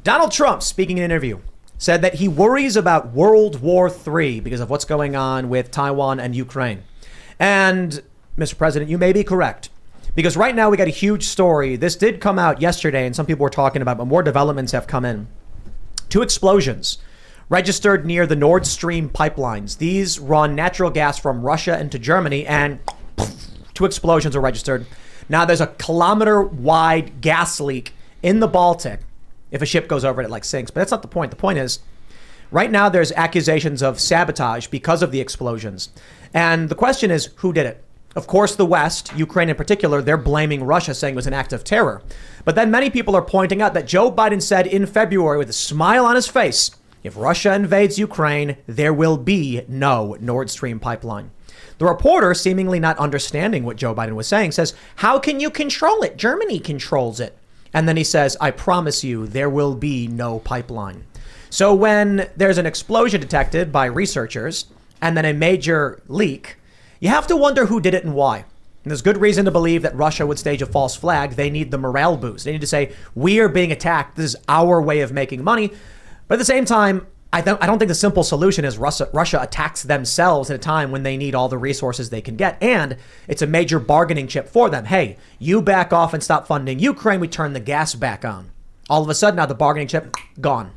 Donald Trump, speaking in an interview, said that he worries about World War III because of what's going on with Taiwan and Ukraine. And, Mr. President, you may be correct. Because right now we got a huge story. This did come out yesterday, and some people were talking about, but more developments have come in. 2 explosions registered near the Nordstream pipelines. These run natural gas from Russia into Germany, and 2 explosions are registered. Now there's a kilometer-wide gas leak in the Baltic. If a ship goes over it, it sinks. But that's not the point. The point is, right now there's accusations of sabotage because of the explosions. And the question is, who did it? Of course, the West, Ukraine in particular, they're blaming Russia, saying it was an act of terror. But then many people are pointing out that Joe Biden said in February with a smile on his face, if Russia invades Ukraine, there will be no Nord Stream pipeline. The reporter, seemingly not understanding what Joe Biden was saying, says, how can you control it? Germany controls it. And then he says, I promise you, there will be no pipeline. So when there's an explosion detected by researchers and then a major leak, you have to wonder who did it and why. And there's good reason to believe that Russia would stage a false flag. They need the morale boost. They need to say, we are being attacked. This is our way of making money. But at the same time, I don't think the simple solution is Russia attacks themselves at a time when they need all the resources they can get. And it's a major bargaining chip for them. Hey, you back off and stop funding Ukraine. We turn the gas back on. All of a sudden, now the bargaining chip, gone.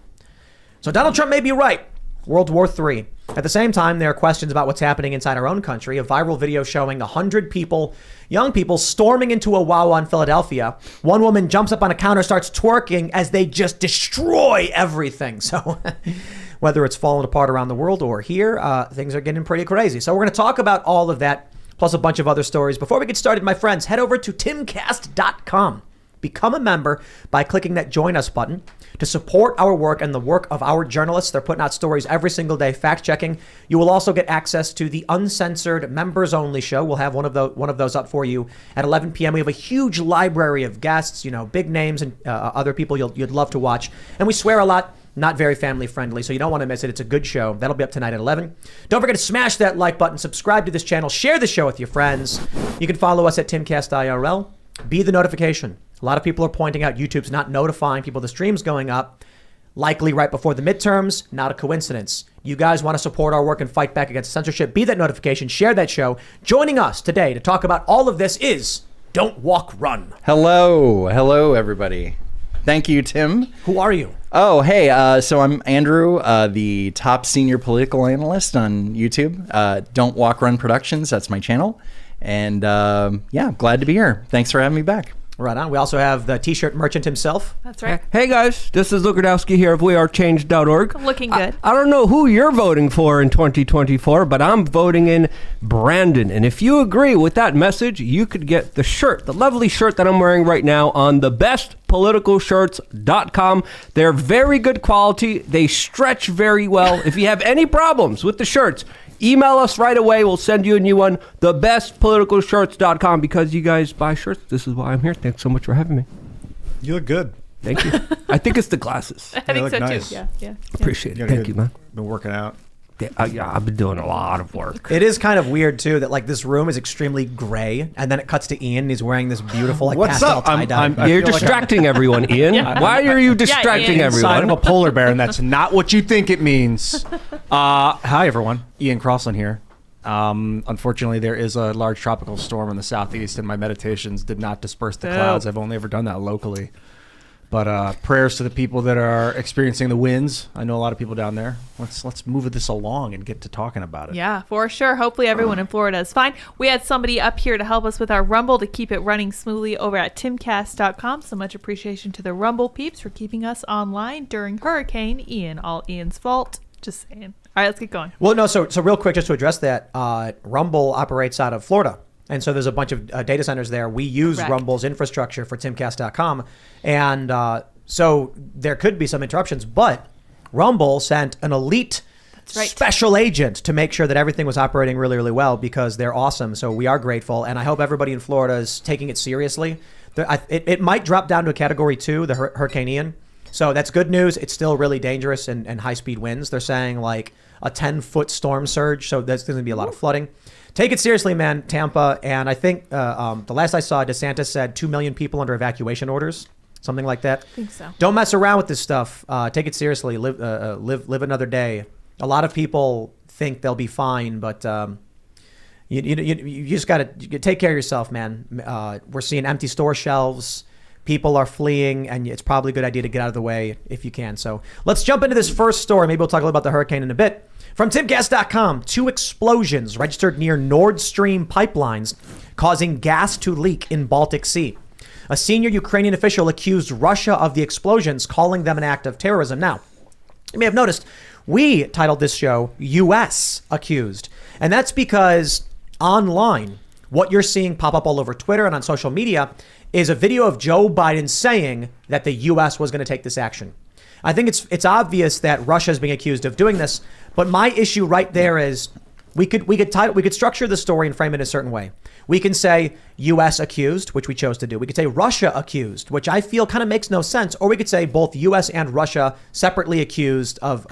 So Donald Trump may be right. World War III. At the same time, there are questions about what's happening inside our own country. A viral video showing 100 people, young people, storming into a Wawa in Philadelphia. One woman jumps up on a counter, starts twerking as they just destroy everything. So whether it's falling apart around the world or here, things are getting pretty crazy. So we're going to talk about all of that, plus a bunch of other stories. Before we get started, my friends, head over to Timcast.com. Become a member by clicking that Join Us button to support our work and the work of our journalists. They're putting out stories every single day, fact-checking. You will also get access to the uncensored members-only show. We'll have one of those up for you at 11 p.m. We have a huge library of guests, big names and other people you'd love to watch. And we swear a lot. Not very family friendly, so you don't want to miss it. It's a good show. That'll be up tonight at 11. Don't forget to smash that like button, subscribe to this channel, share the show with your friends. You can follow us at Timcast IRL. Be the notification. A lot of people are pointing out YouTube's not notifying people the stream's going up, likely right before the midterms. Not a coincidence. You guys want to support our work and fight back against censorship. Be that notification. Share that show. Joining us today to talk about all of this is Don't Walk, Run. Hello, everybody. Thank you, Tim. Who are you? Oh, hey, so I'm Andrew, the top senior political analyst on YouTube. Don't Walk, Run Productions, that's my channel. And glad to be here. Thanks for having me back. Right on. We also have the t-shirt merchant himself. That's right. Hey guys, this is Lukadowski here of wearechange.org. Looking good. I don't know who you're voting for in 2024, but I'm voting in Brandon. And if you agree with that message, you could get the shirt, the lovely shirt that I'm wearing right now on thebestpoliticalshirts.com. They're very good quality. They stretch very well. If you have any problems with the shirts, email us right away. We'll send you a new one. Thebestpoliticalshirts.com. Because you guys buy shirts, this is why I'm here. Thanks so much for having me. You look good. Thank you. I think it's the glasses. I think so nice. too. Yeah. Appreciate it. Thank you, man. Been working out. Yeah, I've been doing a lot of work. It is kind of weird too that this room is extremely gray, and then it cuts to Ian and he's wearing this beautiful pastel tie-dye. You're distracting everyone, Ian. Yeah. Why are you distracting Ian. Sign everyone? of a polar bear, and that's not what you think it means. Hi everyone, Ian Crossland here. Unfortunately, there is a large tropical storm in the southeast, and my meditations did not disperse the clouds. I've only ever done that locally. But prayers to the people that are experiencing the winds. I know a lot of people down there. Let's move this along and get to talking about it. Yeah, for sure. Hopefully everyone in Florida is fine. We had somebody up here to help us with our Rumble to keep it running smoothly over at timcast.com. So much appreciation to the Rumble peeps for keeping us online during Hurricane Ian. All Ian's fault. Just saying. All right, let's get going. Well, no, so real quick, just to address that, Rumble operates out of Florida. And so there's a bunch of data centers there. We use Correct. Rumble's infrastructure for timcast.com. And so there could be some interruptions, but Rumble sent an elite special agent to make sure that everything was operating really, really well because they're awesome. So we are grateful. And I hope everybody in Florida is taking it seriously. It might drop down to a category 2, the Hurricane Ian. So that's good news. It's still really dangerous and high-speed winds. They're saying like a 10-foot storm surge. So there's going to be a lot of flooding. Take it seriously, man, Tampa. And I think the last I saw, DeSantis said 2 million people under evacuation orders. something like that. I think so. Don't mess around with this stuff. Take it seriously. Live another day. A lot of people think they'll be fine, but you just got to take care of yourself, man. We're seeing empty store shelves. People are fleeing, and it's probably a good idea to get out of the way if you can. So let's jump into this first story. Maybe we'll talk a little about the hurricane in a bit. From Timcast.com, 2 explosions registered near Nord Stream pipelines, causing gas to leak in Baltic Sea. A senior Ukrainian official accused Russia of the explosions, calling them an act of terrorism. Now, you may have noticed, we titled this show, U.S. Accused. And that's because online, what you're seeing pop up all over Twitter and on social media is a video of Joe Biden saying that the U.S. was going to take this action. I think it's obvious that Russia is being accused of doing this, but my issue right there is we could structure the story and frame it a certain way. We can say U.S. accused, which we chose to do. We could say Russia accused, which I feel kind of makes no sense. Or we could say both U.S. and Russia separately accused of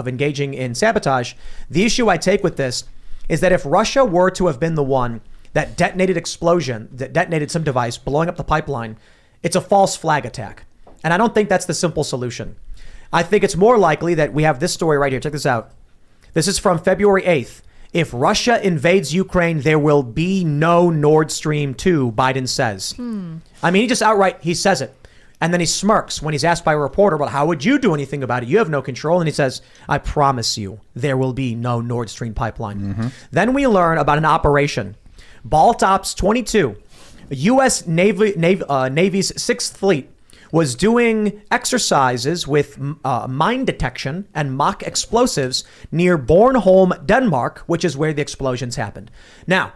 engaging in sabotage. The issue I take with this is that if Russia were to have been the one that detonated some device blowing up the pipeline, it's a false flag attack. And I don't think that's the simple solution. I think it's more likely that we have this story right here. Check this out. This is from February 8th. If Russia invades Ukraine, there will be no Nord Stream 2, Biden says. I mean, he says it. And then he smirks when he's asked by a reporter, well, how would you do anything about it? You have no control. And he says, I promise you, there will be no Nord Stream pipeline. Then we learn about an operation. Baltops 22, U.S. Navy's 6th Fleet, was doing exercises with mine detection and mock explosives near Bornholm, Denmark, which is where the explosions happened. Now,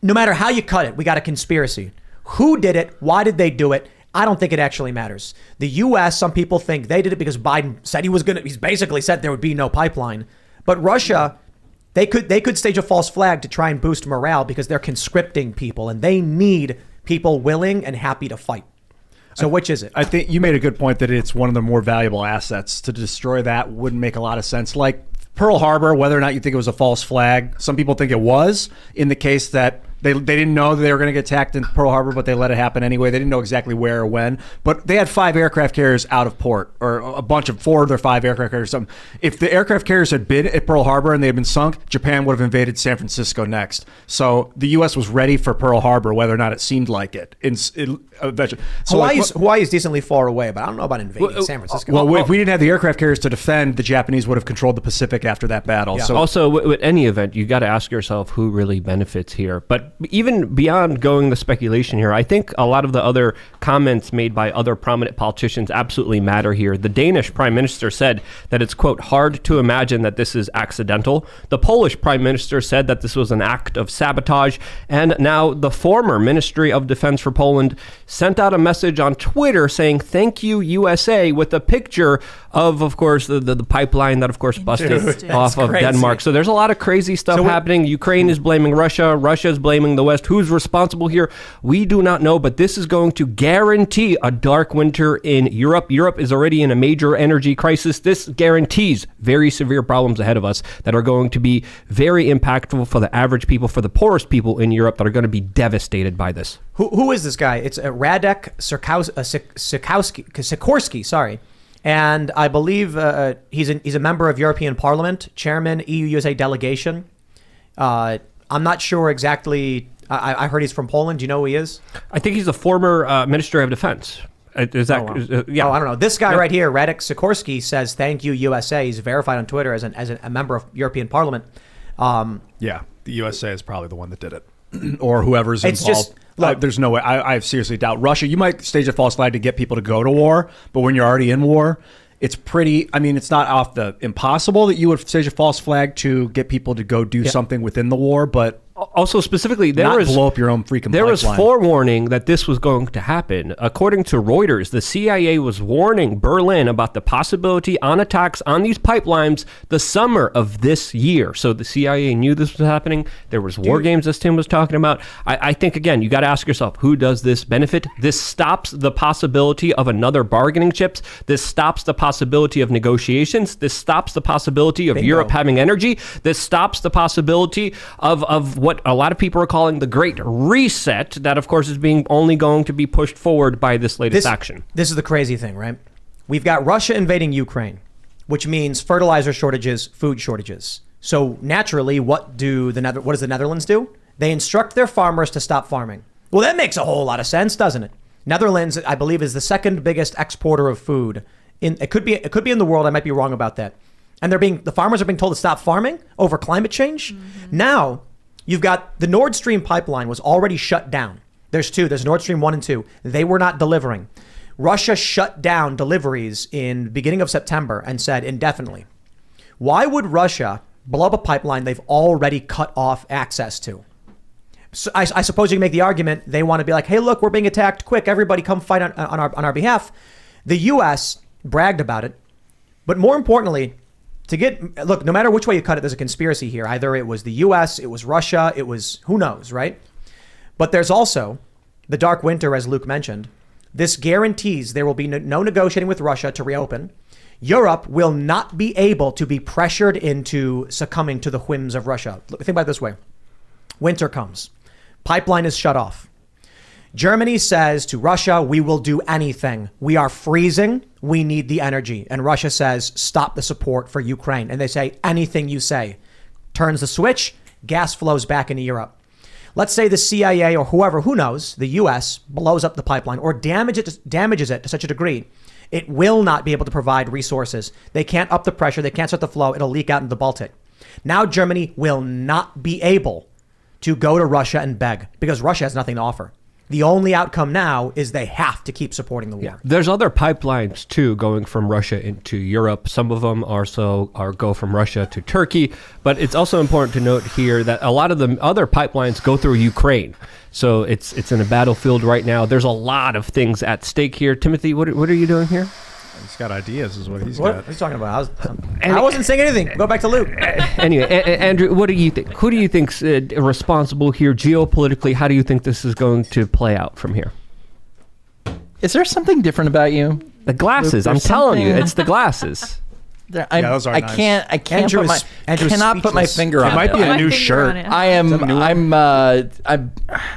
no matter how you cut it, we got a conspiracy. Who did it? Why did they do it? I don't think it actually matters. The U.S., some people think they did it because Biden said he's basically said there would be no pipeline. But Russia, they could stage a false flag to try and boost morale because they're conscripting people and they need people willing and happy to fight. So which is it? I think you made a good point that it's one of the more valuable assets. To destroy that wouldn't make a lot of sense. Like Pearl Harbor, whether or not you think it was a false flag, some people think it was, in the case that they didn't know that they were going to get attacked in Pearl Harbor, but they let it happen anyway. They didn't know exactly where or when. But they had 5 aircraft carriers out of port, or a bunch of 4 of their 5 aircraft carriers. Something. If the aircraft carriers had been at Pearl Harbor and they had been sunk, Japan would have invaded San Francisco next. So the U.S. was ready for Pearl Harbor, whether or not it seemed like it. So Hawaii is decently far away, but I don't know about invading San Francisco. Well, if we didn't have the aircraft carriers to defend, the Japanese would have controlled the Pacific after that battle. Yeah. So Also, with any event, you got to ask yourself who really benefits here. But even beyond going the speculation here, I think a lot of the other comments made by other prominent politicians absolutely matter here. The Danish prime minister said that it's, quote, hard to imagine that this is accidental. The Polish prime minister said that this was an act of sabotage. And now the former Ministry of Defense for Poland sent out a message on Twitter saying, thank you, USA, with a picture of course, the pipeline that, of course, busted off of crazy. Denmark. So there's a lot of crazy stuff happening. Ukraine is blaming Russia. Russia is blaming the West. Who's responsible here? We do not know, but this is going to guarantee a dark winter in Europe. Europe is already in a major energy crisis. This guarantees very severe problems ahead of us that are going to be very impactful for the average people, for the poorest people in Europe that are going to be devastated by this. Who is this guy? It's Radek Sikorsky, sorry. And I believe he's a member of European Parliament, chairman, EU-USA delegation. I'm not sure exactly. I heard he's from Poland. Do you know who he is? I think he's the former Minister of Defense. Is that? Yeah. Oh, I don't know. This guy right here, Radek Sikorsky, says, thank you, USA. He's verified on Twitter as a member of European Parliament. yeah, the USA is probably the one that did it. Or whoever's It's involved. just, look, There's no way. I seriously doubt Russia. You might stage a false flag to get people to go to war, but when you're already in war, it's pretty. I mean, it's not off the impossible that you would stage a false flag to get people to go do something within the war, but Also, specifically, not blow up your own freaking there was pipeline. forewarning that this was going to happen. According to Reuters, the CIA was warning Berlin about the possibility on attacks on these pipelines the summer of this year. So the CIA knew this was happening. There was war games, as Tim was talking about. I think, again, you got to ask yourself, who does this benefit? This stops the possibility of another bargaining chips. This stops the possibility of negotiations. This stops the possibility of Europe having energy. This stops the possibility of what a lot of people are calling the Great Reset. That, of course, is being only going to be pushed forward by this latest action. This is the crazy thing, right? We've got Russia invading Ukraine, which means fertilizer shortages, food shortages. So naturally, what does the Netherlands do? They instruct their farmers to stop farming. Well, that makes a whole lot of sense, doesn't it? Netherlands, I believe, is the second biggest exporter of food. It could be in the world. I might be wrong about that. And the farmers are being told to stop farming over climate change. Mm-hmm. Now, you've got the Nordstream pipeline was already shut down. There's two. There's Nordstream 1 and 2. They were not delivering. Russia shut down deliveries in the beginning of September and said indefinitely. Why would Russia blow up a pipeline they've already cut off access to? So I suppose you can make the argument they want to be like, hey, look, we're being attacked. Quick, everybody come fight on our behalf. The U.S. bragged about it. But more importantly, no matter which way you cut it, there's a conspiracy here. Either it was the U.S., it was Russia, it was who knows, right? But there's also the dark winter, as Luke mentioned. This guarantees there will be no negotiating with Russia to reopen. Europe will not be able to be pressured into succumbing to the whims of Russia. Think about it this way. Winter comes. Pipeline is shut off. Germany says to Russia, we will do anything. We are freezing. We need the energy. And Russia says, stop the support for Ukraine. And they say, anything you say. Turns the switch, gas flows back into Europe. Let's say the CIA or whoever, who knows, the US blows up the pipeline or damages it to such a degree, it will not be able to provide resources. They can't up the pressure. They can't start the flow. It'll leak out into the Baltic. Now Germany will not be able to go to Russia and beg because Russia has nothing to offer. The only outcome now is they have to keep supporting the war. Yeah. There's other pipelines too going from Russia into Europe. Some of them go from Russia to Turkey. But it's also important to note here that a lot of the other pipelines go through Ukraine. So it's in a battlefield right now. There's a lot of things at stake here. Timothy, what are you doing here? He's got ideas, is what he's What got. are you talking about? I wasn't saying anything. Go back to Luke. Anyway, Andrew, what do you think? Who do you think's responsible here geopolitically? How do you think this is going to play out from here? Is there something different about you? The glasses. Luke, I'm telling you, something- it's the glasses. Those are I nice. can't Andrew's cannot put my speechless. finger It on might it. be a My new finger shirt. on it. I'm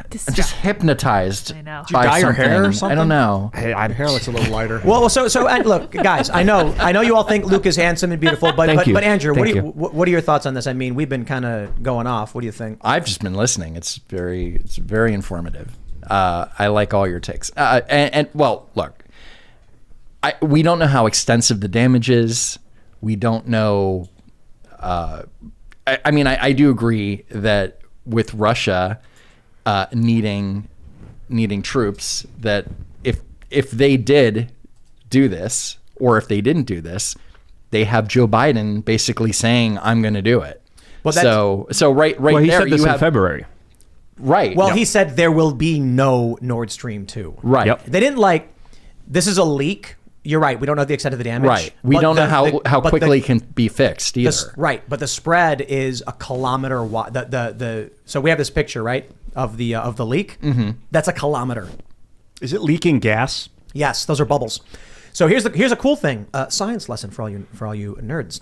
just hypnotized I know. Did you by dye your something. hair or something? I don't know. Hey, my hair looks a little lighter. Well, so and look, guys, I know you all think Luke is handsome and beautiful, but Thank you. but Andrew, Thank you. what are your thoughts on this? I mean, we've been kind of going off. What do you think? I've just been listening. It's very informative. I like all your takes. And well, look, we don't know how extensive the damage is. We don't know. I do agree that with Russia needing troops, that if they did do this or if they didn't do this, they have Joe Biden basically saying, "I'm going to do it." Well, so right Well, he there said this you in have February. right. Well, he said there will be no Nord Stream 2. right. Yep. They didn't this is a leak. You're right. We don't know the extent of the damage. Right. We But don't know how but quickly it can be fixed either. Right. But the spread is a kilometer wide. So we have this picture, right, of the leak. Mm-hmm. That's a kilometer. Is it leaking gas? Yes, those are bubbles. So here's a cool thing. Science lesson for all you nerds.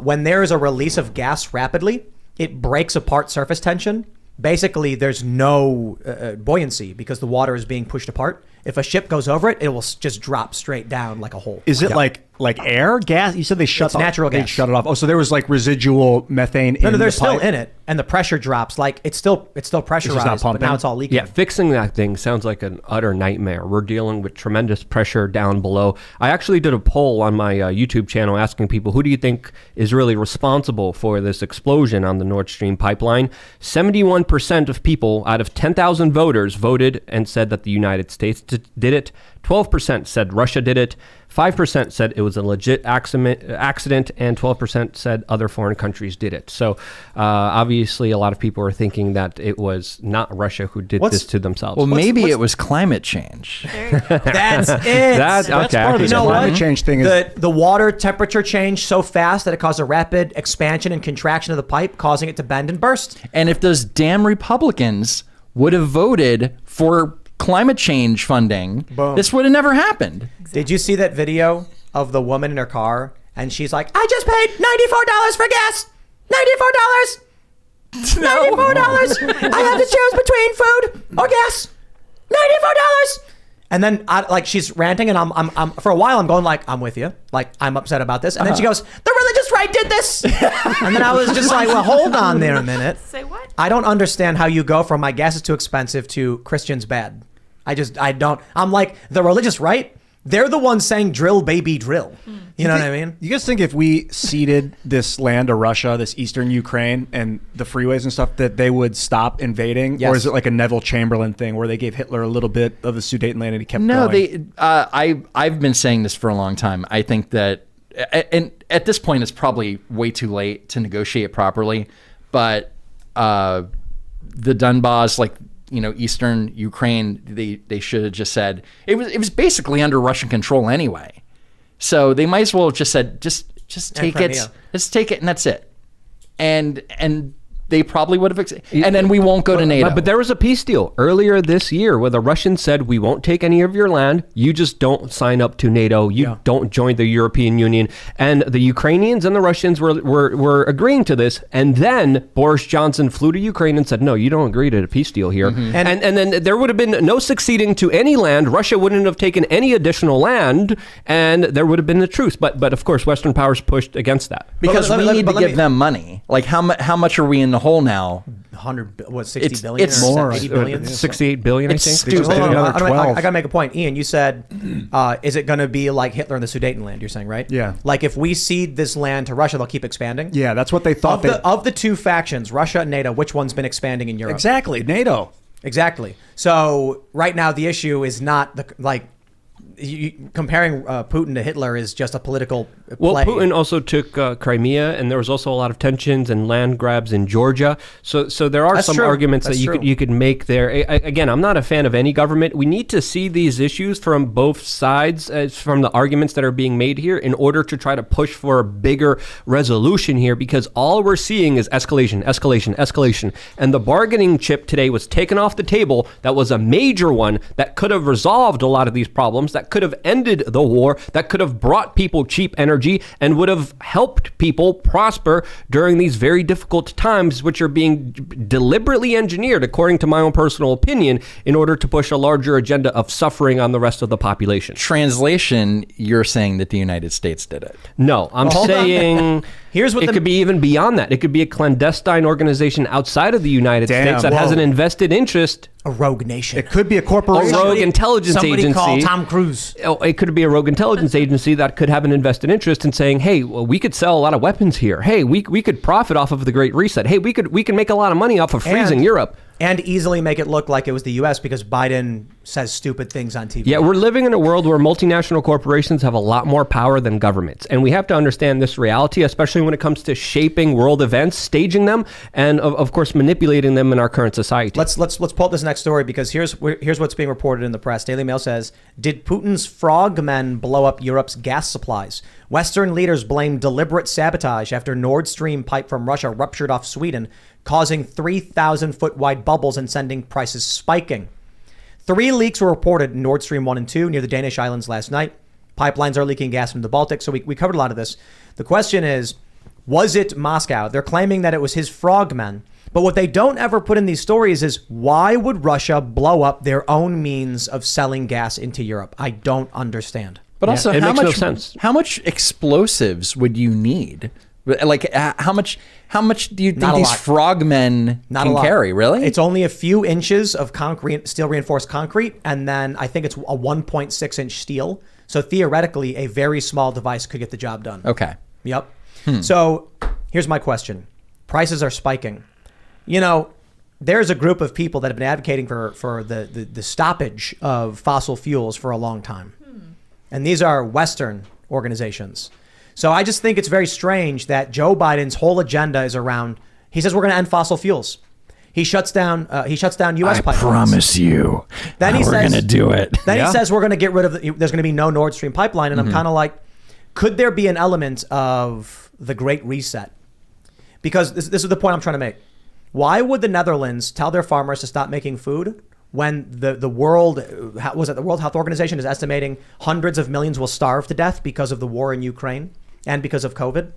When there is a release of gas rapidly, it breaks apart surface tension. Basically, there's no buoyancy because the water is being pushed apart. If a ship goes over it, it will just drop straight down like a hole. Is it like air, gas? You said they shut It's natural They gas. shut it off. Oh, so there was like residual methane. No, in they're the still pipe? in it, and the pressure drops. Like it's still pressurized, but pumping? now it's all leaking. Yeah, fixing that thing sounds like an utter nightmare. We're dealing with tremendous pressure down below. I actually did a poll on my YouTube channel asking people, who do you think is really responsible for this explosion on the Nord Stream pipeline? 71% of people out of 10,000 voters voted and said that the United States did it. 12% said Russia did it. 5% said it was a legit accident, and 12% said other foreign countries did it. So obviously a lot of people are thinking that it was not Russia who did this to themselves. Well, maybe it was climate change. That's it. That's okay. part of You this know climate what? change thing is The water temperature changed so fast that it caused a rapid expansion and contraction of the pipe, causing it to bend and burst. And if those damn Republicans would have voted for climate change funding, Boom. this would have never happened. Did you see that video of the woman in her car? And she's like, I just paid $94 for gas. $94. $94. I have to choose between food or gas. $94. And then she's ranting, and I'm for a while I'm going like, I'm with you, like I'm upset about this, and then she goes, the religious right did this, and then I was just like, well, hold on there a minute. Say what? I don't understand how you go from my gas is too expensive to Christians bad. I don't. I'm like, the religious right, they're the ones saying drill baby drill. You know what I mean? You guys think if we ceded this land to Russia, this eastern Ukraine, and the freeways and stuff, that they would stop invading? Yes. Or is it like a Neville Chamberlain thing where they gave Hitler a little bit of the Sudetenland and he kept No, going? I've been saying this for a long time. I think that, and at this point, it's probably way too late to negotiate properly. But the Donbass, eastern Ukraine, they should have just said it was basically under Russian control anyway. So they might as well have just said, just take it, just take it, and that's it. And they probably would have, and then we won't go to NATO. But there was a peace deal earlier this year where the Russians said, we won't take any of your land. You just don't sign up to NATO. You don't join the European Union. And the Ukrainians and the Russians were agreeing to this. And then Boris Johnson flew to Ukraine and said, no, you don't agree to the peace deal here. Mm-hmm. And then there would have been no succeeding to any land. Russia wouldn't have taken any additional land, and there would have been a truce. But of course, Western powers pushed against that. Because we need to give them money. Like how much are we in the hole now? 60 billion? It's or more. 80 billion? 68 billion, I It's think. stupid. Hold on, another 12. I gotta make a point. Ian, you said, is it gonna be like Hitler in the Sudetenland? You're saying, right? Yeah. Like if we cede this land to Russia, they'll keep expanding? Yeah, that's what they thought. Of the two factions, Russia and NATO, which one's been expanding in Europe? Exactly, NATO. Exactly. So right now the issue is not comparing Putin to Hitler is just a political play. Well, Putin also took Crimea, and there was also a lot of tensions and land grabs in Georgia. So there are That's some true. arguments That's that true. you could make there. Again, I'm not a fan of any government. We need to see these issues from both sides, from the arguments that are being made here, in order to try to push for a bigger resolution here. Because all we're seeing is escalation, escalation, escalation. And the bargaining chip today was taken off the table. That was a major one that could have resolved a lot of these problems, that could have ended the war, that could have brought people cheap energy and would have helped people prosper during these very difficult times, which are being deliberately engineered, according to my own personal opinion, in order to push a larger agenda of suffering on the rest of the population. Translation, you're saying that the United States did it. No, I'm saying Here's what it could be even beyond that. It could be a clandestine organization outside of the United States that has an invested interest. A rogue nation. It could be a corporation. A rogue intelligence somebody agency. call Tom Cruise. It could be a rogue intelligence agency that could have an invested interest in saying, hey, well, we could sell a lot of weapons here. Hey, we could profit off of the Great Reset. Hey, we could make a lot of money off of freezing Europe. And easily make it look like it was the U.S. because Biden says stupid things on TV. Yeah, we're living in a world where multinational corporations have a lot more power than governments. And we have to understand this reality, especially when it comes to shaping world events, staging them, and of course, manipulating them in our current society. Let's pull up this next story because here's what's being reported in the press. Daily Mail says, did Putin's frogmen blow up Europe's gas supplies? Western leaders blame deliberate sabotage after Nordstream pipe from Russia ruptured off Sweden, causing 3,000-foot wide bubbles and sending prices spiking. 3 leaks were reported in Nord Stream 1 and 2 near the Danish islands last night. Pipelines are leaking gas from the Baltic, so we covered a lot of this. The question is, was it Moscow? They're claiming that it was his frogmen. But what they don't ever put in these stories is, why would Russia blow up their own means of selling gas into Europe? I don't understand. But also, it how makes no much sense. How much explosives would you need? Like how much do you Not think a these lot. frogmen Not a can lot. carry? Really? It's only a few inches of concrete, steel reinforced concrete, and then I think it's a 1.6 inch steel. So theoretically, a very small device could get the job done. Okay. Yep. So here's my question. Prices are spiking. You know, there's a group of people that have been advocating for the stoppage of fossil fuels for a long time. And these are Western organizations. So I just think it's very strange that Joe Biden's whole agenda is around, he says we're going to end fossil fuels. He shuts down U.S. pipelines. promise you. Then he we're says- gonna do it. Then he says we're going to get rid of, there's going to be no Nord Stream pipeline. And I'm kind of like, could there be an element of the Great Reset? Because this is the point I'm trying to make. Why would the Netherlands tell their farmers to stop making food when the World Health Organization is estimating hundreds of millions will starve to death because of the war in Ukraine and because of COVID?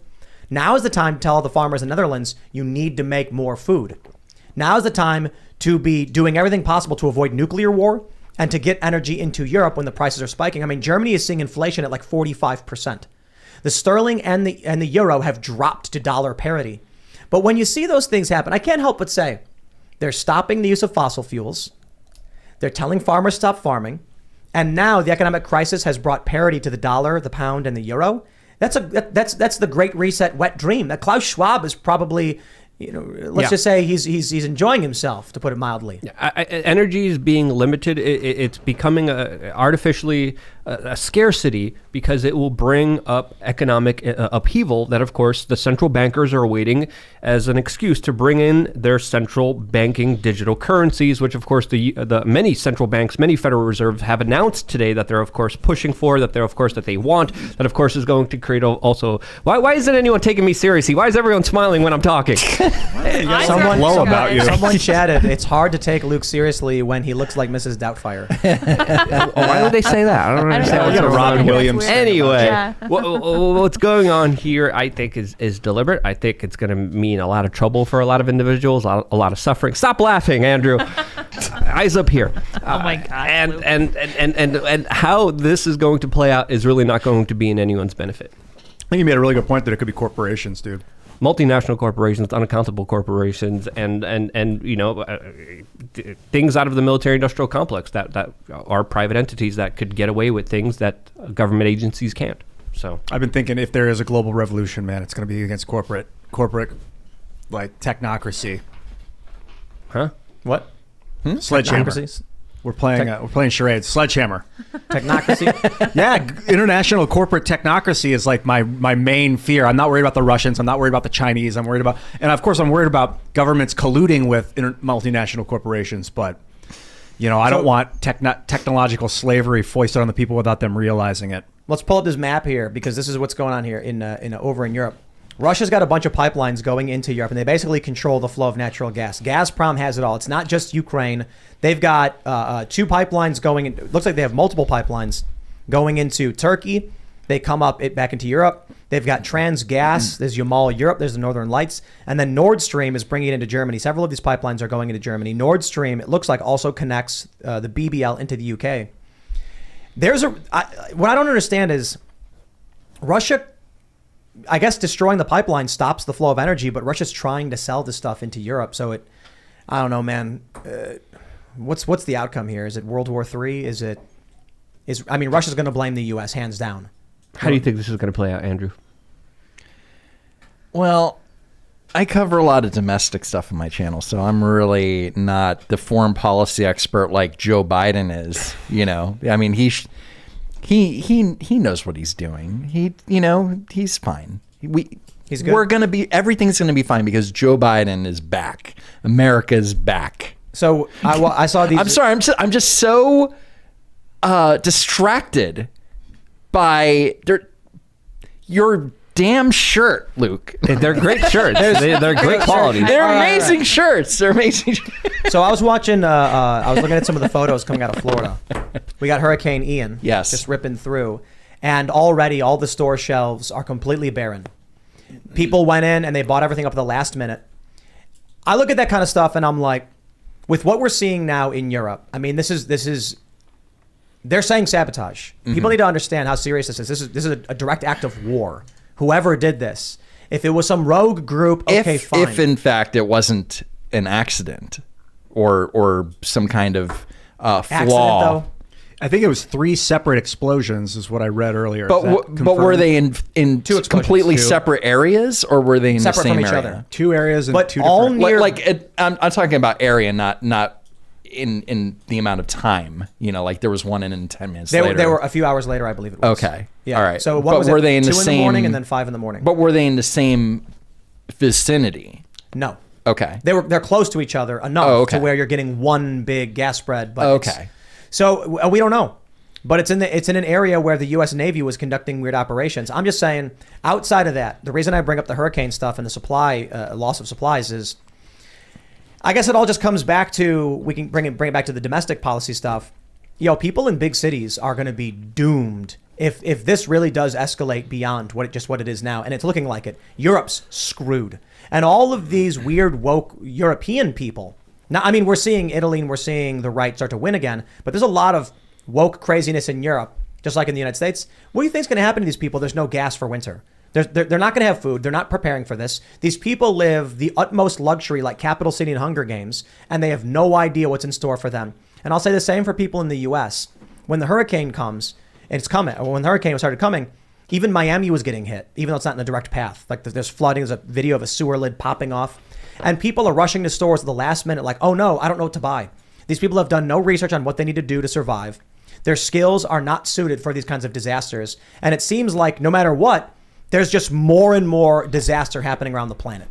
Now is the time to tell the farmers in the Netherlands, you need to make more food. Now's the time to be doing everything possible to avoid nuclear war and to get energy into Europe when the prices are spiking. I mean, Germany is seeing inflation at like 45%. The sterling and the euro have dropped to dollar parity. But when you see those things happen, I can't help but say they're stopping the use of fossil fuels. They're telling farmers stop farming. And now the economic crisis has brought parity to the dollar, the pound, and the euro. That's the great reset wet dream. That Klaus Schwab is probably, let's just say he's enjoying himself, to put it mildly. Energy is being limited. It's becoming artificially a scarcity because it will bring up economic upheaval that, of course, the central bankers are awaiting as an excuse to bring in their central banking digital currencies, which, of course, the many central banks, many Federal Reserves have announced today that they're, of course, pushing for, that they want, that, of course, is going to create also... Why isn't anyone taking me seriously? Why is everyone smiling when I'm talking? Someone chatted, it's hard to take Luke seriously when he looks like Mrs. Doubtfire. Why would they say that? I don't understand what's going on. Robin Williams. Anyway, Yeah. what's going on here, I think, is deliberate. I think it's going to mean a lot of trouble for a lot of individuals, a lot of suffering. Stop laughing, Andrew. Eyes up here. Oh my God. And how this is going to play out is really not going to be in anyone's benefit. I think you made a really good point that it could be corporations, dude. Multinational corporations, unaccountable corporations, and things out of the military-industrial complex that are private entities that could get away with things that government agencies can't. So I've been thinking if there is a global revolution, man, it's going to be against corporate like technocracy. Huh? What? Sledgehammer. Technocracies? We're playing charades. Sledgehammer. Technocracy? Yeah, international corporate technocracy is like my main fear. I'm not worried about the Russians. I'm not worried about the Chinese. I'm worried about governments colluding with multinational corporations. But I don't want technological slavery foisted on the people without them realizing it. Let's pull up this map here because this is what's going on here over in Europe. Russia's got a bunch of pipelines going into Europe, and they basically control the flow of natural gas. Gazprom has it all. It's not just Ukraine. They've got 2 pipelines going. It looks like they have multiple pipelines going into Turkey. They come up back into Europe. They've got Transgas. There's Yamal Europe. There's the Northern Lights. And then Nordstream is bringing it into Germany. Several of these pipelines are going into Germany. Nordstream, it looks like, also connects the BBL into the UK. What I don't understand is Russia... I guess destroying the pipeline stops the flow of energy, but Russia's trying to sell this stuff into Europe. So I don't know, man. What's the outcome here? Is it World War III? Russia's going to blame the U.S. hands down. How do you think this is going to play out, Andrew? Well, I cover a lot of domestic stuff on my channel, so I'm really not the foreign policy expert like Joe Biden is. He knows what he's doing. He's fine. He's good. Everything's gonna be fine because Joe Biden is back. America's back. So I saw these. I'm sorry. I'm just so distracted by your damn shirt, Luke. They're great shirts. They're great quality. They're amazing shirts. They're amazing. So I was watching. I was looking at some of the photos coming out of Florida. We got Hurricane Ian. Yes. Just ripping through, and already all the store shelves are completely barren. People went in and they bought everything up at the last minute. I look at that kind of stuff and I'm like, with what we're seeing now in Europe, I mean, this is. They're saying sabotage. People need to understand how serious this is. This is a direct act of war. Whoever did this, if it was some rogue group, okay, fine. If in fact it wasn't an accident or some kind of flaw. Accident, though? I think it was 3 separate explosions, is what I read earlier. But were they in 2 completely separate areas, or were they in separate the same from each area? other? 2 areas, but two all different. I'm talking about area, not in the amount of time. Like there was one in 10 minutes later. They were a few hours later, I believe it was. Okay. Yeah. All right. So what was were it? they in 2 the same in the morning and then 5 in the morning? But were they in the same vicinity? No. Okay. They're close to each other enough to where you're getting one big gas spread. But so we don't know. But it's in an area where the U.S. Navy was conducting weird operations. I'm just saying, outside of that, the reason I bring up the hurricane stuff and the supply loss of supplies is, I guess it all just comes back to, we can bring it back to the domestic policy stuff. People in big cities are going to be doomed if this really does escalate beyond what it is now, and it's looking like it. Europe's screwed, and all of these weird woke European people. Now, I mean, we're seeing Italy and we're seeing the right start to win again, but there's a lot of woke craziness in Europe, just like in the United States. What do you think is going to happen to these people? There's no gas for winter. They're not going to have food. They're not preparing for this. These people live the utmost luxury, like Capital City and Hunger Games, and they have no idea what's in store for them. And I'll say the same for people in the U.S. When the hurricane comes, and it's coming, or when the hurricane started coming, even Miami was getting hit, even though it's not in a direct path. Like there's flooding. There's a video of a sewer lid popping off. And people are rushing to stores at the last minute like, oh no, I don't know what to buy. These people have done no research on what they need to do to survive. Their skills are not suited for these kinds of disasters. And it seems like no matter what, there's just more and more disaster happening around the planet.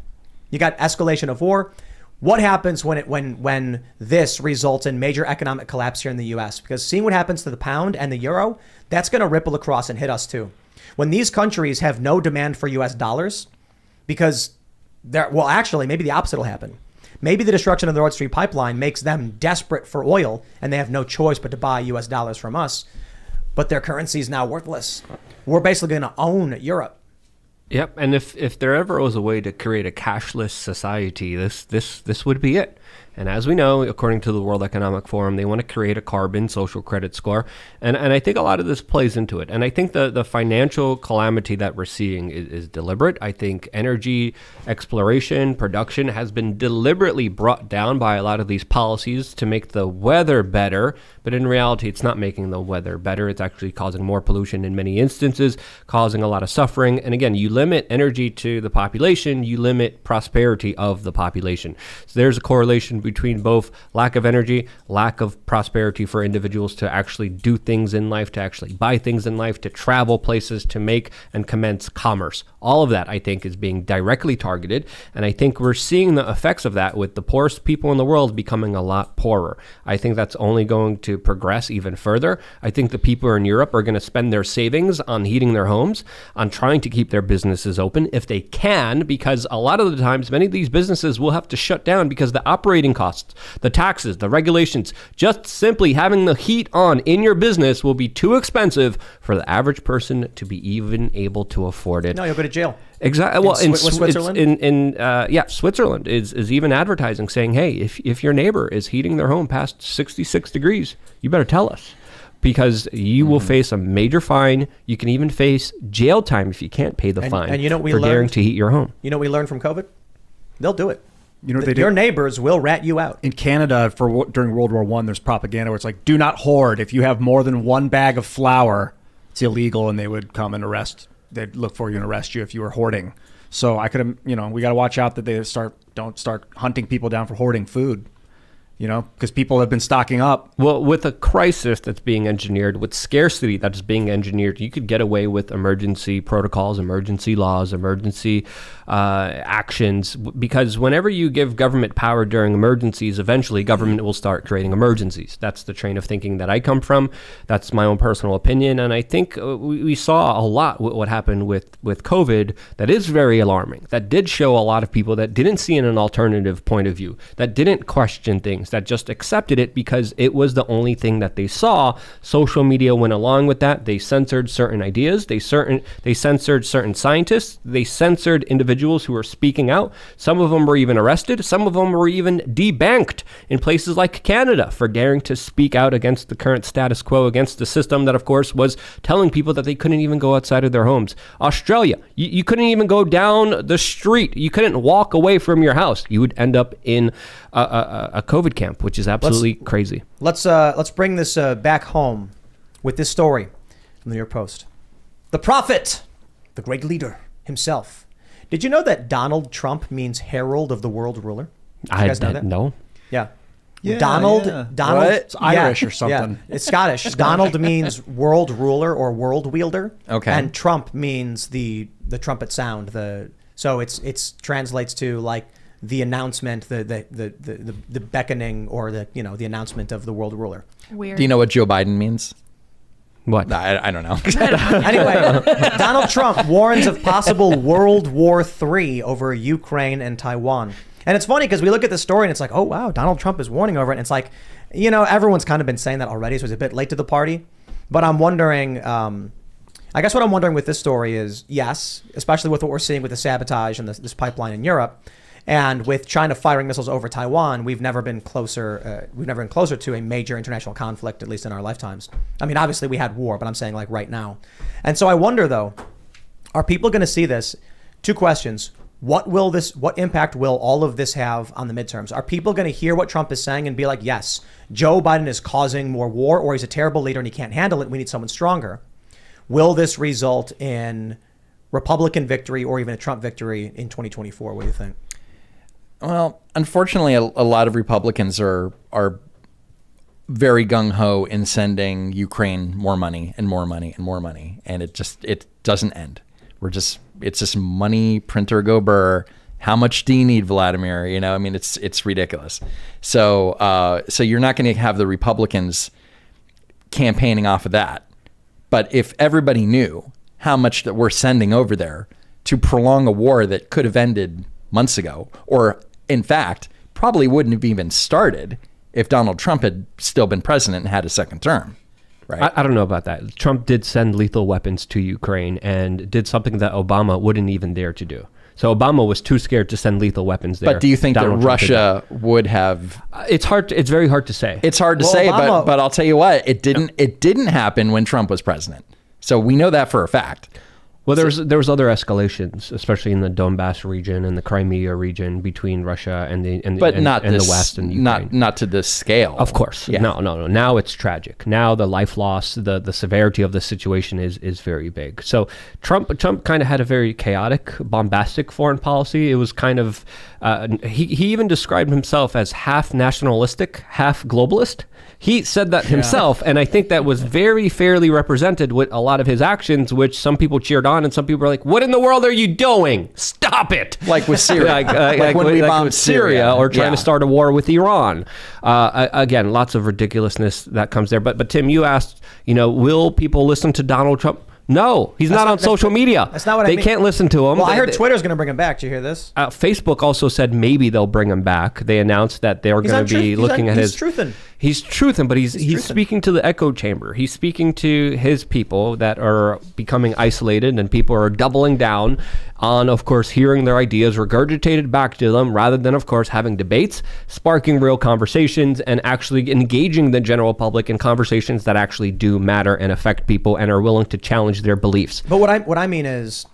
You got escalation of war. What happens when this results in major economic collapse here in the U.S.? Because seeing what happens to the pound and the euro, that's going to ripple across and hit us too. When these countries have no demand for U.S. dollars, because actually, maybe the opposite will happen. Maybe the destruction of the Nordstream pipeline makes them desperate for oil, and they have no choice but to buy U.S. dollars from us. But their currency is now worthless. We're basically going to own Europe. Yep, and if there ever was a way to create a cashless society, this would be it. And as we know, according to the World Economic Forum, they want to create a carbon social credit score. And I think a lot of this plays into it. And I think the financial calamity that we're seeing is deliberate. I think energy exploration, production has been deliberately brought down by a lot of these policies to make the weather better. But in reality, it's not making the weather better. It's actually causing more pollution in many instances, causing a lot of suffering. And again, you limit energy to the population, you limit prosperity of the population. So there's a correlation between both lack of energy, lack of prosperity for individuals to actually do things in life, to actually buy things in life, to travel places, to make and commence commerce. All of that, I think, is being directly targeted. And I think we're seeing the effects of that with the poorest people in the world becoming a lot poorer. I think that's only going to progress even further. I think the people in Europe are going to spend their savings on heating their homes, on trying to keep their businesses open if they can, because a lot of the times, many of these businesses will have to shut down because the operating costs, the taxes, the regulations, just simply having the heat on in your business will be too expensive for the average person to be even able to afford it. No, you'll go to jail. Exactly. Well, in Switzerland? Switzerland is even advertising saying, hey, if your neighbor is heating their home past 66 degrees, you better tell us, because you will face a major fine. You can even face jail time if you can't pay the fine for daring to heat your home. You know what we learned from COVID? They'll do it. You know what they do? Your neighbors will rat you out. In Canada, during World War I, there's propaganda where it's like, do not hoard. If you have more than one bag of flour, it's illegal, and they would come and they'd look for you and arrest you if you were hoarding. So I could, we got to watch out that they don't start hunting people down for hoarding food. Because people have been stocking up. Well, with a crisis that's being engineered, with scarcity that's being engineered, you could get away with emergency protocols, emergency laws, emergency actions, because whenever you give government power during emergencies, eventually government will start creating emergencies. That's the train of thinking that I come from. That's my own personal opinion. And I think we saw a lot what happened with COVID that is very alarming, that did show a lot of people that didn't see an alternative point of view, that didn't question things, that just accepted it because it was the only thing that they saw. Social media went along with that. They censored certain ideas. They censored certain scientists. They censored individuals who were speaking out. Some of them were even arrested. Some of them were even debanked in places like Canada for daring to speak out against the current status quo, against the system that, of course, was telling people that they couldn't even go outside of their homes. Australia, you couldn't even go down the street. You couldn't walk away from your house. You would end up in a COVID camp, which is absolutely crazy. Let's bring this back home with this story from the New York Post. The prophet, the great leader himself. Did you know that Donald Trump means herald of the world ruler? Did you guys know that? No. Yeah. Yeah, Donald. What? It's Irish or something. Yeah. It's Scottish. Donald means world ruler or world wielder. Okay. And Trump means the trumpet sound. So it's translates to like the announcement, the beckoning, or the announcement of the world ruler. Weird. Do you know what Joe Biden means? What? I don't know. Anyway, Donald Trump warns of possible World War III over Ukraine and Taiwan. And it's funny because we look at the story and it's like, oh, wow, Donald Trump is warning over it. And it's like, everyone's kind of been saying that already. So it's a bit late to the party. But I'm wondering, I guess what I'm wondering with this story is, yes, especially with what we're seeing with the sabotage and this pipeline in Europe, and with China firing missiles over Taiwan, we've never been closer. We've never been closer to a major international conflict, at least in our lifetimes. I mean, obviously we had war, but I'm saying like right now. And so I wonder though, are people going to see this? Two questions. What impact will all of this have on the midterms? Are people going to hear what Trump is saying and be like, yes, Joe Biden is causing more war, or he's a terrible leader and he can't handle it. We need someone stronger. Will this result in Republican victory or even a Trump victory in 2024? What do you think? Well, unfortunately, a lot of Republicans are very gung-ho in sending Ukraine more money and more money and more money. And it doesn't end. It's just money, printer go burr. How much do you need, Vladimir? It's ridiculous. So you're not going to have the Republicans campaigning off of that. But if everybody knew how much that we're sending over there to prolong a war that could have ended months ago, or in fact, probably wouldn't have even started if Donald Trump had still been president and had a second term. Right. I don't know about that. Trump did send lethal weapons to Ukraine and did something that Obama wouldn't even dare to do. So Obama was too scared to send lethal weapons there. But do you think that Russia would have? It's hard. It's very hard to say. It's hard to say, but I'll tell you what, it didn't happen when Trump was president. So we know that for a fact. Well, there was other escalations, especially in the Donbass region and the Crimea region between Russia and the West and Ukraine. Not to this scale. Of course. Yeah. No. Now it's tragic. Now the life loss, the severity of the situation is very big. So Trump kind of had a very chaotic, bombastic foreign policy. It was kind of he even described himself as half nationalistic, half globalist. He said that himself, and I think that was very fairly represented with a lot of his actions, which some people cheered on, and some people were like, "What in the world are you doing? Stop it!" Like with Syria, like when we bombed Syria, or trying to start a war with Iran. Again, lots of ridiculousness that comes there. But Tim, you asked, will people listen to Donald Trump? No, he's not on social media. That's not what I mean. They can't listen to him. Well, I heard Twitter's going to bring him back. Did you hear this? Facebook also said maybe they'll bring him back. They announced that they're going to be looking at his... He's truthing, but he's speaking to the echo chamber. He's speaking to his people that are becoming isolated, and people are doubling down on, of course, hearing their ideas regurgitated back to them, rather than, of course, having debates, sparking real conversations, and actually engaging the general public in conversations that actually do matter and affect people and are willing to challenge their beliefs. But what I mean is,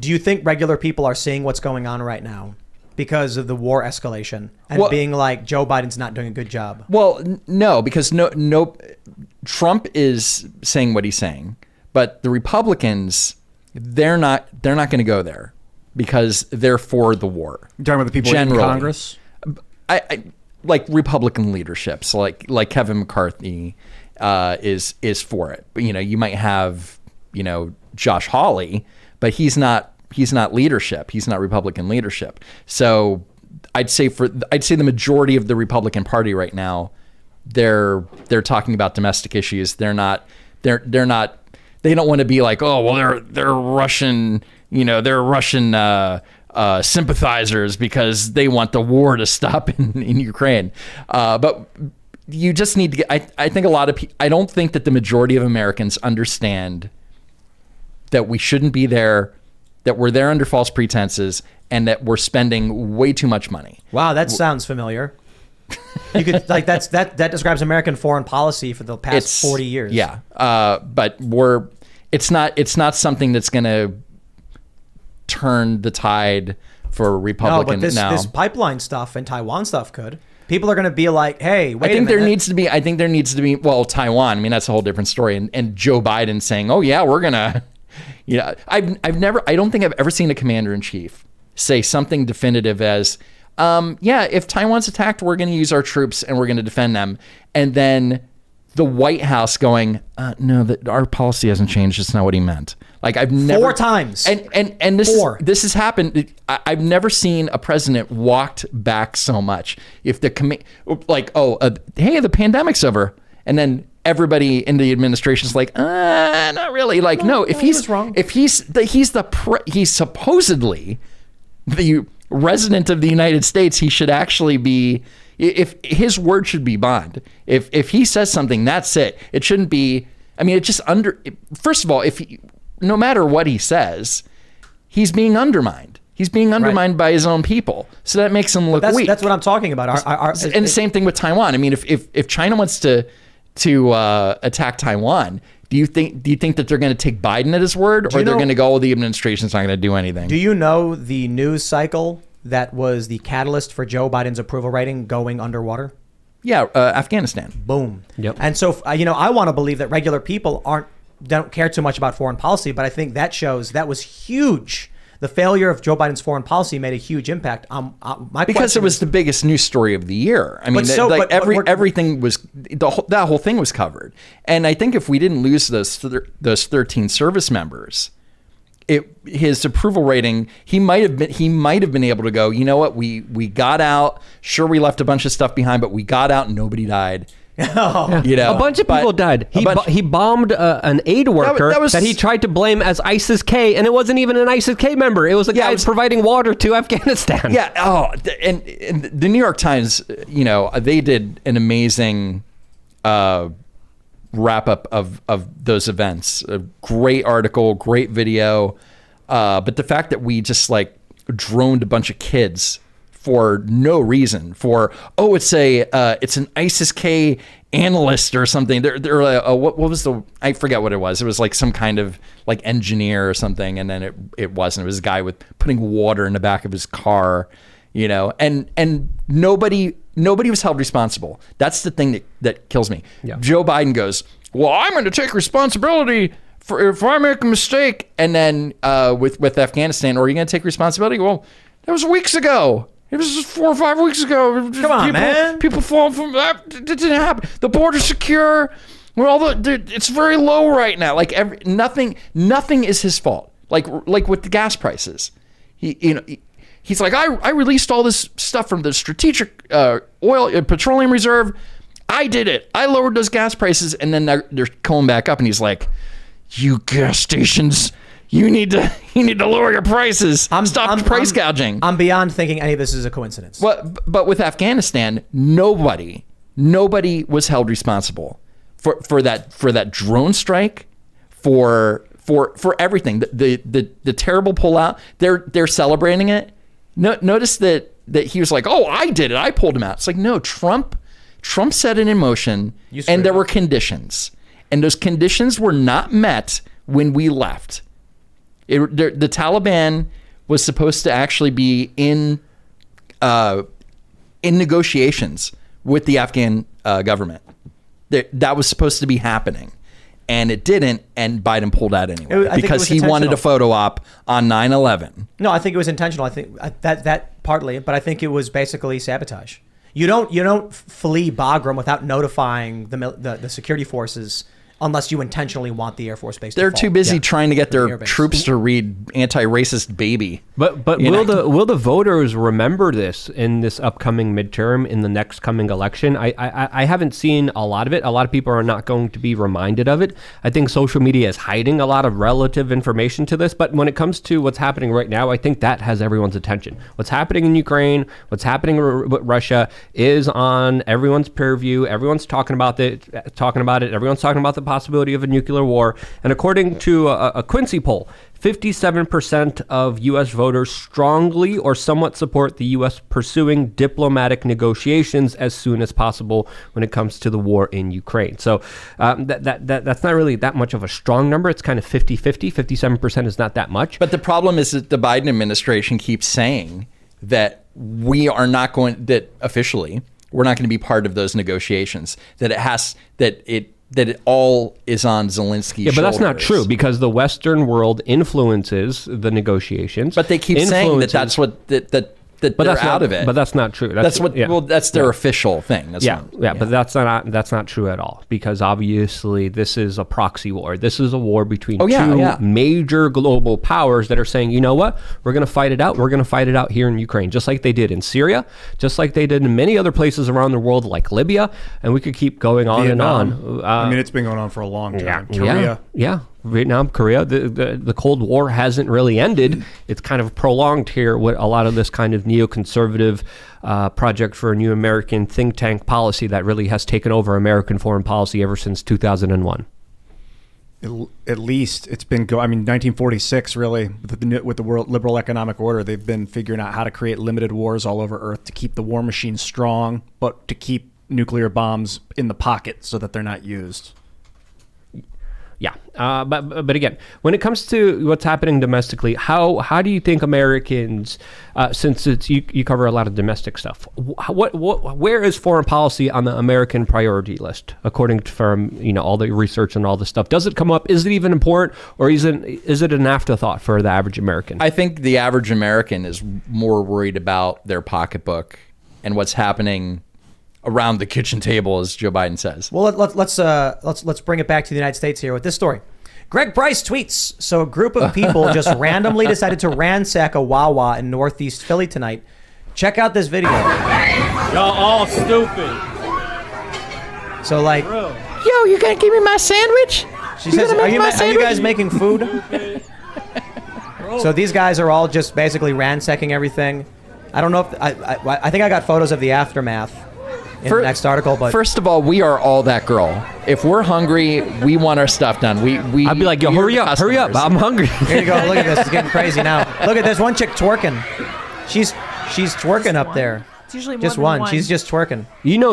do you think regular people are seeing what's going on right now because of the war escalation and being like, Joe Biden's not doing a good job? Well, no, because no, Trump is saying what he's saying, but the Republicans, they're not going to go there because they're for the war. You're talking about the people in Congress? I like Republican leaderships, like Kevin McCarthy is for it. But you might have Josh Hawley, but he's not leadership. He's not Republican leadership. So I'd say the majority of the Republican Party right now, they're talking about domestic issues. They don't want to be like, oh, well, they're Russian, they're Russian sympathizers because they want the war to stop in Ukraine. But you just need to get, I think a lot of people, I don't think that the majority of Americans understand that we shouldn't be there, that we're there under false pretenses, and that we're spending way too much money. Wow, that sounds familiar. You could that describes American foreign policy for the past 40 years. Yeah, but it's not something that's going to turn the tide for Republican. No, but this pipeline stuff and Taiwan stuff could. People are going to be like, hey, wait a minute. I think there needs to be, well, Taiwan, I mean, that's a whole different story. And Joe Biden saying, oh yeah, we're going to, I don't think I've ever seen a commander in chief say something definitive as, if Taiwan's attacked, we're going to use our troops and we're going to defend them. And then the White House going, no, our policy hasn't changed. It's not what he meant. Like I've never 4 times. And this has happened. I've never seen a president walked back so much. If the hey, the pandemic's over, and then everybody in the administration's like, not really. Like, no, if he's wrong, if he's supposedly resident of the United States, he should actually be, if his word should be bond. If he says something, that's it. It shouldn't be, I mean, it just first of all, no matter what he says, he's being undermined. He's being undermined by his own people. So that makes him look weak. That's what I'm talking about. And the same thing with Taiwan. I mean, if China wants to attack Taiwan, do you think that they're going to take Biden at his word, or they're going to go, the administration's not going to do anything? Do you know the news cycle that was the catalyst for Joe Biden's approval rating going underwater? Yeah, Afghanistan. Boom. Yep. And so, I want to believe that regular people don't care too much about foreign policy, but I think that shows that was huge. The failure of Joe Biden's foreign policy made a huge impact. Because it was the biggest news story of the year. I mean, everything was, that whole thing was covered. And I think if we didn't lose those 13 service members, his approval rating, he might have been able to go, you know what, we got out. Sure, we left a bunch of stuff behind, but we got out and nobody died. Oh. You know, a bunch of people died. He bombed an aid worker that he tried to blame as ISIS-K, and it wasn't even an ISIS-K member. It was a guy providing water to Afghanistan. Yeah. Oh, and the New York Times, they did an amazing wrap up of those events. A great article, great video, but the fact that we just droned a bunch of kids for no reason, it's an ISIS-K analyst or something. They're what was I forget what it was. It was like some kind of engineer or something, and then it wasn't. It was a guy with putting water in the back of his car, and nobody was held responsible. That's the thing that kills me. Yeah. Joe Biden goes, well, I'm going to take responsibility for if I make a mistake, and then with Afghanistan, are you going to take responsibility? Well, that was weeks ago. It was just 4 or 5 weeks ago. Come on, man. People fall from that. It didn't happen. The border's secure. It's very low right now. Nothing is his fault. Like with the gas prices, he's like, I released all this stuff from the strategic petroleum reserve. I did it. I lowered those gas prices, and then they're going back up. And he's like, you gas stations, you need to lower your prices. Stop price gouging. I'm beyond thinking any of this is a coincidence. But with Afghanistan, nobody was held responsible for that drone strike, for everything. The terrible pullout. They're celebrating it. Notice that he was like, oh, I did it. I pulled him out. It's like, no, Trump set it in motion, and there were conditions, and those conditions were not met when we left. The Taliban was supposed to actually be in negotiations with the Afghan government. That was supposed to be happening, and it didn't. And Biden pulled out anyway because he wanted a photo op on 9/11. No, I think it was intentional. I think that partly, but I think it was basically sabotage. You don't flee Bagram without notifying the security forces. Unless you intentionally want the Air Force Base to fall. They're too busy trying to get their troops to read anti-racist baby. But will the voters remember this in this upcoming midterm, in the next coming election? I haven't seen a lot of it. A lot of people are not going to be reminded of it. I think social media is hiding a lot of relative information to this. But when it comes to what's happening right now, I think that has everyone's attention. What's happening in Ukraine, what's happening with Russia is on everyone's purview. Everyone's talking about it. Everyone's talking about the possibility of a nuclear war. And according to a Quincy poll, 57% of U.S. voters strongly or somewhat support the U.S. pursuing diplomatic negotiations as soon as possible when it comes to the war in Ukraine. So that's not really that much of a strong number. It's kind of 50-50. 57% is not that much. But the problem is that the Biden administration keeps saying that officially we're not going to be part of those negotiations, that it all is on Zelensky's shoulders. But that's not true, because the Western world influences the negotiations. But they keep saying that's what that they're out of it. But that's not true. That's their official thing. But that's not true at all, because obviously this is a proxy war. This is a war between two major global powers that are saying, you know what, we're going to fight it out. We're going to fight it out here in Ukraine, just like they did in Syria, just like they did in many other places around the world, like Libya, and we could keep going on Vietnam. and on. I mean, it's been going on for a long time. Korea. Yeah. Vietnam, Korea, the Cold War hasn't really ended. It's kind of prolonged here with a lot of this kind of neoconservative project for a new American think tank policy that really has taken over American foreign policy ever since 2001. At least it's been 1946 really with the world liberal economic order. They've been figuring out how to create limited wars all over Earth to keep the war machine strong, but to keep nuclear bombs in the pocket so that they're not used. Yeah, but again, when it comes to what's happening domestically, how do you think Americans, since you cover a lot of domestic stuff, where is foreign policy on the American priority list according to from all the research and all this stuff? Does it come up? Is it even important, or is it an afterthought for the average American? I think the average American is more worried about their pocketbook and what's happening around the kitchen table, as Joe Biden says. Well, let's bring it back to the United States here with this story. Greg Price tweets, so a group of people just randomly decided to ransack a Wawa in Northeast Philly tonight. Check out this video. Y'all all stupid. So like, Yo, you gonna give me my sandwich? she says, are you guys making food? So these guys are all just basically ransacking everything. I don't know if, I think I got photos of the aftermath in the next article, but first of all, we are all that girl. If we're hungry, we want our stuff done. I'd be like, yo, hurry up, I'm hungry. here you go. Look at this. It's getting crazy now. Look at this one chick twerking. She's twerking up there. It's usually more Just than one. She's just twerking.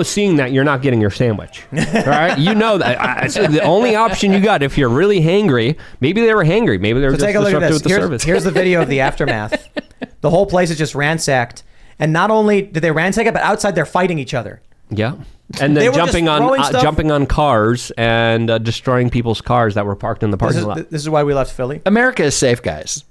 Seeing that you're not getting your sandwich, all right? That. The only option you got if you're really hangry, maybe they were hangry, maybe they were So just take a look at disruptive this. with the service. Here's the video of the aftermath. The whole place is just ransacked, and not only did they ransack it, but outside they're fighting each other. Yeah, and They then were just throwing stuff. jumping on cars and destroying people's cars that were parked in the parking lot. This is why we left Philly. America is safe, guys.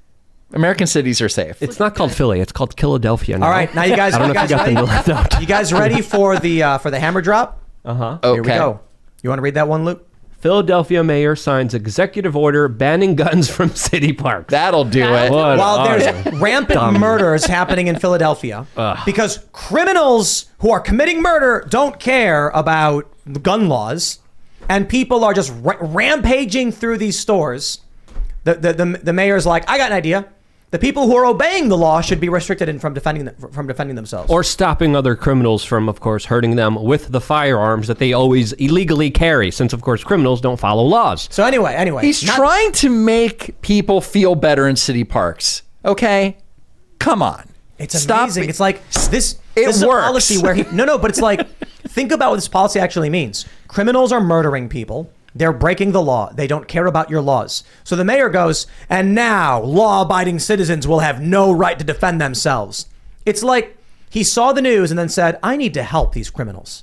American cities are safe. It's not called Philly; it's called Philadelphia. All right, now you guys, I don't know if you got the left out. You guys ready for the hammer drop? Uh-huh. Okay. Here we go. You want to read that one, Luke? Philadelphia mayor signs executive order banning guns from city parks. That'll do it. What While are there's you? rampant murders happening in Philadelphia, because criminals who are committing murder don't care about gun laws, and people are just rampaging through these stores, the mayor's like, I got an idea. The people who are obeying the law should be restricted from defending themselves. Or stopping other criminals from, of course, hurting them with the firearms that they always illegally carry, since, of course, criminals don't follow laws. So anyway. He's trying to make people feel better in city parks. Okay? Come on. It's Stop amazing. it. It's like this It is works. a policy where no, but it's like, think about what this policy actually means. Criminals are murdering people. They're breaking the law. They don't care about your laws. So the mayor goes, and now law-abiding citizens will have no right to defend themselves. It's like he saw the news and then said, I need to help these criminals.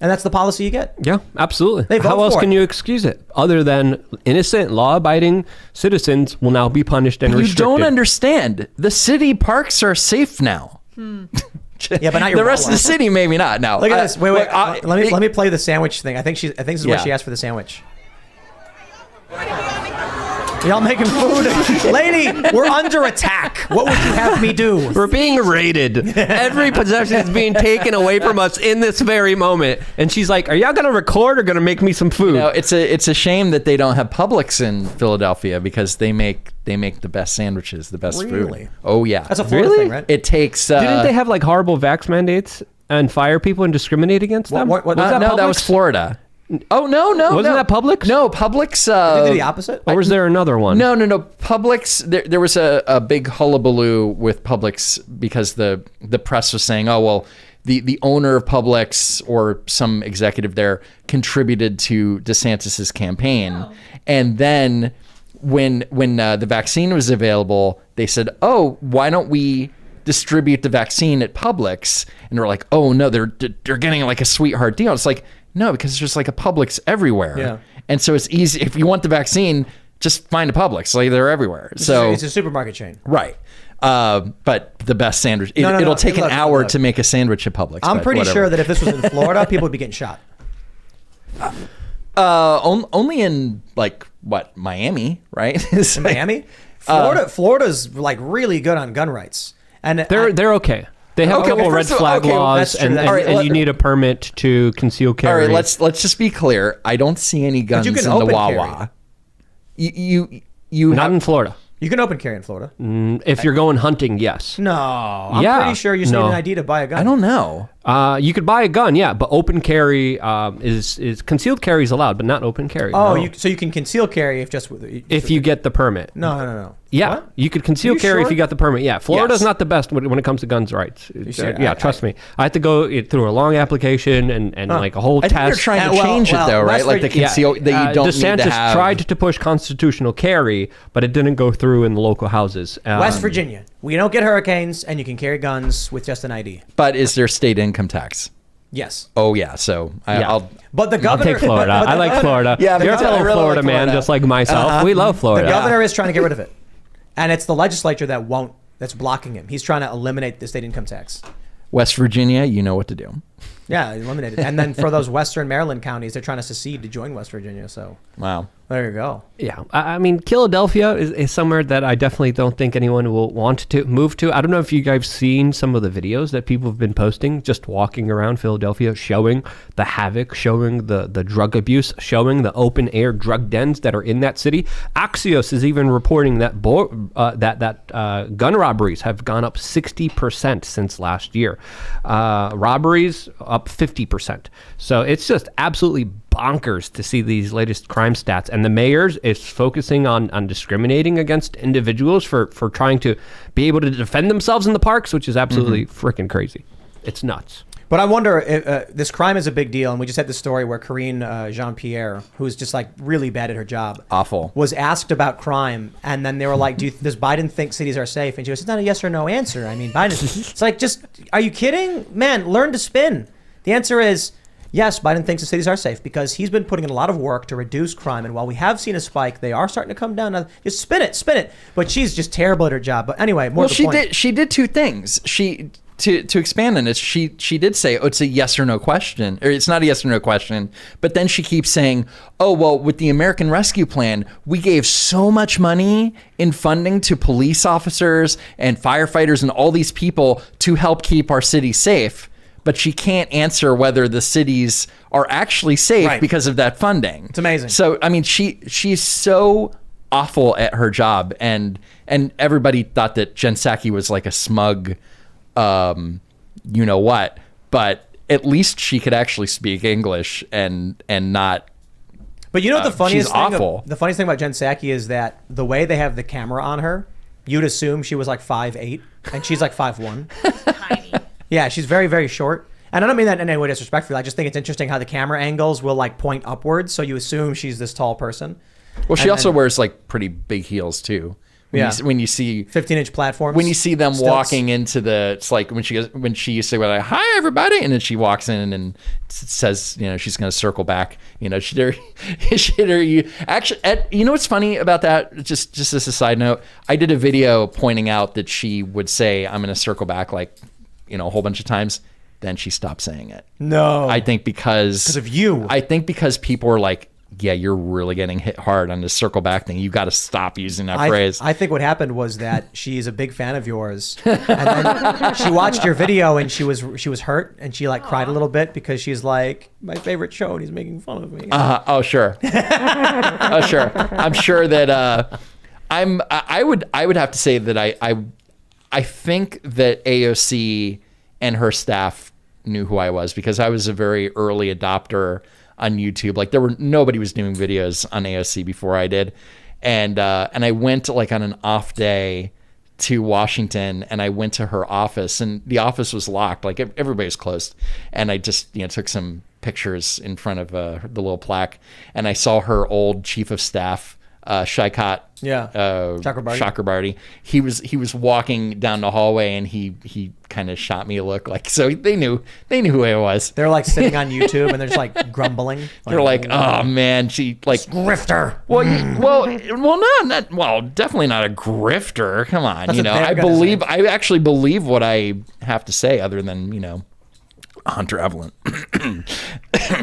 And that's the policy you get. Yeah, absolutely. They vote How else for can it. you excuse it other than innocent, law-abiding citizens will now be punished and You restricted? don't understand. The city parks are safe now. Yeah, but not your The rest of the Wawa. city, maybe not. Now, Look at this. Wait. look, Let me play the sandwich thing. I think this is what Yeah. she asked for the sandwich. Y'all making food? Lady, we're under attack. What would you have me do? We're being raided. Every possession is being taken away from us in this very moment. And she's like, are y'all going to record or going to make me some food? You know, it's a shame that they don't have Publix in Philadelphia because they make the best sandwiches, the best Really? food. Oh yeah, That's a Florida thing, right? It takes. Didn't they have like horrible vax mandates and fire people and discriminate against them? What- was no, that that was Publix? Florida. Oh no! Wasn't that Publix? No, Publix. They did the opposite? Or was there another one? No. Publix. There was a big hullabaloo with Publix because the press was saying, oh well, the owner of Publix or some executive there contributed to DeSantis's campaign, and then when the vaccine was available, they said, oh, why don't we distribute the vaccine at Publix? And they're like, oh no, they're getting like a sweetheart deal. It's like, no, because there's like a Publix everywhere. Yeah. And so it's easy. If you want the vaccine, just find a Publix. Like they're everywhere. So It's a supermarket chain. right. But the best sandwich. No. It'll take an Look, hour look. to make a sandwich at Publix. I'm but pretty whatever. sure that if this was in Florida, people would be getting shot. Only in like what, Miami, right? In Miami? Florida's like really good on gun rights. And They're okay. They have Okay, a couple well, red first of all, flag okay, well, laws, that's true. and, All right, and you need a permit to conceal carry. All right, let's just be clear. I don't see any guns you can in the open Wawa. you Not have, in Florida. You can open carry in Florida. If you're going hunting, yes. No, I'm Yeah. pretty sure you just need No. an ID to buy a gun. I don't know. You could buy a gun, yeah, but open carry is concealed carry is allowed, but not open carry. Oh, no. so you can conceal carry if you get the permit. No. Yeah, What? you could conceal Are you carry if sure? you got the permit. Yeah, Florida's Yes. not the best when it comes to guns rights. sure? Yeah, trust me. I had to go through a long application and like a whole I think they're test. trying to Well, change it though, right? West Like the Virginia- conceal that you don't DeSantis need to have. tried to push constitutional carry, but it didn't go through in the local houses. West Virginia. We don't get hurricanes, and you can carry guns with just an ID. But is there state income tax? Yes. Oh yeah. So Yeah. I'll. But the I'll governor. take Florida. but I the like governor- Florida. Yeah, You're a me too. I fellow really Florida like man, Florida. just like myself. We love The Florida. governor is trying to get rid of it. And it's the legislature that's blocking him. He's trying to eliminate the state income tax. West Virginia, you know what to do. Yeah, eliminate it. And then for those Western Maryland counties, they're trying to secede to join West Virginia. So Wow. there you go. Yeah, I mean, Philadelphia is somewhere that I definitely don't think anyone will want to move to. I don't know if you guys seen some of the videos that people have been posting, just walking around Philadelphia, showing the havoc, showing the drug abuse, showing the open air drug dens that are in that city. Axios is even reporting that gun robberies have gone up 60% since last year. Robberies up 50%. So it's just absolutely bonkers to see these latest crime stats, and the mayor's is focusing on discriminating against individuals for trying to be able to defend themselves in the parks, which is absolutely freaking crazy. It's nuts. But I wonder if this crime is a big deal. And we just had this story where Karine Jean-Pierre, who's just like really bad at her job, Awful. was asked about crime. And then they were like, does Biden think cities are safe? And she goes, it's not a yes or no answer. I mean, Biden, it's like, just, are you kidding? Man, learn to spin. The answer is, yes, Biden thinks the cities are safe because he's been putting in a lot of work to reduce crime. And while we have seen a spike, they are starting to come down. Now, just spin it. But she's just terrible at her job. But anyway, more Well, to the point. she did two things. To expand on it, she did say, oh, it's a yes or no question, or it's not a yes or no question. But then she keeps saying, oh, well, with the American Rescue Plan, we gave so much money in funding to police officers and firefighters and all these people to help keep our city safe. But she can't answer whether the cities are actually safe Right. because of that funding. It's amazing. So, I mean, she's so awful at her job, and everybody thought that Jen Psaki was like a smug, you know what, but at least she could actually speak English and not. But you know what the funniest she's thing? awful. The funniest thing about Jen Psaki is that the way they have the camera on her, you'd assume she was like 5'8", and she's like 5'1". Tiny. Yeah, she's very, very short. And I don't mean that in any way disrespectfully. I just think it's interesting how the camera angles will like point upwards, so you assume she's this tall person. Well, she And- also and- wears like pretty big heels too. When you see 15-inch platforms. when you see them stilts. walking into it's like when she used to go like, hi everybody, and then she walks in and says, you know, she's going to circle back, you know, you actually, you know what's funny about that, just as a side note, I did a video pointing out that she would say, I'm going to circle back, like, you know, a whole bunch of times, then she stopped saying it. No. I think because of you. I think because people are like, yeah, you're really getting hit hard on this circle back thing. You got to stop using that phrase. I think what happened was that she's a big fan of yours, and then she watched your video and she was hurt and she like cried a little bit because she's like, my favorite show and he's making fun of me. Oh sure. Oh sure. I'm sure that I would have to say that I think that AOC and her staff knew who I was because I was a very early adopter on YouTube. Like nobody was doing videos on AOC before I did. And I went like on an off day to Washington and I went to her office and the office was locked. Like everybody's closed. And I just, you know, took some pictures in front of the little plaque and I saw her old chief of staff, Shaikat Chakrabarty. He was walking down the hallway and he kind of shot me a look like, so they knew who I was. They're like sitting on YouTube and they're just like grumbling. They're like, oh man, she like grifter. Well, definitely not a grifter. Come on, That's you what know, they're gonna I actually believe what I have to say, other than, you know, Hunter Evelyn.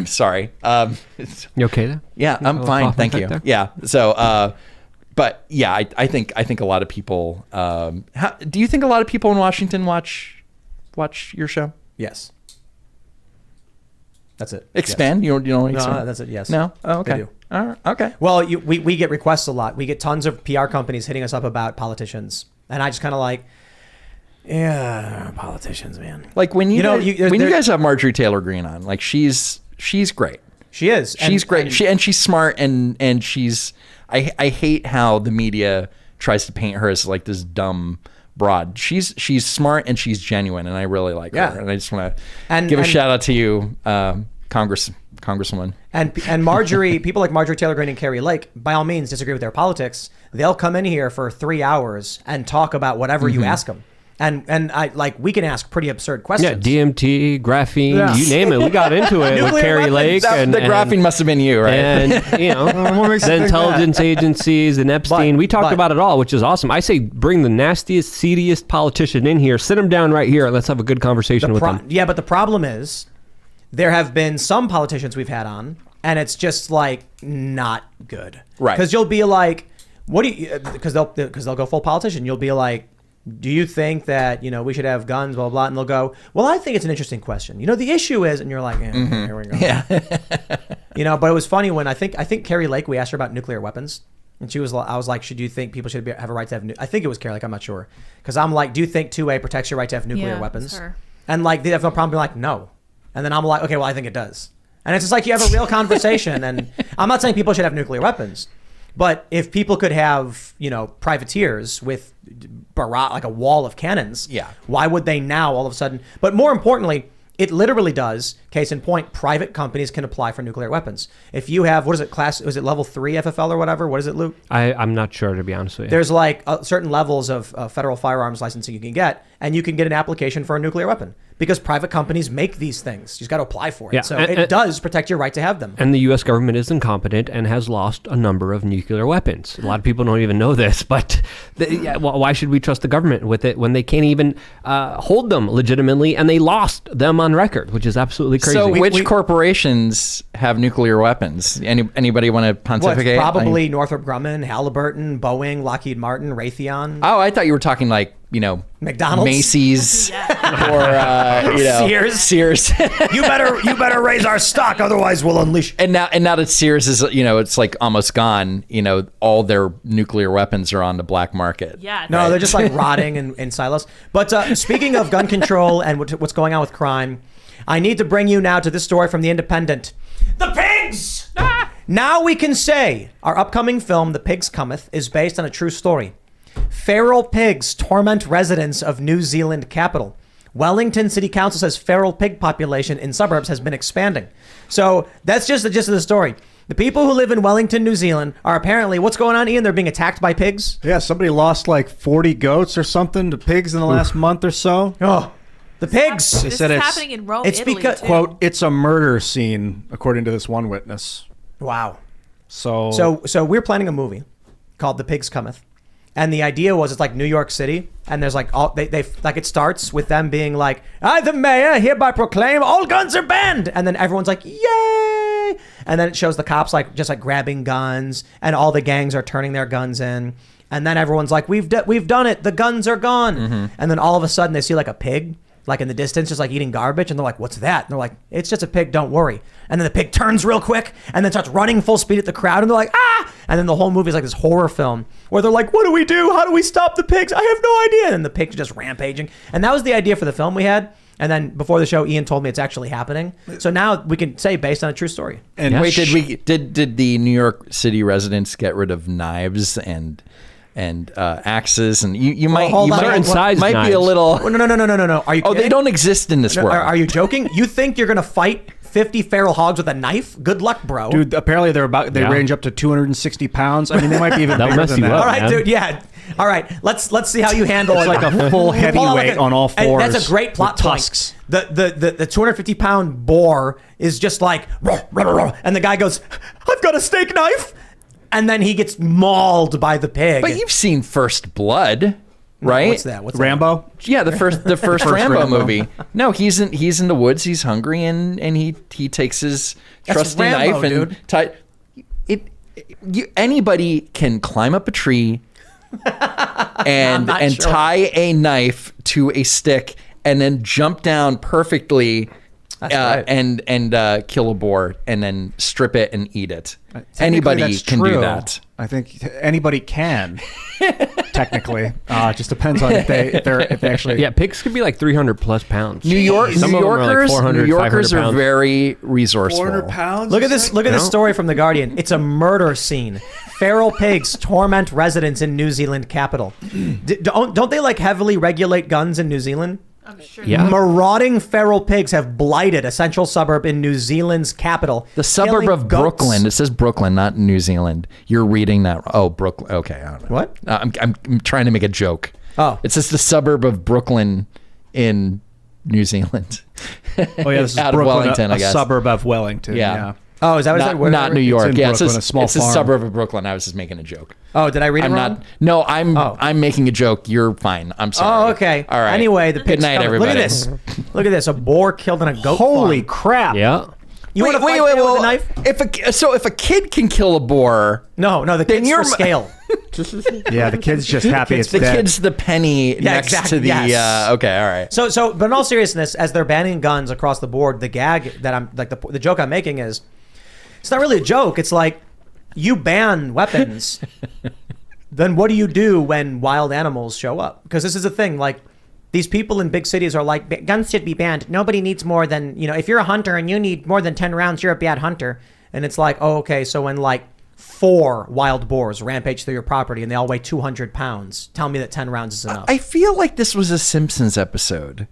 Sorry. You okay there? Yeah, I'm fine. Thank you. There? Yeah. So, but yeah, I think a lot of people. Do you think a lot of people in Washington watch your show? Yes. That's it. Expand. Yes. You don't No, expand? that's it. Yes. No. Oh, They okay. do. Okay. Well, we get requests a lot. We get tons of PR companies hitting us up about politicians, and I just kind of like, yeah, politicians, man. Like when you know, you guys have Marjorie Taylor Greene on, like she's great. She is. She's great. She's smart and she's. I hate how the media tries to paint her as like this dumb broad. She's smart and she's genuine, and I really like her. And I just want to give a shout out to you, Congresswoman. And Marjorie, people like Marjorie Taylor Greene and Carrie Lake, by all means, disagree with their politics. They'll come in here for 3 hours and talk about whatever you ask them. And I like we can ask pretty absurd questions. Yeah, DMT, graphene, you name it. We got into it with Carrie Lake. The graphene must have been you, right? And, the intelligence agencies and Epstein. We talked about it all, which is awesome. I say bring the nastiest, seediest politician in here. Sit them down right here. And let's have a good conversation with them. Yeah, but the problem is there have been some politicians we've had on, and it's just like not good. Right. Because you'll be like, what do you, because they'll go full politician. You'll be like, do you think that, we should have guns, blah, blah, blah? And they'll go, well, I think it's an interesting question. The issue is, and you're like, here we go. Yeah. But it was funny when I think Carrie Lake, we asked her about nuclear weapons. And I was like, should you think people should have a right to have, I think it was Carrie Lake, I'm not sure. Because I'm like, do you think 2A protects your right to have nuclear weapons? Her. And like, they have no problem being like, no. And then I'm like, okay, well, I think it does. And it's just like, you have a real conversation. And I'm not saying people should have nuclear weapons. But if people could have, privateers with like a wall of cannons, why would they now all of a sudden? But more importantly, it literally does. Case in point, private companies can apply for nuclear weapons. If you have, what is it, was it level 3 FFL or whatever? What is it, Luke? I'm not sure, to be honest with you. There's like certain levels of federal firearms licensing you can get, and you can get an application for a nuclear weapon. Because private companies make these things. You just got to apply for it. Yeah, So it does protect your right to have them. And the U.S. government is incompetent and has lost a number of nuclear weapons. A lot of people don't even know this, but why should we trust the government with it when they can't even hold them legitimately, and they lost them on record, which is absolutely crazy. So which corporations have nuclear weapons? Anybody want to pontificate? Probably Northrop Grumman, Halliburton, Boeing, Lockheed Martin, Raytheon. Oh, I thought you were talking like, McDonald's, Macy's, or Sears. you better raise our stock, otherwise we'll unleash. And now that Sears is, it's like almost gone. All their nuclear weapons are on the black market. Yeah. No, they're just like rotting in silos. But speaking of gun control and what's going on with crime, I need to bring you now to this story from The Independent. The pigs! Now we can say our upcoming film, The Pigs Cometh, is based on a true story. Feral pigs torment residents of New Zealand capital. Wellington City Council says feral pig population in suburbs has been expanding. So that's just the gist of the story. The people who live in Wellington, New Zealand are apparently, what's going on, Ian? They're being attacked by pigs? Yeah, somebody lost like 40 goats or something to pigs in the last month or so. Oh, the pigs. This said is it's- happening in Rome, it's Italy, because- too. Quote, it's a murder scene, according to this one witness. Wow. So So we're planning a movie called The Pigs Cometh. And the idea was it's like New York City, and there's like they like it starts with them being like, I, the mayor, hereby proclaim all guns are banned, and then everyone's like, yay! And then it shows the cops like just like grabbing guns, and all the gangs are turning their guns in, and then everyone's like, we've done it, the guns are gone, and then all of a sudden they see like a pig, like in the distance, just like eating garbage, and they're like, what's that? And they're like, it's just a pig, don't worry. And then the pig turns real quick and then starts running full speed at the crowd, and they're like, ah! And then the whole movie is like this horror film where they're like, what do we do? How do we stop the pigs? I have no idea. And the pigs are just rampaging. And that was the idea for the film we had. And then before the show, Ian told me it's actually happening. So now we can say based on a true story. and Wait, did the New York City residents get rid of knives and axes, and you might Certain size be a knives. little. Oh, no. Are you kidding? They don't exist in this world. Are you joking? You think you're going to fight 50 feral hogs with a knife? Good luck, bro. Dude, apparently they range up to 260 pounds. I mean, they might be even That'll bigger mess than you that. up. All right, man. dude. Yeah. All right. Let's see how you handle It's it. like a full heavyweight on all And fours. that's a great plot with point. tusks. The 250-pound boar is just like, and the guy goes, I've got a steak knife. And then he gets mauled by the pig. But you've seen First Blood, right? What's that? What's Rambo? Yeah, the first Rambo movie. No, he's in the woods. He's hungry, and he takes his That's trusty Rambo, knife and anybody can climb up a tree and not sure. tie a knife to a stick and then jump down perfectly right. and kill a boar and then strip it and eat it. Technically, Anybody that's can do true. that. I think anybody can. Technically, it just depends on if they actually. Yeah, pigs could be like 300 plus pounds. New Some of them are like 400, New Yorkers 500 are pounds. very resourceful. 400 pounds? Look at this. Look at this story from The Guardian. It's a murder scene. Feral pigs torment residents in New Zealand capital. Don't they like heavily regulate guns in New Zealand? I'm sure. Yeah. Marauding feral pigs have blighted a central suburb in New Zealand's capital. The suburb killing of goats. Brooklyn. It says Brooklyn, not New Zealand. You're reading that. Oh, Brooklyn. Okay, I don't know. What? I'm trying to make a joke. Oh. It says the suburb of Brooklyn in New Zealand. Oh yeah, this is Out of Brooklyn, Wellington, a I guess. suburb of Wellington. Yeah. Yeah. Oh, is that what it said? Not New York. in Yeah, Brooklyn, it says a small it's a farm. suburb of Brooklyn. I was just making a joke. Oh, did I read it I'm wrong? not. No, Oh. I'm making a joke. You're fine. I'm sorry. Oh, okay. All right. Anyway, the Good pigs night, coming. everybody. Look at this. Look at this. A boar killed in a goat Holy farm. crap! Yeah. You want to fight there with a knife? If a kid can kill a boar, No, the Then kid's you're- for scale. Yeah, the kid's just happy it's the dead. kid's the penny next exactly, to the. yes. Okay, all right. So, but in all seriousness, as they're banning guns across the board, the gag that I'm like the joke I'm making is, it's not really a joke. It's like, you ban weapons, then what do you do when wild animals show up? Because this is the thing, like, these people in big cities are like, guns should be banned. Nobody needs more than, if you're a hunter and you need more than 10 rounds, you're a bad hunter. And it's like, oh, okay, so when like 4 wild boars rampage through your property and they all weigh 200 pounds, tell me that 10 rounds is enough. I feel like this was a Simpsons episode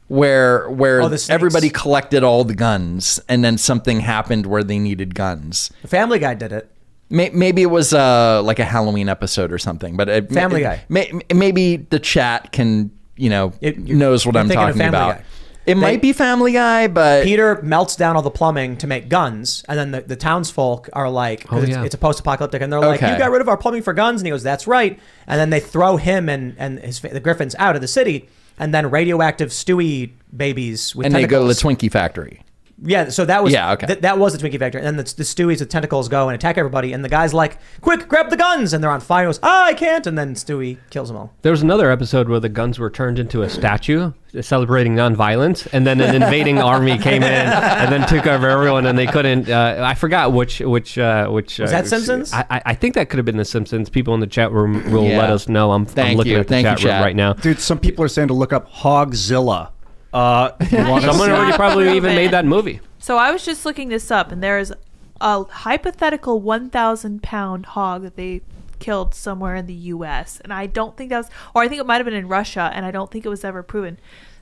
where Oh, the snakes. everybody collected all the guns and then something happened where they needed guns. The Family Guy did it. Maybe it was like a Halloween episode or something. But Family Guy. Maybe the chat can knows what you're I'm thinking of talking Family about. Guy. It might be Family Guy, but Peter melts down all the plumbing to make guns, and then the townsfolk are like, 'cause it's a post-apocalyptic, and they're like, Okay. "You got rid of our plumbing for guns," and he goes, "That's right." And then they throw him and the Griffins out of the city, and then radioactive Stewie babies with and they go to the tentacles. Twinkie factory. Yeah, so that was okay. that was the Twinkie factory, and then the Stewies with tentacles go and attack everybody, and the guy's like, "Quick, grab the guns!" and they're on fire. He goes, I can't!" And then Stewie kills them all. There was another episode where the guns were turned into a statue celebrating nonviolence, and then an invading army came in and then took over everyone, and they couldn't. I forgot which. Was that Simpsons? I think that could have been The Simpsons. People in the chat room will let us know. I'm looking at the Thank you, chat room chat. right now. Dude, some people are saying to look up Hogzilla. If you want to Someone see- already probably even Relevant. made that movie. So I was just looking this up, and there is a hypothetical 1,000-pound hog that they killed somewhere in the U.S. And I don't think that was, or I think it might have been in Russia, and I don't think it was ever proven.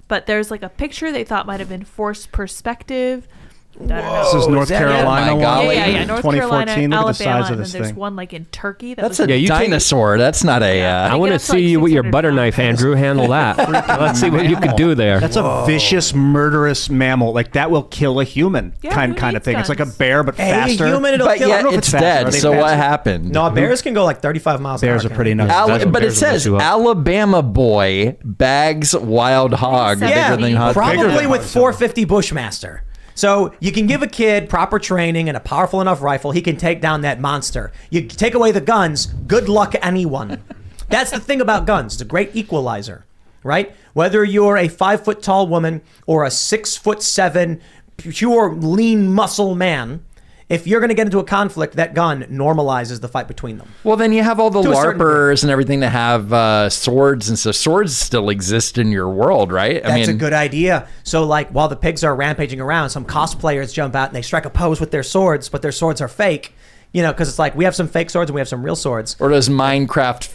But there's like a picture they thought might have been forced perspective. I don't know. This is North that it? Carolina Oh my one. God. Yeah. North 2014. Carolina, Look at the Alabama, size of and this then there's thing. one like in Turkey. That's was a you take- dinosaur. That's not a. I think want to that's like see you with your 600 butter pounds. knife, Andrew. Handle that. Let's see what you could do there. That's a vicious, murderous mammal. Like that will kill a human. Yeah, kind who of needs thing. It's like a guns? bear, but Hey, faster. human, it'll But kill. I yet don't know if it's faster. Are dead. they So what faster? happened? No, bears can go like 35 miles an hour. Bears are pretty nuts. But it Bears will mess says you up. Alabama boy bags wild hog Yeah, bigger than hot. Probably with 450 Bushmaster. So you can give a kid proper training and a powerful enough rifle, he can take down that monster. You take away the guns, good luck anyone. That's the thing about guns. It's a great equalizer, right? Whether you're a 5 foot tall woman or a 6'7" pure lean muscle man, if you're going to get into a conflict, that gun normalizes the fight between them. Well, then you have all the To a certain LARPers and everything that have swords and stuff. Swords still exist in your world, right? That's a good idea. So, like, while the pigs are rampaging around, some cosplayers jump out and they strike a pose with their swords, but their swords are fake. Because it's like we have some fake swords and we have some real swords. Or those Minecraft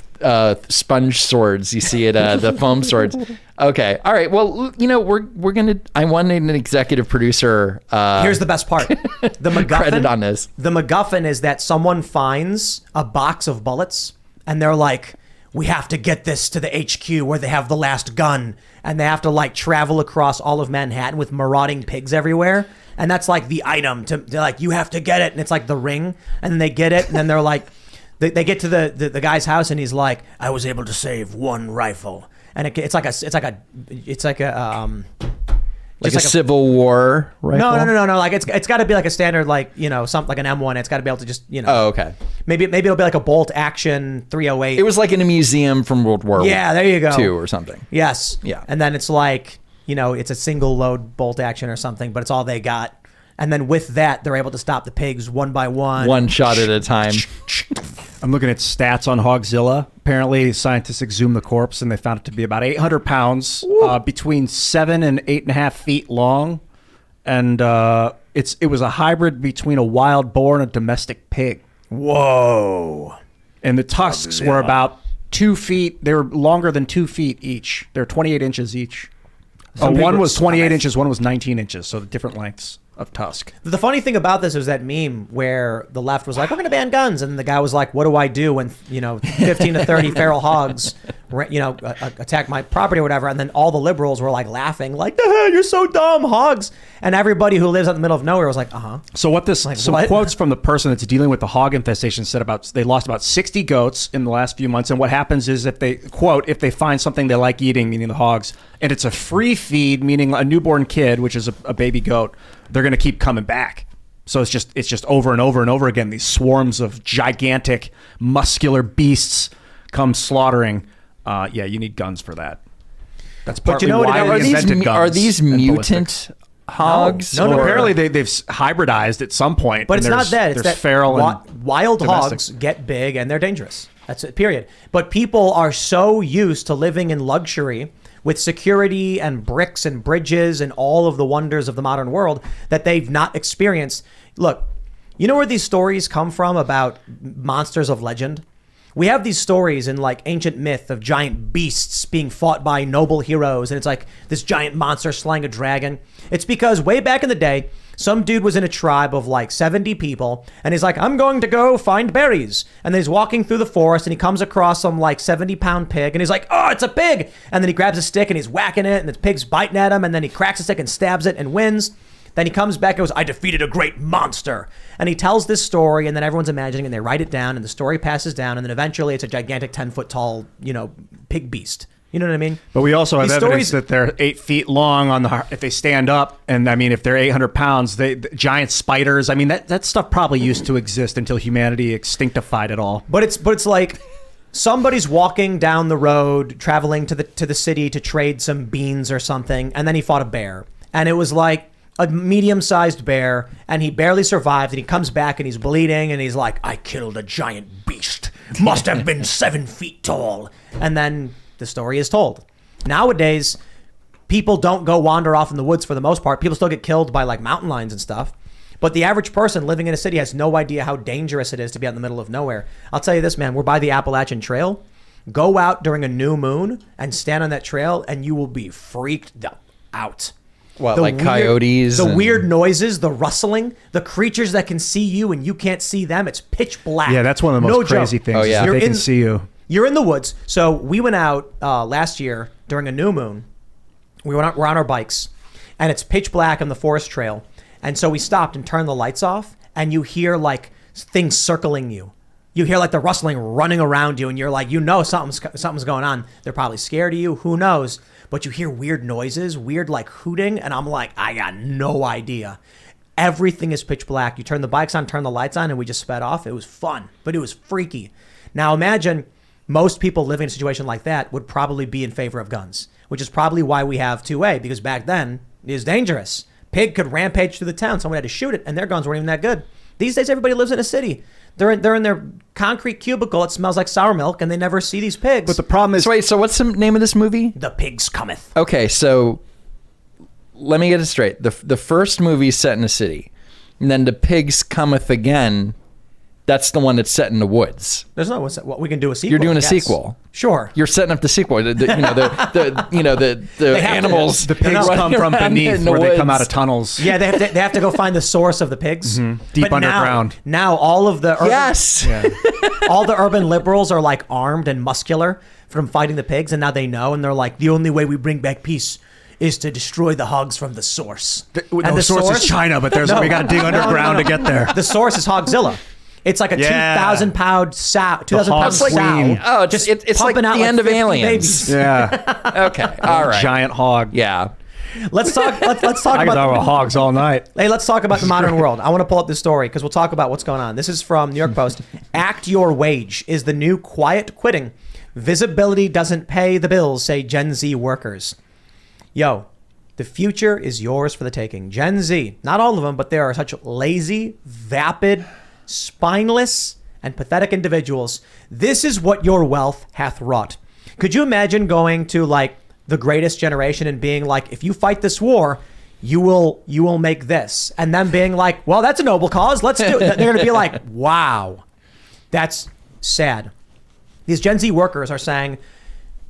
sponge swords you see at the foam swords. Okay, all right. Well, we're gonna. I wanted an executive producer. Here's the best part: the MacGuffin. Credit on this. The MacGuffin is that someone finds a box of bullets and they're like, "We have to get this to the HQ where they have the last gun," and they have to like travel across all of Manhattan with marauding pigs everywhere. And that's like the item they're like, you have to get it. And it's like the ring. And then they get it. And then they're like, they get to the guy's house and he's like, I was able to save one rifle. And it's like a Civil War rifle. No. Like it's got to be like a standard, like, something like an M1. It's got to be able to just, Oh, okay. maybe it'll be like a bolt action 308. It was like in a museum from World War Yeah, there you go. II or something. Yes. Yeah. And then it's like, it's a single load bolt action or something, but it's all they got. And then with that, they're able to stop the pigs one by one. One shot at a time. I'm looking at stats on Hogzilla. Apparently, scientists exhumed the corpse and they found it to be about 800 pounds, between 7 and 8.5 feet long. And it was a hybrid between a wild boar and a domestic pig. Whoa. And the tusks were about 2 feet. They were longer than 2 feet each. They're 28 inches each. One was 28 inches, one was 19 inches. So the different lengths of tusk. The funny thing about this is that meme where the left was like, we're going to ban guns. And the guy was like, what do I do when, 15 to 30 feral hogs, attack my property or whatever. And then all the liberals were like laughing, like, you're so dumb, hogs. And everybody who lives out in the middle of nowhere was like, uh-huh. So some quotes from the person that's dealing with the hog infestation said they lost about 60 goats in the last few months. And what happens is if they find something they like eating, meaning the hogs, and it's a free feed, meaning a newborn kid, which is a baby goat, they're going to keep coming back. So it's just over and over and over again. These swarms of gigantic, muscular beasts come slaughtering. You need guns for that. That's partly why they invented guns. Are these mutant hogs? No, apparently they've hybridized at some point. But it's not that. It's that feral and wild domestic. hogs get big and they're dangerous. That's it, period. But people are so used to living in luxury with security and bricks and bridges and all of the wonders of the modern world that they've not experienced. Look, you know where these stories come from about monsters of legend? We have these stories in like ancient myth of giant beasts being fought by noble heroes. And it's like this giant monster slaying a dragon. It's because way back in the day, some dude was in a tribe of like 70 people and he's like, I'm going to go find berries. And then he's walking through the forest and he comes across some like 70-pound pig and he's like, oh, it's a pig. And then he grabs a stick and he's whacking it and the pig's biting at him and then he cracks a stick and stabs it and wins. Then he comes back and goes, I defeated a great monster. And he tells this story and then everyone's imagining and they write it down and the story passes down and then eventually it's a gigantic 10-foot tall, pig beast. You know what I mean? But we also have These evidence stories- that they're 8 feet long if they stand up. And I mean, if they're 800 pounds, the giant spiders. I mean, that stuff probably used to exist until humanity extinctified it all. But it's like somebody's walking down the road, traveling to the city to trade some beans or something, and then he fought a bear. And it was like a medium-sized bear, and he barely survived, and he comes back and he's bleeding, and he's like, I killed a giant beast. Must have been 7 feet tall. And then the story is told. Nowadays, people don't go wander off in the woods for the most part. People still get killed by like mountain lions and stuff. But the average person living in a city has no idea how dangerous it is to be out in the middle of nowhere. I'll tell you this, man. We're by the Appalachian Trail. Go out during a new moon and stand on that trail, and you will be freaked out. What, like coyotes? The weird noises, the rustling, the creatures that can see you and you can't see them. It's pitch black. Yeah, that's one of the most crazy things. Oh, yeah. Is that they can see you. You're in the woods. So we went out last year during a new moon. We're on our bikes, and it's pitch black on the forest trail. And so we stopped and turned the lights off, and you hear like things circling you. You hear like the rustling running around you, and you're like, something's going on. They're probably scared of you. Who knows? But you hear weird noises, weird like hooting, and I'm like, I got no idea. Everything is pitch black. You turn the bikes on, turn the lights on, and we just sped off. It was fun, but it was freaky. Now imagine most people living in a situation like that would probably be in favor of guns, which is probably why we have 2A, because back then it was dangerous. Pig could rampage through the town. Someone had to shoot it, and their guns weren't even that good. These days, everybody lives in a city. They're in their concrete cubicle. It smells like sour milk, and they never see these pigs. But the problem is... So what's the name of this movie? The Pigs Cometh. Okay, so let me get it straight. The first movie is set in a city, and then The Pigs Cometh Again, that's the one that's set in the woods. There's no what we can do a sequel. You're doing a yes. sequel. Sure. You're setting up the sequel. The animals. The pigs come from beneath where they come out of tunnels. Yeah, they have to go find the source of the pigs. Deep But underground. Now all of the urban, Yes. all the urban liberals are like armed and muscular from fighting the pigs, and now they know, and they're like, the only way we bring back peace is to destroy the hogs from the source. The source is China, but we got to dig underground to get there. The source is Hogzilla. It's like a 2,000-pound sow. 2,000-pound hog sow. queen. Oh, it's like pumping out the end of 50 Aliens. babies. Yeah. Okay. All right. Giant hog. Yeah. Let's talk. Let's talk I can talk about about hogs all night. Hey, let's talk about the modern world. I want to pull up this story because we'll talk about what's going on. This is from New York Post. Act your wage is the new quiet quitting. Visibility doesn't pay the bills, say Gen Z workers. Yo, The future is yours for the taking. Gen Z, not all of them, but there are such lazy, vapid, spineless, and pathetic individuals. This is what your wealth hath wrought. Could you imagine going to like the greatest generation and being like, if you fight this war, you will make this, and them being like, well, that's a noble cause, let's do it. They're going to be like, wow, that's sad. These Gen Z workers are saying,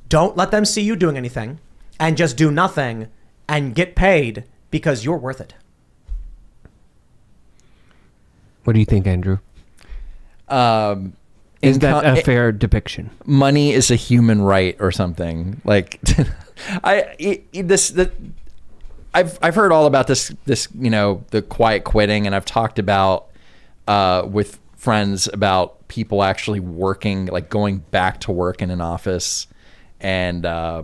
don't let them see you doing anything, and just do nothing and get paid because you're worth it. What do you think, Andrew? Is that a fair depiction? Money is a human right or something. Like, I've heard all about this, the quiet quitting, and I've talked about with friends about people actually working, like going back to work in an office. And I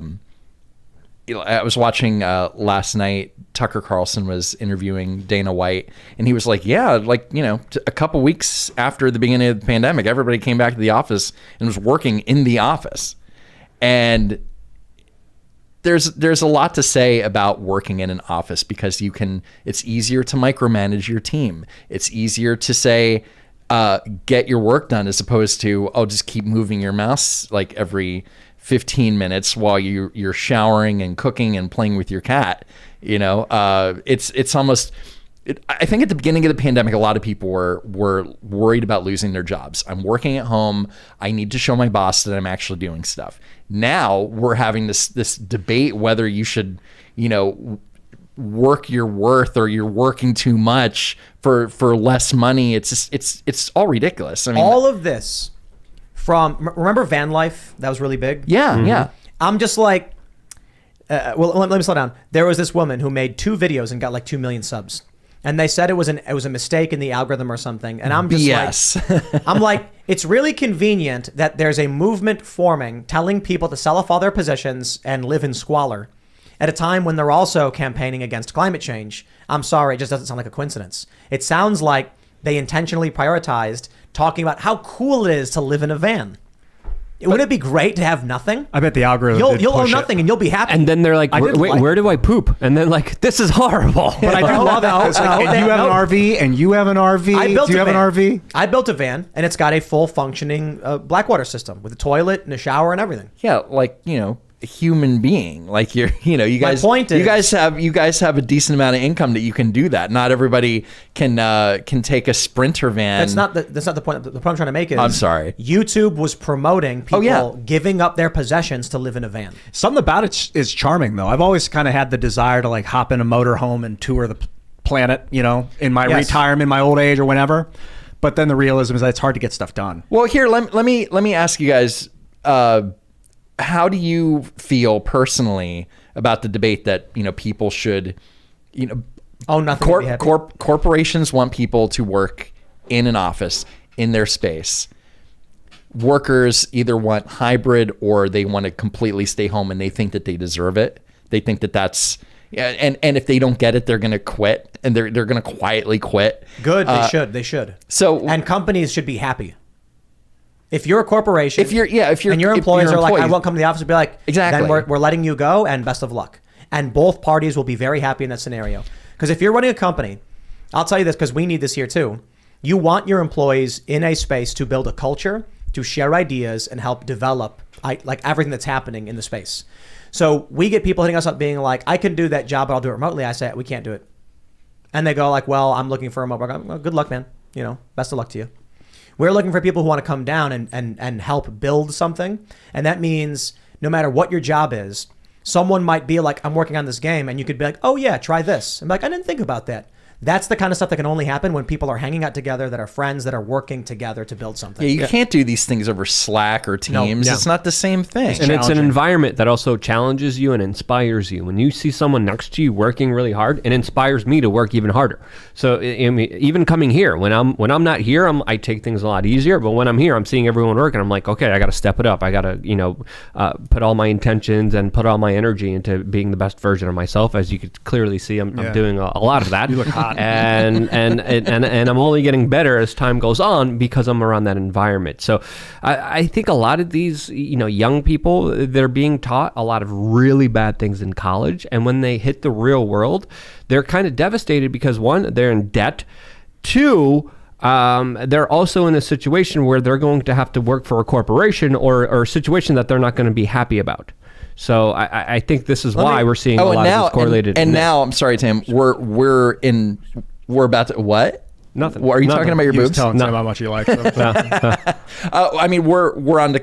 was watching last night, Tucker Carlson was interviewing Dana White, and he was like, yeah, like, a couple weeks after the beginning of the pandemic, everybody came back to the office and was working in the office. And there's a lot to say about working in an office, because it's easier to micromanage your team. It's easier to say, get your work done, as opposed to, just keep moving your mouse like every 15 minutes while you're showering and cooking and playing with your cat. It's almost, I think at the beginning of the pandemic, a lot of people were worried about losing their jobs. I'm working at home. I need to show my boss that I'm actually doing stuff. Now we're having this debate whether you should, work your worth, or you're working too much for less money. It's all ridiculous. I mean, all of this remember van life? That was really big. Yeah. Mm-hmm. Yeah. I'm just like, let me slow down. There was this woman who made 2 videos and got like 2 million subs. And they said it was a mistake in the algorithm or something. And I'm just like, I'm like, it's really convenient that there's a movement forming telling people to sell off all their positions and live in squalor at a time when they're also campaigning against climate change. I'm sorry, it just doesn't sound like a coincidence. It sounds like they intentionally prioritized talking about how cool it is to live in a van. Wouldn't it be great to have nothing? I bet the algorithm You'll own nothing and you'll be happy. And then they're like, wait, where do I poop? And then like, this is horrible. But I do love it. And you have an RV, and you have an RV. Do you have an RV? I built a van, and it's got a full functioning Blackwater system with a toilet and a shower and everything. Yeah, like, a human being. Like, you guys. My point is, you guys have a decent amount of income that you can do that. Not everybody can take a Sprinter van. That's not the point. The point I'm trying to make is, I'm sorry, YouTube was promoting people giving up their possessions to live in a van. Something about it is charming, though. I've always kind of had the desire to like hop in a motorhome and tour the planet, in my retirement, my old age, or whenever. But then the realism is that it's hard to get stuff done. Well, here, let me ask you guys. How do you feel personally about the debate that people should, nothing? Corporations want people to work in an office in their space. Workers either want hybrid or they want to completely stay home, and they think that they deserve it. They think that that's and if they don't get it, they're going to quit, and they're going to quietly quit. Good, they should. So, and companies should be happy. If you're a corporation, and your employees are like, I won't come to the office, and be like, exactly, then we're letting you go, and best of luck. And both parties will be very happy in that scenario. Because if you're running a company, I'll tell you this, because we need this here too. You want your employees in a space to build a culture, to share ideas, and help develop like everything that's happening in the space. So we get people hitting us up being like, I can do that job, but I'll do it remotely. I say, we can't do it. And they go like, well, I'm looking for a remote work. Well, good luck, man. Best of luck to you. We're looking for people who want to come down and help build something. And that means no matter what your job is, someone might be like, I'm working on this game. And you could be like, oh yeah, try this. And be like, I didn't think about that. That's the kind of stuff that can only happen when people are hanging out together, that are friends, that are working together to build something. Yeah, you can't do these things over Slack or Teams. No. It's not the same thing. And it's an environment that also challenges you and inspires you. When you see someone next to you working really hard, it inspires me to work even harder. So I mean, even coming here, when I'm not here, I take things a lot easier. But when I'm here, I'm seeing everyone work, and I'm like, okay, I got to step it up. I got to put all my intentions and put all my energy into being the best version of myself. As you could clearly see, I'm doing a lot of that. You look hot. on. and I'm only getting better as time goes on because I'm around that environment. So I think a lot of these, young people, they're being taught a lot of really bad things in college, and when they hit the real world, they're kind of devastated because one, they're in debt. Two, they're also in a situation where they're going to have to work for a corporation or a situation that they're not going to be happy about. So I think this is why we're seeing a lot of these correlated. And now, I'm sorry, Tim, we're about to what? Nothing. What, are you talking about your He was boobs? telling Tim how much he likes them. I mean, we're in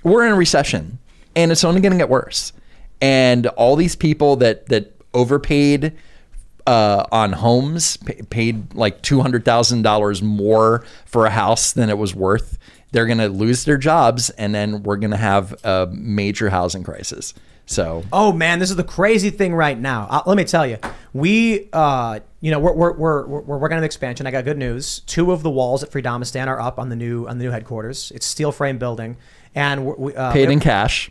a recession, and it's only going to get worse. And all these people that overpaid on homes, paid like $200,000 more for a house than it was worth. They're going to lose their jobs, and then we're going to have a major housing crisis. So, oh man, this is the crazy thing right now. Let me tell you, we're working on the expansion. I got good news. 2 of the walls at Freedomistan are up on the new headquarters. It's steel frame building, and we paid in cash.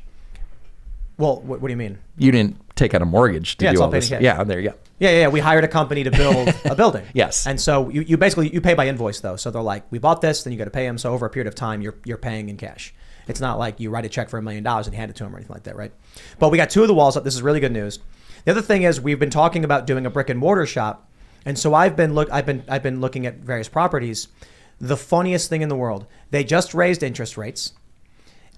Well, what do you mean? You didn't take out a mortgage to Yeah, it's do all all paid in this. cash. Yeah, there you go. Yeah. We hired a company to build a building. Yes. And so you basically pay by invoice though. So they're like, we bought this, then you got to pay them. So over a period of time, you're paying in cash. It's not like you write a check for $1 million and hand it to them or anything like that, right? But we got 2 of the walls up. This is really good news. The other thing is we've been talking about doing a brick and mortar shop, and so I've been looking at various properties. The funniest thing in the world, they just raised interest rates.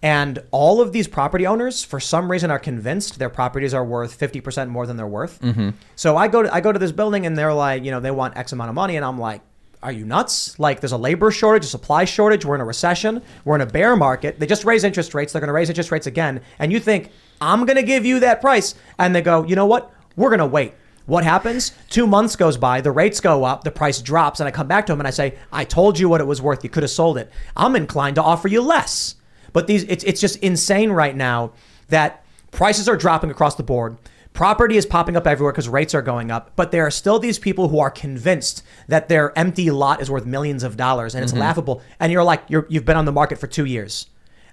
And all of these property owners, for some reason, are convinced their properties are worth 50% more than they're worth. Mm-hmm. So I go to this building, and they're like, they want X amount of money, and I'm like, are you nuts? Like, there's a labor shortage, a supply shortage. We're in a recession. We're in a bear market. They just raised interest rates. They're going to raise interest rates again. And you think, I'm going to give you that price. And they go, you know what? We're going to wait. What happens? 2 months goes by, the rates go up, the price drops, and I come back to them and I say, I told you what it was worth. You could have sold it. I'm inclined to offer you less. But it's just insane right now that prices are dropping across the board. Property is popping up everywhere because rates are going up. But there are still these people who are convinced that their empty lot is worth millions of dollars, and it's laughable. And you're like, you've been on the market for 2 years.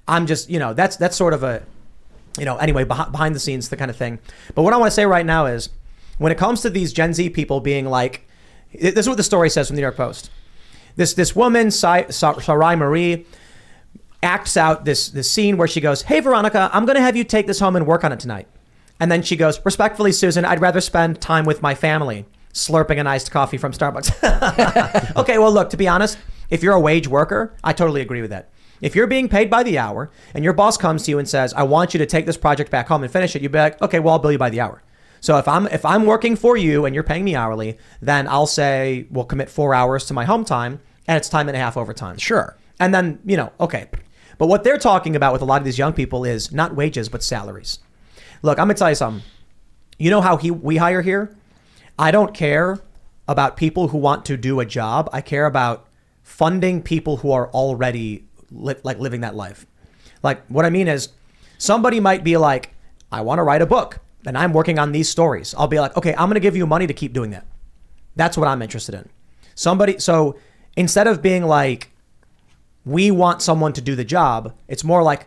I'm just, that's sort of a, anyway, behind the scenes, the kind of thing. But what I want to say right now is, when it comes to these Gen Z people being like, this is what the story says from the New York Post. This woman, Sarai Marie, acts out this scene where she goes, hey, Veronica, I'm going to have you take this home and work on it tonight. And then she goes, respectfully, Susan, I'd rather spend time with my family, slurping an iced coffee from Starbucks. Okay, well, look, to be honest, if you're a wage worker, I totally agree with that. If you're being paid by the hour and your boss comes to you and says, I want you to take this project back home and finish it, you'd be like, okay, well, I'll bill you by the hour. So if I'm working for you and you're paying me hourly, then I'll say we'll commit 4 hours to my home time, and it's time and a half overtime. Sure. And then, okay. But what they're talking about with a lot of these young people is not wages, but salaries. Look, I'm going to tell you something. You know how we hire here? I don't care about people who want to do a job. I care about funding people who are already living that life. Like, what I mean is, somebody might be like, I want to write a book, and I'm working on these stories. I'll be like, okay, I'm going to give you money to keep doing that. That's what I'm interested in. So instead of being like, we want someone to do the job, it's more like,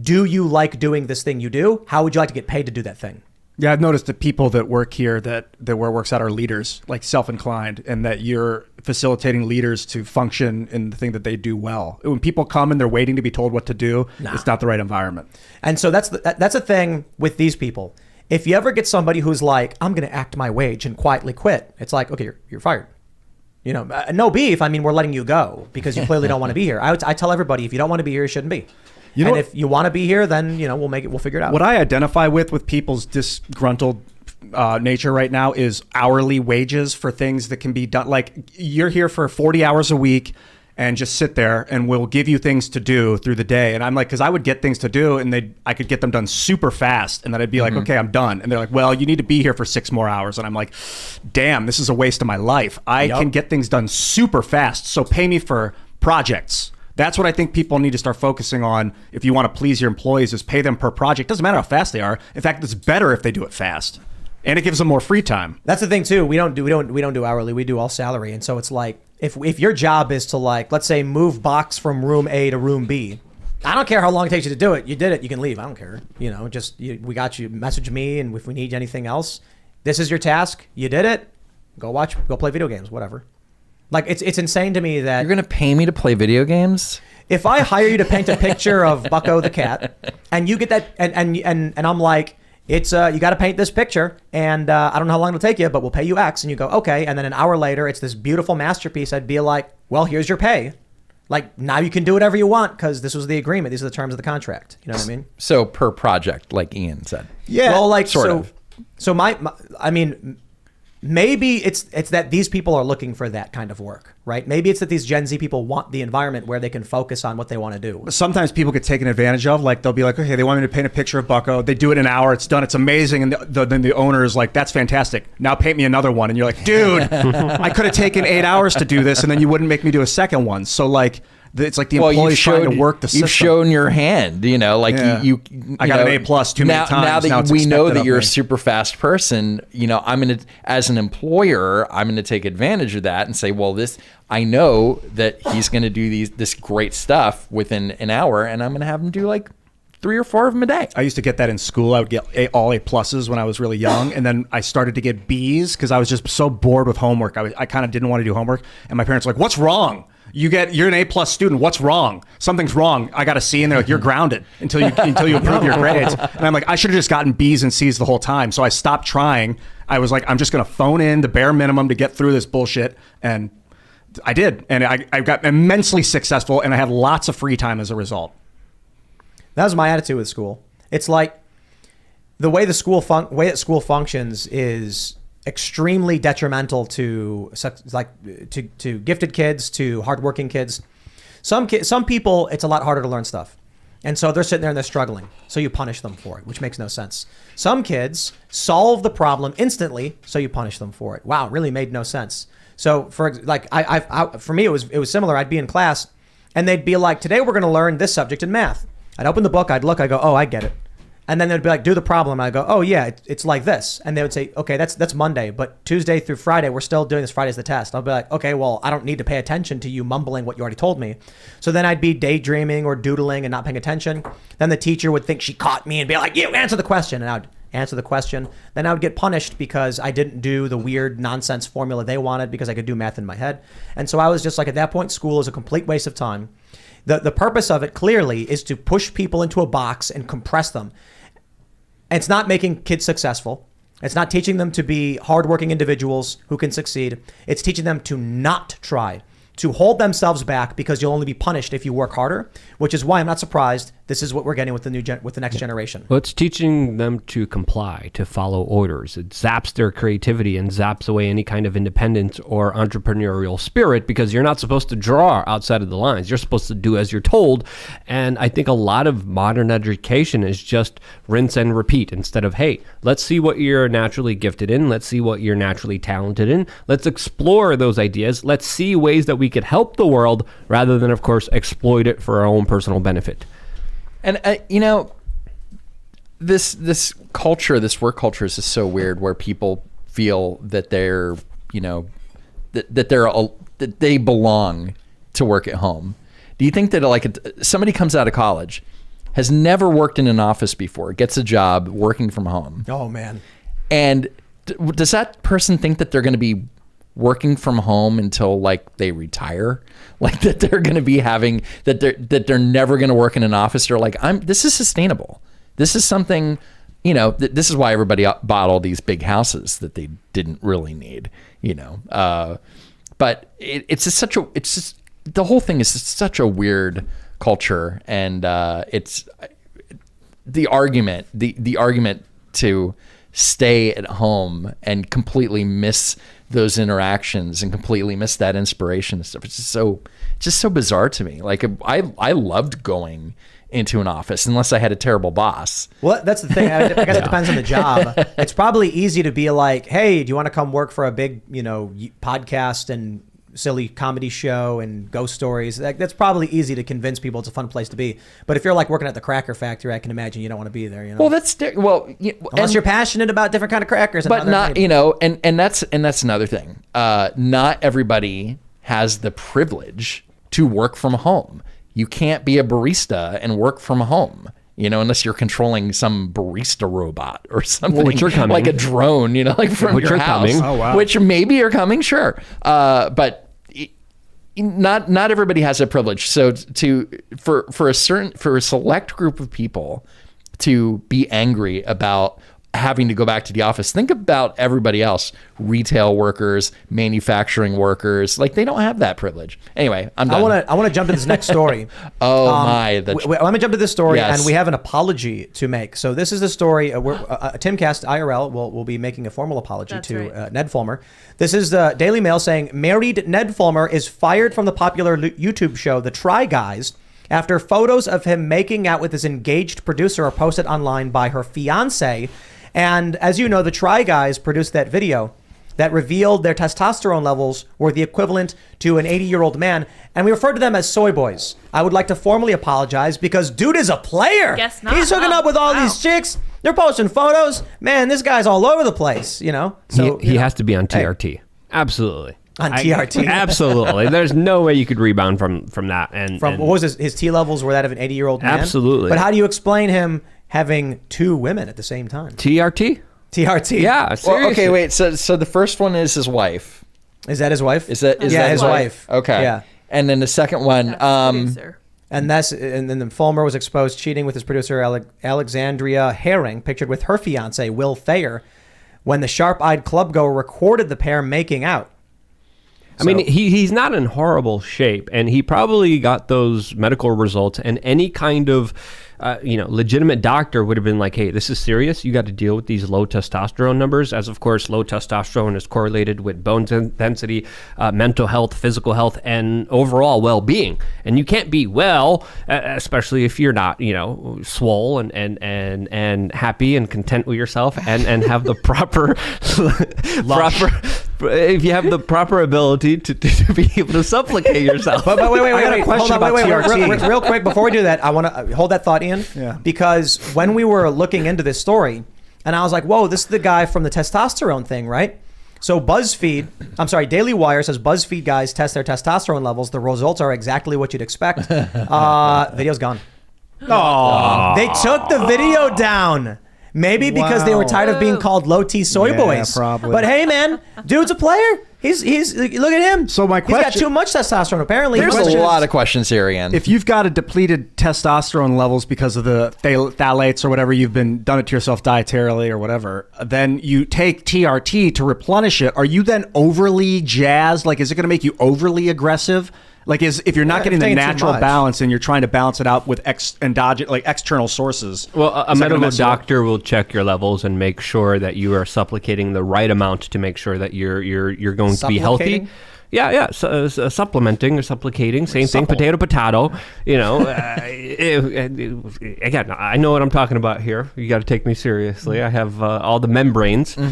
do you like doing this thing you do? How would you like to get paid to do that thing? Yeah, I've noticed the people that work here that where works out are leaders, like self-inclined, and that you're facilitating leaders to function in the thing that they do well. When people come and they're waiting to be told what to do, it's not the right environment. And so that's a thing with these people. If you ever get somebody who's like, I'm going to act my wage and quietly quit, it's like, okay, you're fired. No beef. I mean, we're letting you go because you clearly don't want to be here. I tell everybody, if you don't want to be here, you shouldn't be. And if you want to be here, then we'll figure it out. What I identify with people's disgruntled nature right now is hourly wages for things that can be done. Like, you're here for 40 hours a week and just sit there, and we'll give you things to do through the day. And I'm like, because I would get things to do, and I could get them done super fast, and then I'd be like, okay, I'm done. And they're like, well, you need to be here for 6 more hours. And I'm like, damn, this is a waste of my life. I can get things done super fast, so pay me for projects. That's what I think people need to start focusing on. If you want to please your employees, is pay them per project. Doesn't matter how fast they are. In fact, it's better if they do it fast, and it gives them more free time. That's the thing too. We don't do hourly. We do all salary. And so it's like, if your job is to, like, let's say, move box from room A to room B, I don't care how long it takes you to do it. You did it. You can leave. I don't care. We got you. Message me, and if we need anything else, this is your task. You did it. Go play video games, whatever. Like, it's insane to me that You're gonna pay me to play video games? if I hire you to paint a picture of Bucko the cat, and you get that, and I'm like, it's you got to paint this picture, and I don't know how long it'll take you, but we'll pay you X, and you go, okay, and then an hour later, it's this beautiful masterpiece. I'd be like, well, here's your pay. Like, now you can do whatever you want because this was the agreement. These are the terms of the contract. You know what I mean? So per project, like Ian said. Yeah. Well, like sort of. So I mean, maybe it's that these people are looking for that kind of work, right? Maybe it's that these Gen Z people want the environment where they can focus on what they want to do. Sometimes people get taken advantage of. Like, they'll be like, okay, they want me to paint a picture of Bucko. They do it in an hour. It's done. It's amazing. And then the owner is like, that's fantastic. Now paint me another one. And you're like, dude, I could have taken 8 hours to do this, and then you wouldn't make me do a second one. So, like, it's like the employee's trying to work the system. You've shown your hand, you know, like you I got an A+ too many times. Now that we know that you're a super fast person, you know, as an employer, I'm going to take advantage of that and say, well, I know that he's going to do this great stuff within an hour, and I'm going to have him do like 3 or 4 of them a day. I used to get that in school. I would get all A+ when I was really young, and then I started to get B's because I was just so bored with homework. I kind of didn't want to do homework, and my parents were like, "What's wrong? You're an A+ student. What's wrong? Something's wrong." I got a C, and they're like, "You're grounded until you improve your grades." And I'm like, I should have just gotten B's and C's the whole time. So I stopped trying. I was like, I'm just going to phone in the bare minimum to get through this bullshit, and I did, and I got immensely successful, and I had lots of free time as a result. That was my attitude with school. It's like the way that school functions is extremely detrimental to gifted kids, to hardworking kids. Some people, it's a lot harder to learn stuff, and so they're sitting there and they're struggling. So you punish them for it, which makes no sense. Some kids solve the problem instantly, so you punish them for it. Wow, it really made no sense. So for me, it was similar. I'd be in class, and they'd be like, "Today we're going to learn this subject in math." I'd open the book, I'd look, I go, "Oh, I get it." And then they'd be like, "Do the problem." I go, "Oh yeah, it's like this." And they would say, "Okay, that's Monday, but Tuesday through Friday, we're still doing this. Friday's the test." I'll be like, "Okay, well, I don't need to pay attention to you mumbling what you already told me." So then I'd be daydreaming or doodling and not paying attention. Then the teacher would think she caught me and be like, "You answer the question." And I'd answer the question. Then I would get punished because I didn't do the weird nonsense formula they wanted because I could do math in my head. And so I was just like, at that point, school is a complete waste of time. The purpose of it clearly is to push people into a box and compress them. It's not making kids successful. It's not teaching them to be hardworking individuals who can succeed. It's teaching them to not try, to hold themselves back because you'll only be punished if you work harder, which is why I'm not surprised this is what we're getting with the next generation. Well, it's teaching them to comply, to follow orders. It zaps their creativity and zaps away any kind of independence or entrepreneurial spirit because you're not supposed to draw outside of the lines. You're supposed to do as you're told. And I think a lot of modern education is just rinse and repeat instead of, hey, let's see what you're naturally gifted in. Let's see what you're naturally talented in. Let's explore those ideas. Let's see ways that we could help the world rather than, of course, exploit it for our own personal benefit. And you know, this culture, this work culture is just so weird, where people feel that they're, you know, that they belong to work at home. Do you think that like somebody comes out of college, has never worked in an office before, gets a job working from home? Oh man! And does that person think that they're going to be working from home until like they retire, like that they're going to be having that they're never going to work in an office? Or like, this is sustainable. This is something, you know, this is why everybody bought all these big houses that they didn't really need, you know. But it's just the whole thing is just such a weird culture, and it's the argument to stay at home and completely miss those interactions and completely miss that inspiration and stuff. It's just so bizarre to me. Like I loved going into an office unless I had a terrible boss. Well, that's the thing. I guess it depends on the job. It's probably easy to be like, "Hey, do you want to come work for a big, you know, podcast and silly comedy show and ghost stories?" That's probably easy to convince people it's a fun place to be. But if you're like working at the cracker factory, I can imagine you don't want to be there. You know. Well, unless you're passionate about different kind of crackers. But not, you know, and that's another thing. Not everybody has the privilege to work from home. You can't be a barista and work from home. unless you're controlling some barista robot or something, which are coming. like a drone, like from Which your are house, coming. Oh, wow. which maybe are coming, sure. But not everybody has that privilege. So for a select group of people to be angry about having to go back to the office, think about everybody else: retail workers, manufacturing workers. Like, they don't have that privilege. Anyway, I'm done. I want to jump to this next story. Let Let me jump to this story, Yes. and we have an apology to make. So this is the story. Timcast IRL will be making a formal apology That's to right. Ned Fulmer. This is the Daily Mail saying, married Ned Fulmer is fired from the popular YouTube show The Try Guys after photos of him making out with his engaged producer are posted online by her fiance. And as you know, The Try Guys produced that video that revealed their testosterone levels were the equivalent to an 80-year-old man. And we refer to them as soy boys. I would like to formally apologize because dude is a player. Guess not. He's hooking up with all these chicks. They're posting photos. Man, this guy's all over the place, So he has to be on TRT. Absolutely. On TRT. Absolutely. There's no way you could rebound from that. And what was his T levels were that of an 80-year-old man? Absolutely. But how do you explain him having two women at the same time? TRT? TRT. Yeah, seriously. Well, okay, wait. So the first one is his wife. Is that his wife? Is that his wife? Okay. Yeah. And then the second one, Producer. And then Fulmer was exposed cheating with his producer Alexandria Herring, pictured with her fiance Will Thayer, when the sharp-eyed clubgoer recorded the pair making out. I mean, he's not in horrible shape, and he probably got those medical results, and any kind of legitimate doctor would have been like, hey, this is serious. You got to deal with these low testosterone numbers, as of course low testosterone is correlated with bone density, mental health, physical health, and overall well-being. And you can't be well, especially if you're not, swole and happy and content with yourself and have the proper if you have the proper ability to be able to supplicate yourself. But wait. I got a question Hold on, about TRT. real quick before we do that, I want to hold that thought, Ian. Yeah. Because when we were looking into this story, and I was like, whoa, this is the guy from the testosterone thing, right? So Daily Wire says BuzzFeed guys test their testosterone levels. The results are exactly what you'd expect. Video's gone. Oh, They took the video down. Maybe because they were tired of being called low T soy Yeah, boys. probably. But hey, man, dude's a player. He's look at him. So my he's got question- too much testosterone. Apparently, there's a lot of questions here, Ian. if you've got a depleted testosterone levels because of the phthalates or whatever, you've done it to yourself dietarily or whatever, then you take TRT to replenish it. Are you then overly jazzed? Like, is it going to make you overly aggressive? Like, if you're not getting the taking too natural much. balance and you're trying to balance it out with external sources. Well, a is that gonna medical mess you up? doctor will check your levels and make sure that you are supplicating the right amount to make sure that you're going to be healthy. Supplicating? Yeah. Supplementing or supplicating, same thing. Supple. Potato. Again, I know what I'm talking about here. You got to take me seriously. I have all the membranes to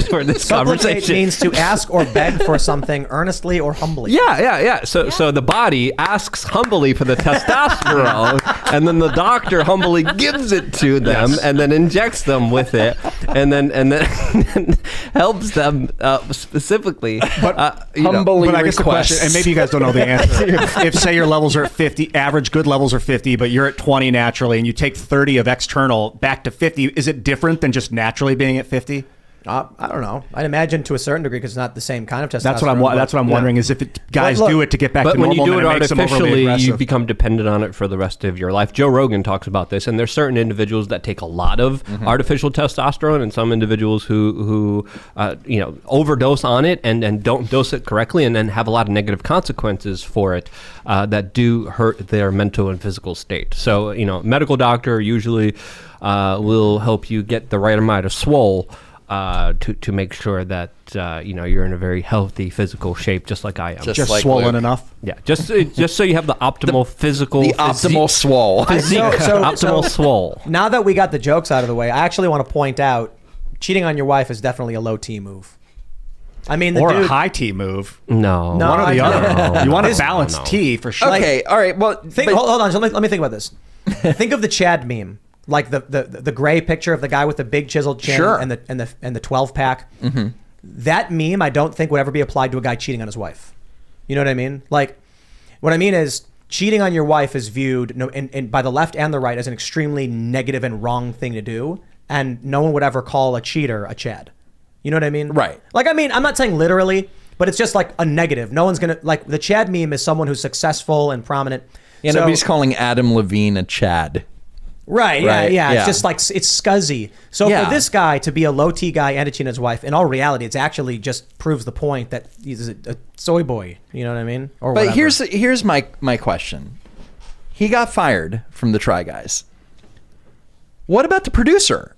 for this Supplicate conversation. means to ask or beg for something earnestly or humbly. Yeah. So the body asks humbly for the testosterone, and then the doctor humbly gives it to them, and then injects them with it, and then helps them specifically. Humbly But I guess the requests. question, and maybe you guys don't know the answer. if say your levels are at 50, average good levels are 50, but you're at 20 naturally, and you take 30 of external back to 50, is it different than just naturally being at 50? I don't know. I'd imagine to a certain degree because it's not the same kind of testosterone. That's what I'm wondering is if guys Look, do it to get back But to when normal, you do it then it makes them overly artificially, you aggressive. become dependent on it for the rest of your life. Joe Rogan talks about this, and there's certain individuals that take a lot of artificial testosterone, and some individuals who overdose on it and don't dose it correctly, and then have a lot of negative consequences for it that do hurt their mental and physical state. So, medical doctor usually will help you get the right amount of swole. To make sure that you're in a very healthy physical shape, just like I am. Just just like swollen Luke. enough. Yeah, just so you have the optimal physical, the optimal swole. optimal swole. Now that we got the jokes out of the way, I actually want to point out cheating on your wife is definitely a low T move. I mean, Or dude, a high T move. No, No, One or the I- other. You want This- to balance T for sure. Okay, all right. Well, hold on. So let me think about this. Think of the Chad meme, like the gray picture of the guy with the big chiseled chin Sure. and the 12 pack. That meme, I don't think would ever be applied to a guy cheating on his wife. You know what I mean? Like, what I mean is cheating on your wife is viewed by the left and the right as an extremely negative and wrong thing to do, and no one would ever call a cheater a Chad. You know what I mean? Right. Like, I mean, I'm not saying literally, but it's just like a negative. No one's gonna like the Chad meme is someone who's successful and prominent. Yeah, So- nobody's calling Adam Levine a Chad. Right, Right, yeah. yeah. It's just like, it's scuzzy. So Yeah. for this guy to be a low T guy and to cheat on his wife, in all reality, it's actually just proves the point that he's a soy boy. You know what I mean? Or But whatever. here's my question. He got fired from the Try Guys. What about the producer?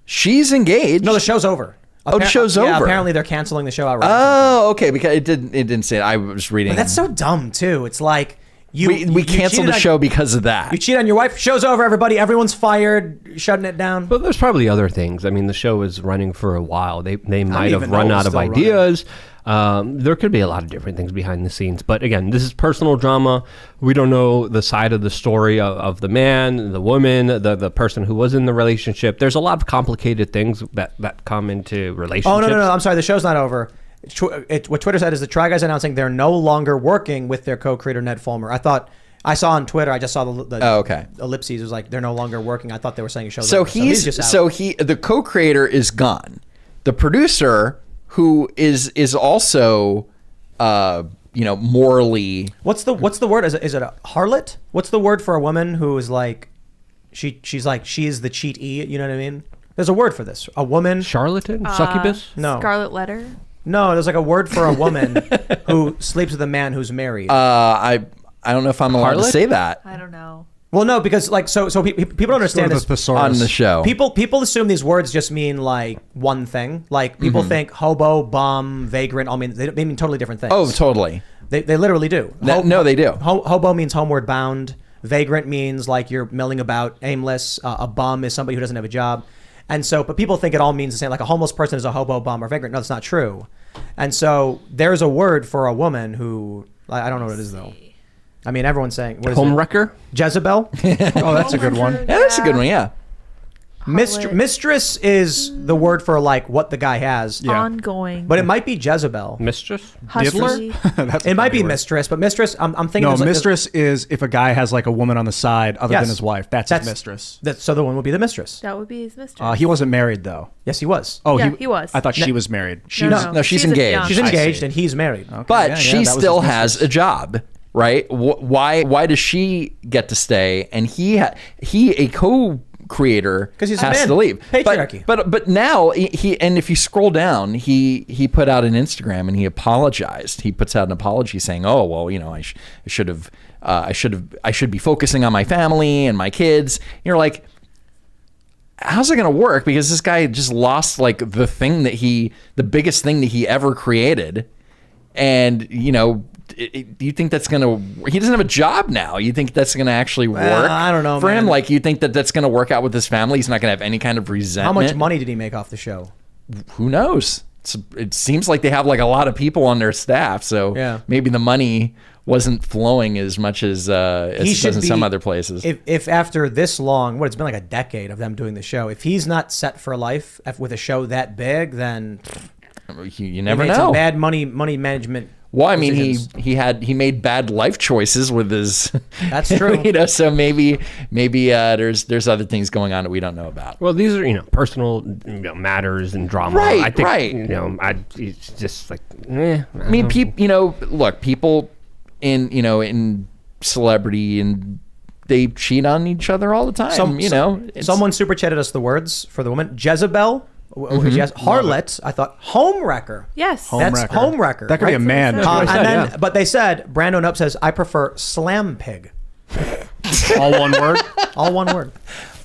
She's engaged. No, the show's over. Oh, the show's Yeah, over. apparently they're canceling the show outright. Oh, okay. Because it didn't say it. I was reading. But that's so dumb too. It's like we you canceled cheated the on- show because of that. You cheat on your wife. Show's over. Everybody. Everyone's fired. Shutting it down. But there's probably other things. I mean, the show is running for a while. They might have even run know out it's of still ideas. There could be a lot of different things behind the scenes. But again, this is personal drama. We don't know the side of the story of the man, the woman, the person who was in the relationship. There's a lot of complicated things that come into relationships. Oh no! I'm sorry. The show's not over. What Twitter said is the Try Guys announcing they're no longer working with their co-creator Ned Fulmer. I saw on Twitter. I just saw the Oh, okay. ellipses. It was like they're no longer working. I thought they were saying a show's So over. he's just out. the co-creator is gone. The producer, who is also morally. What's the word? Is it a harlot? What's the word for a woman who is like she's like she is the cheatee? You know what I mean? There's a word for this. A woman. Charlatan? Succubus? No. Scarlet Letter. No, there's like a word for a woman who sleeps with a man who's married. I don't know if I'm allowed to Harlot? say that I don't know. Well, no, because like so people don't understand Sort of this. a thesaurus. on the show. People assume these words just mean like one thing. Like people think hobo, bum, vagrant. All mean they mean totally different things. Oh, totally. They literally do. No, they do. Hobo means homeward bound. Vagrant means like you're milling about, aimless. A bum is somebody who doesn't have a job. And so, but people think it all means the same. Like a homeless person is a hobo, bum, or vagrant. No, that's not true. And so there's a word for a woman who I don't know what it is though. I mean, everyone's saying what is Home it? wrecker? Jezebel. Oh, that's a good one. Yeah, that's a good one. Yeah. Mistress is the word for like what the guy has. Yeah. Ongoing. But it might be Jezebel. Mistress? Husky. That's a It might funny be word. mistress, but mistress, I'm thinking. No, there's like- mistress is if a guy has like a woman on the side other Yes. than his wife. That's his mistress. So the one would be the mistress. That would be his mistress. He wasn't married though. Yes, he was. Oh, Yeah, he was. I thought she was married. She No, was. no. No, she's She's a engaged. fiance. She's I engaged see. and he's married. Okay, But yeah, she that was still his has mistress. a job, right? Why does she get to stay and he a co-creator 'Cause he's a has man. to leave? Patriarchy. But now he and if you scroll down, he put out an Instagram and he apologized. He puts out an apology saying, "Oh well, I should be focusing on my family and my kids." You're like, how's it going to work? Because this guy just lost like the biggest thing that he ever created. And, do you think that's going to, he doesn't have a job now. You think that's going to actually work I don't know, for him? man. Like, you think that that's going to work out with his family? He's not going to have any kind of How resentment. much money did he make off the show? Who knows? It seems like they have like a lot of people on their staff. So Yeah. maybe the money wasn't flowing as much as it does in some other places. If after this long, it's been like a decade of them doing the show, if he's not set for life with a show that big, then you never he made know. some bad money management. Well, I mean, decisions. he made bad life choices with his. That's true. So maybe there's other things going on that we don't know about. Well, these are personal matters and drama. Right, I think, right. It's just like I mean, look, people in celebrity and they cheat on each other all the time. Someone super chatted us the words for the woman Jezebel. Yes, harlot. I thought home wrecker. Yes. That's wrecker. home wrecker. That could be a man. That's what I and said, then, but they said Brando Nup says I prefer slam pig. All one word. All one word.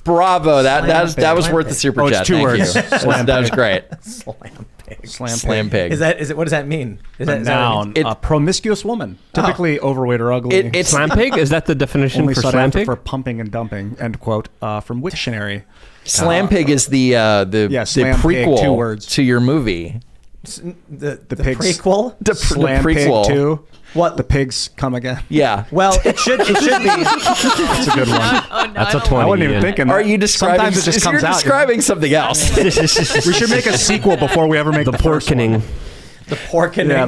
Bravo! That was Slam worth the pig. super Oh, it's chat. two Thank words. you. Slam That was great. Slam pig. Slam pig. Is it? What does that mean? Is A that noun. It- a promiscuous woman, typically overweight or ugly. It's slam pig. Is that the definition only for sought slam after pig? for pumping and dumping. End quote. From Wiktionary. Slam pig is the Slam Pig, prequel 2 words. to your movie. the pigs. prequel? The Slam prequel. Pig 2. What? The pigs come again. Yeah. Well, it should be. That's a good one. Oh, no, That's I a don't 20. I wasn't even Yeah. thinking. Are that. you describing? Sometimes it just comes you're out. describing something else. We should make a sequel before we ever make the first one. Porkening. The pork and Yeah,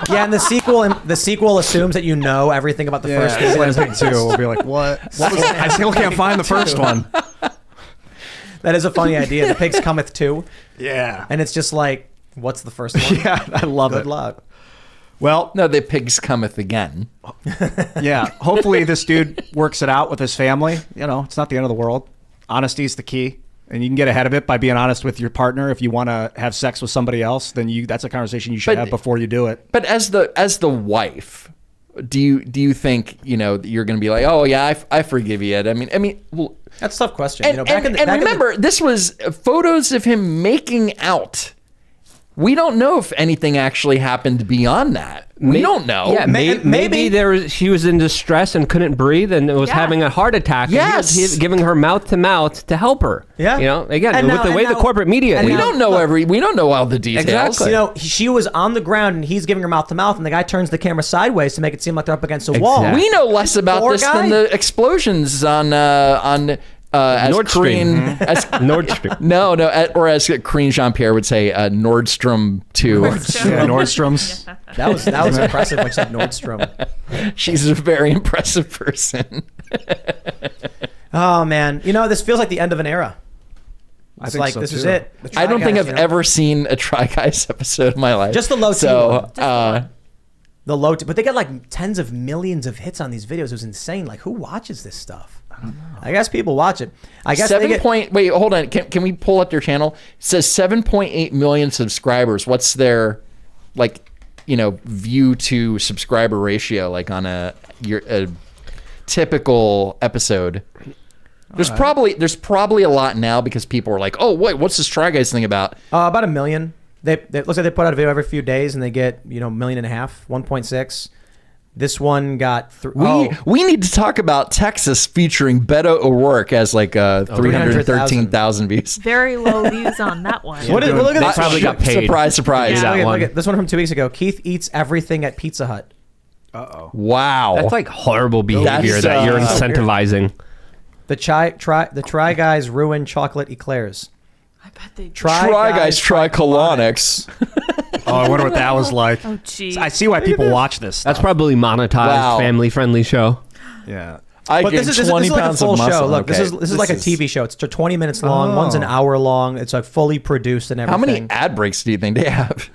yeah, and the sequel assumes that you know everything about the first yeah, movie. Slim Pig 2 will be like, what was I still can't find the first one. That is a funny idea. The pigs cometh too, Yeah. and it's just like, what's the first one? Yeah, I love Good it. luck. Well, No, the pigs cometh again. yeah. Hopefully this dude works it out with his family. You know, it's not the end of the world. Honesty is the key. And you can get ahead of it by being honest with your partner. If you want to have sex with somebody else, then that's a conversation you should have before you do it. But as the wife, do you think you're going to be like, oh yeah, I forgive you? I mean, well, That's a tough question. and, back in the, remember, this was photos of him making out. We don't know if anything actually happened beyond that. We don't know. Yeah, maybe she was in distress and couldn't breathe and was Yeah. having a heart attack. and Yes. he was giving her mouth to mouth to help her. Yeah. Again, And with now- the way and the now- corporate media and we is. now- don't know we don't know all the details. Exactly. she was on the ground and he's giving her mouth to mouth, and the guy turns the camera sideways to make it seem like they're up against a wall. Exactly. We know less about Poor this guy. than the explosions on as Nordstream. Korean as Nordstream. no, or as Korean Jean-Pierre would say, Nordstrom 2. Yeah, Nordstrom's. That was impressive when you said Nordstrom. She's a very impressive person. Oh man, this feels like the end of an era. I It's think like so, this is too. it. The Try I don't think Guys, I've ever seen a Try Guys episode in my life. Just the low T So, one. The low, but they get like tens of millions of hits on these videos. It was insane. Like, who watches this stuff? I guess people watch it. I guess wait, hold on. Can we pull up their channel? It says 7.8 million subscribers. What's their view to subscriber ratio like on a typical episode? There's probably a lot now because people are like, oh wait, what's this Try Guys thing about? about 1 million. It looks like they put out a video every few days and they get 1.5 million, 1.6. This one got We need to talk about Texas featuring Beto O'Rourke as like 313,000 views. Very low views on that one. Look at They this. probably got paid. Surprise, surprise. Yeah. Look at this one from 2 weeks ago. Keith eats everything at Pizza Hut. Wow. That's like horrible behavior That's, that you're so incentivizing. The Try Guys ruin chocolate eclairs. I bet they Try Guys try colonics. Oh, I wonder what that was like. Oh, geez. I see why people watch this That's stuff. probably monetized, Wow. family-friendly show. Yeah. I But gained this is 20 like a pounds full of muscle. show. Look, Okay. this is like a TV show. It's 20 minutes long. One's an hour long. It's like fully produced and How everything. many ad breaks do you think they have?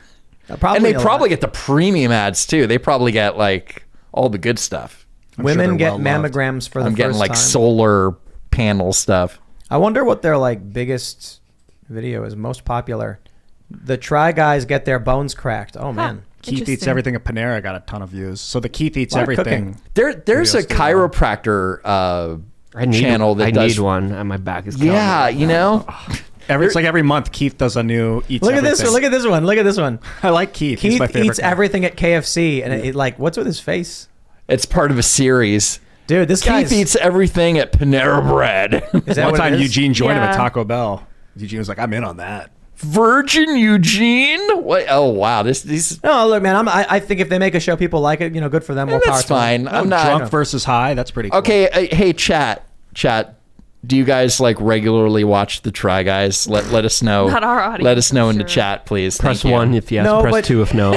Probably And they a probably lot. get the premium ads too. They probably get like all the good stuff. Women they're get well-loved. mammograms for the I'm first getting like time. solar panel stuff. I wonder what their like biggest video is, most popular. The Try Guys get their bones cracked. Oh man. Keith Eats Interesting. Everything at Panera got a ton of views. So the Keith Eats A lot of Everything. cooking. There's a Videos do well. chiropractor I need, channel that I does. need one, and my back is killing Yeah, me. It's like every month Keith does a new Eats Look at Everything. this one. Look at this one. Look at this one. I like Keith. He's Keith my favorite eats guy. everything at KFC, and it like, what's with his face, It's part of a series. dude? This guy Keith eats everything at Panera Bread. Is that One what time it is? Eugene joined him Yeah. at Taco Bell. Eugene was like, I'm in on that. Virgin Eugene? What? Oh wow, these. No, look, man. I think if they make a show, people like it. Good for them. More power That's to them. fine. I'm not Drunk versus high. That's pretty cool. Okay, hey chat. Do you guys like regularly watch the Try Guys? Let us know. Not our audience, Let us know in the sure. chat, please. Press Thank you. 1 if yes, No, press but- 2 if no.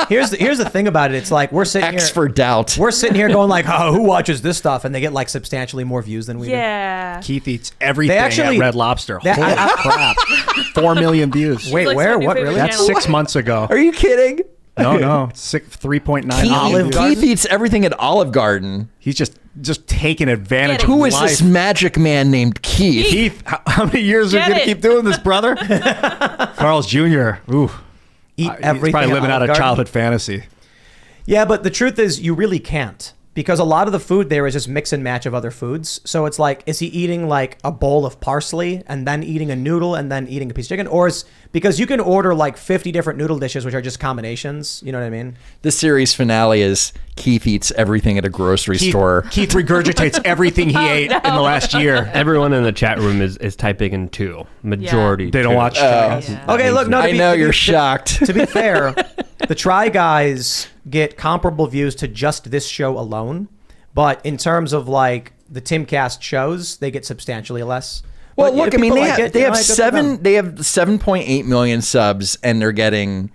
Here's the thing about it. It's like we're sitting X here. for doubt. We're sitting here going like, oh, who watches this stuff? And they get like substantially more views than we do. Yeah. Keith Eats Everything They actually- at Red Lobster. They- Holy crap. 4 million views. Wait, Like where? some of your What favorite really? That's channels. 6 months ago. Are you kidding? No. 3.9 million Olive views. Garden? Keith eats everything at Olive Garden. He's just taking advantage Get it. of Who is life. this magic man named Keith? Keith, how many years are you Get going to it. keep doing this, brother? Carl's Jr. Ooh. Eat He's everything. probably at living out Olive of Garden. childhood fantasy. Yeah, but the truth is, you really can't, because a lot of the food there is just mix and match of other foods. So it's like, is he eating like a bowl of parsley and then eating a noodle and then eating a piece of chicken, or is because you can order like 50 different noodle dishes, which are just combinations. You know what I mean? The series finale is Keith eats everything at a grocery store. Keith regurgitates everything he ate in the last year. Everyone in the chat room is typing in 2. Majority. They don't 2. watch. Yeah. Okay, look, no. I know you're shocked. To be fair, the Try Guys get comparable views to just this show alone, but in terms of like the Timcast shows, they get substantially less. Well, But, look, I people mean, like it, they you have know, good for them. they have 7.8 million subs, and they're getting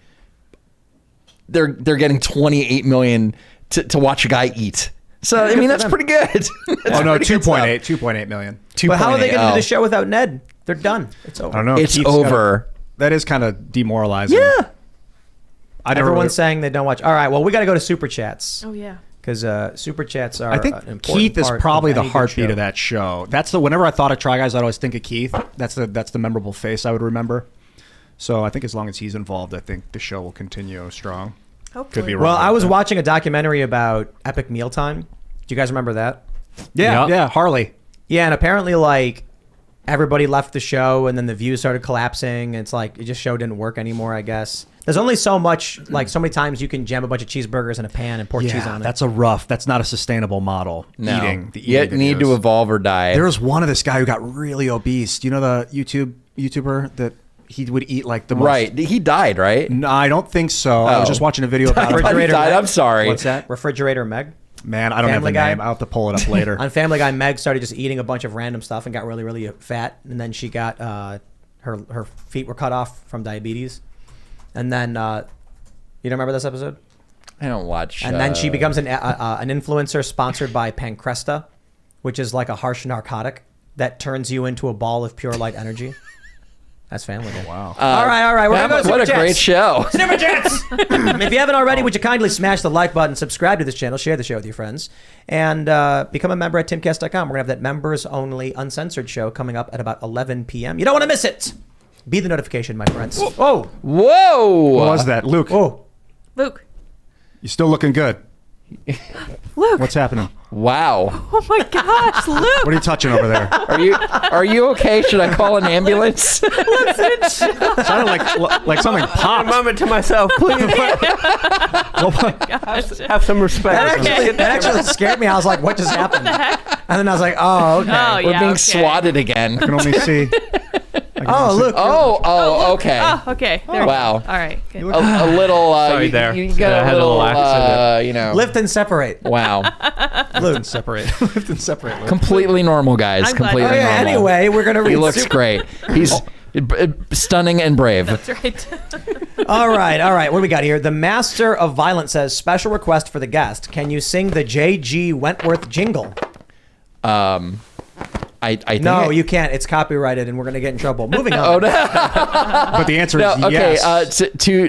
they're getting 28 million to watch a guy eat. So I mean, that's pretty good. That's Oh no, pretty good stuff. 2.8 million. But how are they going to do Oh. the show without Ned? They're done. It's over. I don't know. It's Keith's over. that is kind of demoralizing. Yeah. Everyone's saying they don't watch. All right, well, we got to go to super chats Oh yeah. because super chats are. I think an important Keith is part probably of the any good heartbeat show. of that show. That's the whenever I thought of Try Guys, I'd always think of Keith. That's the memorable face I would remember. So I think as long as he's involved, I think the show will continue strong. Hopefully. Could be wrong. Well, I about was that. watching a documentary about Epic Mealtime. Do you guys remember that? Yeah, Yep. yeah, Harley. Yeah, and apparently, like, everybody left the show, and then the views started collapsing. And it's like it just show didn't work anymore. I guess there's only so much, like, so many times you can jam a bunch of cheeseburgers in a pan and pour cheese on it. That's not a sustainable model. No. Eating the You eating need to videos. evolve or die. There was one of this guy who got really obese. Do you know the YouTuber that he would eat like the most? Right. He died, right? No, I don't think so. I was Oh. just watching a video about I it. thought he died. I'm sorry. What's that? Refrigerator Meg. Man, I don't Family have the Guy? name. I'll have to pull it up later. On Family Guy, Meg started just eating a bunch of random stuff and got really, really fat. And then she got her feet were cut off from diabetes. And then you don't remember this episode? I don't watch. And then she becomes an influencer sponsored by Pancresta, which is like a harsh narcotic that turns you into a ball of pure light energy. That's Family Guy. Wow. All right. We're gonna go to What a Super great Chats. show. Super Chats! If you haven't already, would you kindly smash the like button, subscribe to this channel, share the show with your friends, and become a member at Timcast.com. We're going to have that members-only uncensored show coming up at about 11 p.m. You don't want to miss it. Be the notification, my friends. Oh! Whoa. What was that? Luke, Oh! Luke. you're still looking good. Luke. What's happening? Wow. Oh my gosh, Luke. What are you touching over there? Are you okay? Should I call an ambulance? Sounded like something A popped. moment to myself, please. Have some respect. That actually scared me. I was like, what just happened? And then I was like, oh, okay. Oh, We're yeah, being okay. swatted again. I can only see. Oh, look. Okay. Oh, okay. There we Wow. go. All right. Good. A little. Sorry you, there. You got Yeah, I a had a little. little accident. You know. Lift and separate. Wow. Luke. Separate. Lift and separate. Luke. Completely normal, guys. I'm glad- Completely Oh, yeah, normal. anyway, we're going to read He looks Super- great. He's stunning and brave. That's right. All right. What do we got here? The Master of Violence says, special request for the guest. Can you sing the J.G. Wentworth jingle? I think No, you can't. It's copyrighted, and we're going to get in trouble. Moving on. Oh no. But the answer No, is okay. yes.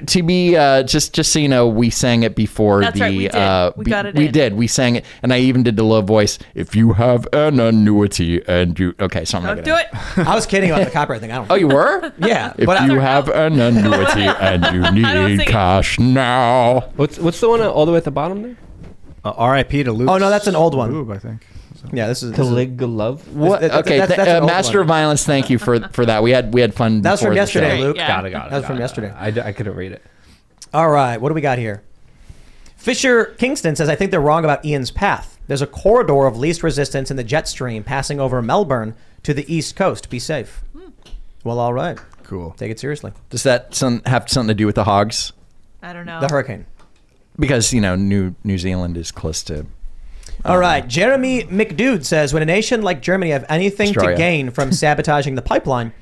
To be just so you know, we sang it before That's the. right, we did. We got it We in. did. We sang it, and I even did the low voice. If you have an annuity and you. Okay, so I'm not Don't gonna. do it. I was kidding about the copyright thing. I don't. Oh, you were? Yeah, If but you have an annuity and you don't need sing it. cash now. What's the one all the way at the bottom there? R.I.P. to Luke. Oh, no, that's an old one. Lube, I think. yeah, this is. Caligulove. What? Okay, that's an old Master one. of Violence. Thank you for that. We had fun. That was before from the yesterday, show. Luke. Yeah. Got it. That was from yesterday. I couldn't read it. All right, what do we got here? Fisher Kingston says, I think they're wrong about Ian's path. There's a corridor of least resistance in the jet stream passing over Melbourne to the east coast. Be safe. Well, all right. Cool. Take it seriously. Does that have something to do with the hogs? I don't know. The hurricane. Because New Zealand is close to. All right. Jeremy McDude says, when a nation like Germany have anything Australia. to gain from sabotaging the pipeline,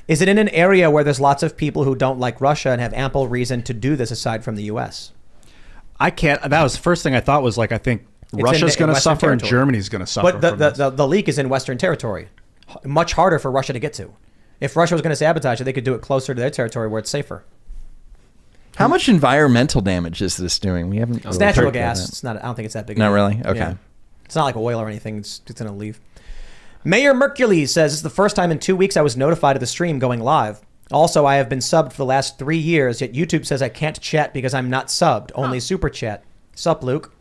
is it in an area where there's lots of people who don't like Russia and have ample reason to do this aside from the U.S.? I can't. That was the first thing I thought was like, I think in Russia's going to Western suffer and territory. Germany's going to suffer. But from this. the leak is in Western territory. Much harder for Russia to get to. If Russia was going to sabotage it, they could do it closer to their territory where it's safer. How much environmental damage is this doing? We haven't. It's natural gas. It's not. I don't think it's that big. Not really? Okay. It's not like oil or anything. It's going to leave. Mayor Mercules says, it's the first time in 2 weeks I was notified of the stream going live. Also, I have been subbed for the last 3 years, yet YouTube says I can't chat because I'm not subbed. Only super chat. Sup, Luke?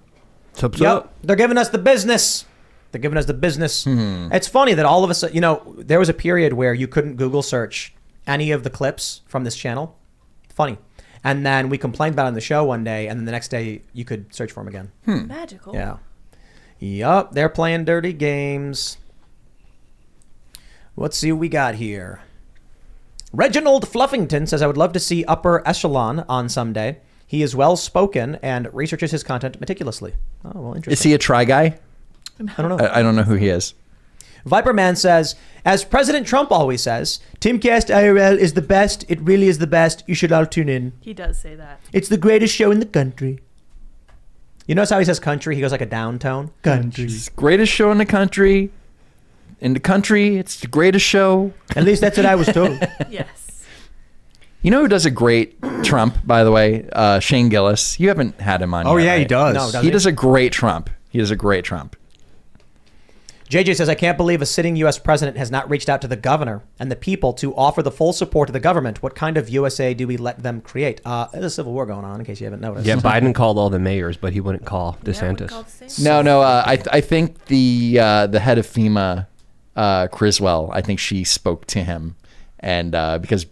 Sup. Yep. They're giving us the business. They're giving us the business. It's funny that all of a sudden, there was a period where you couldn't Google search any of the clips from this channel. Funny. And then we complained about it on the show one day, and then the next day you could search for them again. Magical. Yeah. Yup, they're playing dirty games. Let's see what we got here. Reginald Fluffington says, I would love to see Upper Echelon on someday. He is well-spoken and researches his content meticulously. Oh, well, interesting. Is he a try guy? I don't know. I don't know who he is. Viper Man says, as President Trump always says, Timcast IRL is the best. It really is the best. You should all tune in. He does say that. It's the greatest show in the country. You notice how he says country? He goes like a down tone. Country. It's the greatest show in the country. In the country, it's the greatest show. At least that's what I was told. Yes. You know who does a great Trump, by the way? Shane Gillis. You haven't had him on Oh yet, yeah, he right? does. No, does He does a great Trump. He does a great Trump. JJ says, I can't believe a sitting U.S. president has not reached out to the governor and the people to offer the full support of the government. What kind of USA do we let them create? There's a civil war going on, in case you haven't noticed. Yeah, Biden called all the mayors, but he wouldn't call DeSantis. No. I think the head of FEMA, Criswell, I think she spoke to him, and because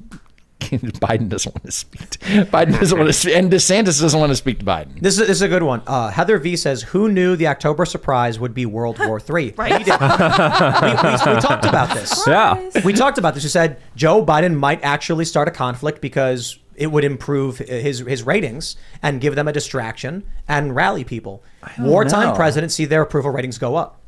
Biden doesn't want to speak. Biden doesn't want to speak, and DeSantis doesn't want to speak to Biden. This is a good one. Heather V says, who knew the October surprise would be World War III? Right. We did. We talked about this. Yeah. We talked about this. We said Joe Biden might actually start a conflict because it would improve his ratings and give them a distraction and rally people. Wartime know. presidents see their approval ratings go up.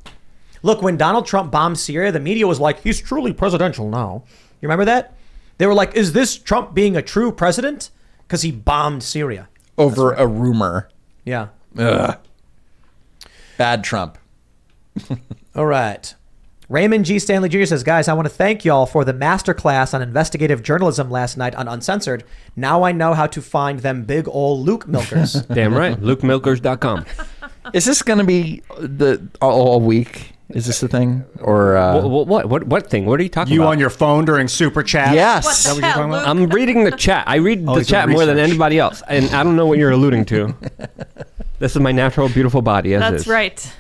Look, when Donald Trump bombed Syria, the media was like, he's truly presidential now. You remember that? They were like, is this Trump being a true president? Because he bombed Syria. Over a rumor. Yeah. Ugh. Bad Trump. All right. Raymond G. Stanley Jr. says, guys, I want to thank y'all for the masterclass on investigative journalism last night on Uncensored. Now I know how to find them big ol' Luke milkers. Damn right. LukeMilkers.com. Is this going to be all week? Is this the thing? Or What thing? What are you talking You about? on your phone during super chat? Yes. What Is that the what you're hell, talking about? Luke? I'm reading the chat. I read the he's chat doing more than research. anybody else, and I don't know what you're alluding to. This is my natural, beautiful body as That's is. right.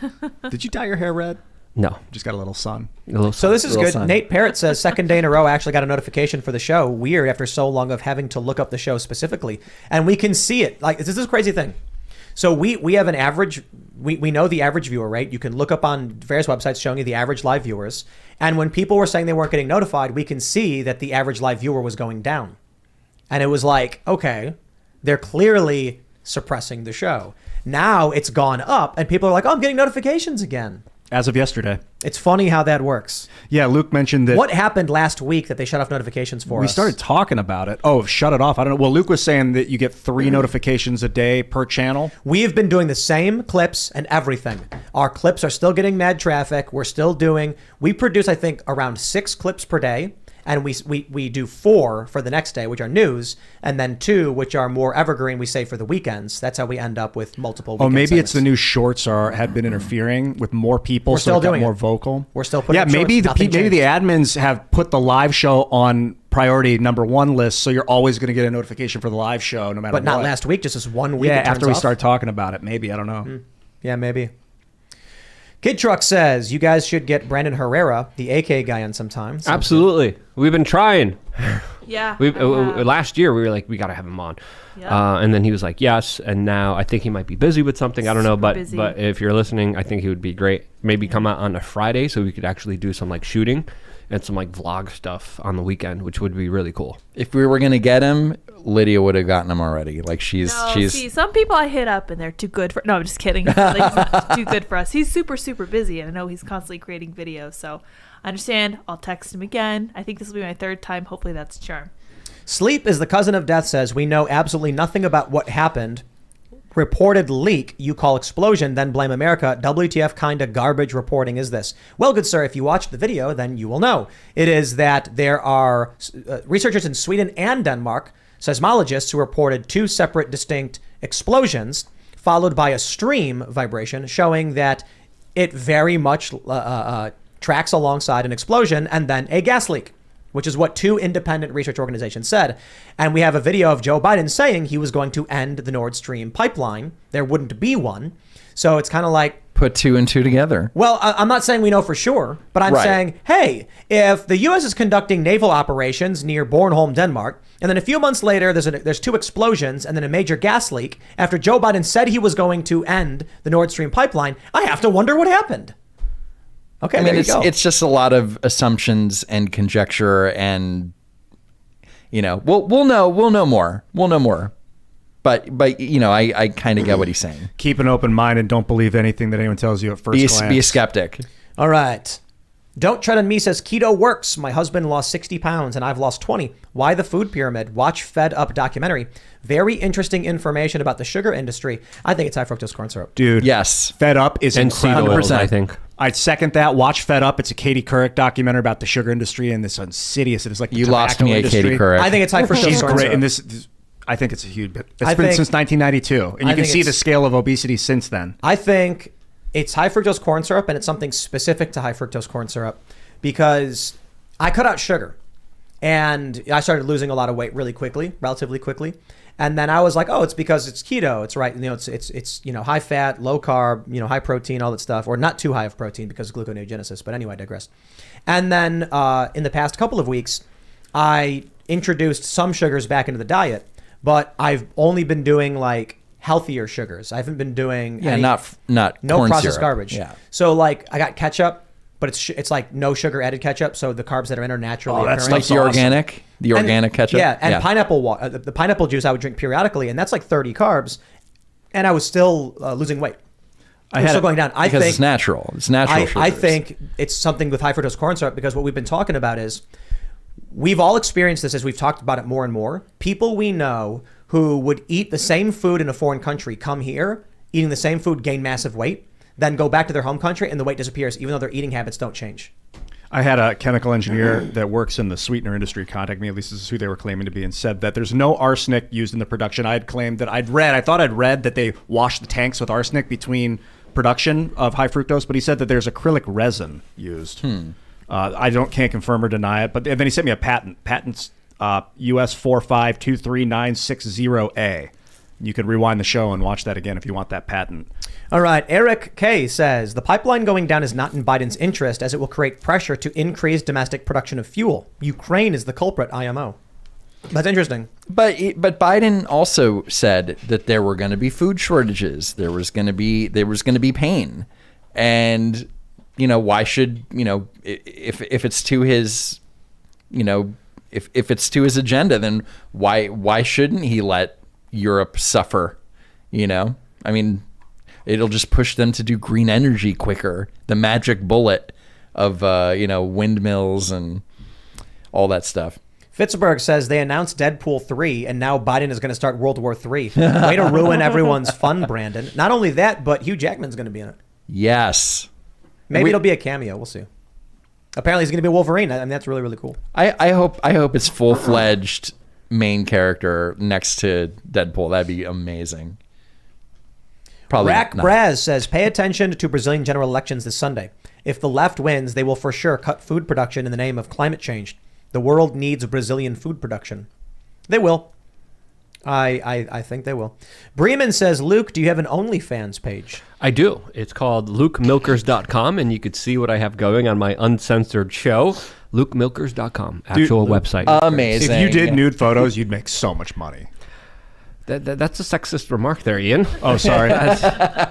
Did you dye your hair red? No. Just got a little sun. A little So this is Little good. son. Nate Parrott says, second day in a row, I actually got a notification for the show. Weird after so long of having to look up the show specifically. And we can see it. Like, this is a crazy thing. So we have an average, we know the average viewer, right? You can look up on various websites showing you the average live viewers. And when people were saying they weren't getting notified, we can see that the average live viewer was going down. And it was like, okay, they're clearly suppressing the show. Now it's gone up and people are like, oh, I'm getting notifications again. As of yesterday. It's funny how that works. Yeah, Luke mentioned that. What happened last week that they shut off notifications for We us? started talking about it. Oh, shut it off. I don't know. Well, Luke was saying that you get 3 notifications a day per channel. We have been doing the same clips and everything. Our clips are still getting mad traffic. We're still doing, we produce, I think, around 6 clips per day. And we do 4 for the next day, which are news, and then 2, which are more evergreen, we say for the weekends. That's how we end up with multiple weekend Maybe it's the segments. new shorts have been interfering with more people, We're so still it got doing more it. vocal. We're still putting Yeah, up maybe shorts. Nothing maybe the changed. admins have put the live show on priority number 1 list, so you're always going to get a notification for the live show no matter what. But not last week, just this 1 week. Yeah, it turns after we off. start talking about it, maybe. I don't know. Yeah, maybe. Kid Truck says, you guys should get Brandon Herrera, the AK guy, on sometime. So- Absolutely. We've been trying. Yeah. We I have. last year we were like, we got to have him on. Yeah. And then he was like, yes. And now I think he might be busy with something. I don't know. Super But busy. but if you're listening, I think he would be great. Maybe come out on a Friday so we could actually do some like shooting and some like vlog stuff on the weekend, which would be really cool. If we were going to get him, Lydia would have gotten him already. Like she's See, some people I hit up and they're too good for. No, I'm just kidding. He's not too good for us. He's super, super busy, and I know he's constantly creating videos. So I understand. I'll text him again. I think this will be my 3rd time. Hopefully that's a charm. Sleep is the cousin of death says, we know absolutely nothing about what happened. Reported leak, you call explosion, then blame America. WTF kind of garbage reporting is this? Well, good sir, if you watched the video, then you will know. It is that there are researchers in Sweden and Denmark, seismologists, who reported 2 separate distinct explosions, followed by a stream vibration showing that it very much tracks alongside an explosion and then a gas leak, which is what 2 independent research organizations said. And we have a video of Joe Biden saying he was going to end the Nordstream pipeline. There wouldn't be one. So it's kind of like, put 2 and 2 together. well, I'm not saying we know for sure, but I'm Right. saying, hey, if the U.S. is conducting naval operations near Bornholm, Denmark, and then a few months later there's 2 explosions and then a major gas leak after Joe Biden said he was going to end the Nord Stream pipeline, I have to wonder what happened. Okay, I mean, there you go. it's just a lot of assumptions and conjecture, and we'll know more. We'll know more. But I kind of get what he's saying. Keep an open mind and don't believe anything that anyone tells you at first glance. Be a skeptic. All right. Don't Tread on Me says, keto works. My husband lost 60 pounds and I've lost 20. Why the food pyramid? Watch Fed Up documentary. Very interesting information about the sugar industry. I think it's high fructose corn syrup. Dude. Yes. Fed Up is And seed incredible. oils, I think. I'd second that. Watch Fed Up. It's a Katie Couric documentary about the sugar industry and this insidious. It is like the You lost tobacco me at industry. Katie Couric. I think it's high fructose She's corn great. syrup. And this, I think it's a huge bit. It's I been think- since 1992. And I you can think see the it's- scale of obesity since then. I think it's high fructose corn syrup, and it's something specific to high fructose corn syrup because I cut out sugar and I started losing a lot of weight really quickly, relatively quickly. And then I was like, oh, it's because it's keto. It's right. It's high fat, low carb, high protein, all that stuff, or not too high of protein because of gluconeogenesis. But anyway, I digress. And then in the past couple of weeks, I introduced some sugars back into the diet, but I've only been doing like healthier sugars. I haven't been doing not no corn processed syrup. garbage. Yeah. So like I got ketchup, but it's like no sugar added ketchup. So the carbs that are in are naturally Oh, that's occurring. Like the organic, And- ketchup. Yeah, and pineapple the pineapple juice I would drink periodically, and that's like 30 carbs, and I was still losing weight. I was still going down. I because think it's natural. It's natural. I sugars. think it's something with high fructose corn syrup because what we've been talking about is we've all experienced this as we've talked about it more and more. People we know who would eat the same food in a foreign country come here, eating the same food, gain massive weight, then go back to their home country and the weight disappears, even though their eating habits don't change. I had a chemical engineer that works in the sweetener industry contact me, at least this is who they were claiming to be, and said that there's no arsenic used in the production. I had claimed that I thought I'd read that they wash the tanks with arsenic between production of high fructose, but he said that there's acrylic resin used. I can't confirm or deny it, but then he sent me a patent. Patent's US 4523960A. You could rewind the show and watch that again if you want that patent. All right. Eric K says the pipeline going down is not in Biden's interest as it will create pressure to increase domestic production of fuel. Ukraine is the culprit, IMO. That's interesting. But Biden also said that there were going to be food shortages. There was going to be pain, and why should if it's to his if it's to his agenda, then why shouldn't he let Europe suffer? I mean, it'll just push them to do green energy quicker. The magic bullet of windmills and all that stuff. Fitzberg says they announced Deadpool 3 and now Biden is going to start World War 3. Way to ruin everyone's fun, Brandon. Not only that, but Hugh Jackman's going to be in it. Yes. Maybe it'll be a cameo. We'll see. Apparently he's going to be Wolverine. I mean, that's really, really cool. I hope it's full-fledged main character next to Deadpool. That'd be amazing. Probably Rack not. Braz says, pay attention to Brazilian general elections this Sunday. If the left wins, they will for sure cut food production in the name of climate change. The world needs Brazilian food production. They will. I think they will. Bremen says, Luke, do you have an OnlyFans page? I do. It's called LukeMilkers.com, and you could see what I have going on my uncensored show, LukeMilkers.com, actual website. Amazing. If you did nude photos, you'd make so much money. That's a sexist remark there, Ian. Oh, sorry. That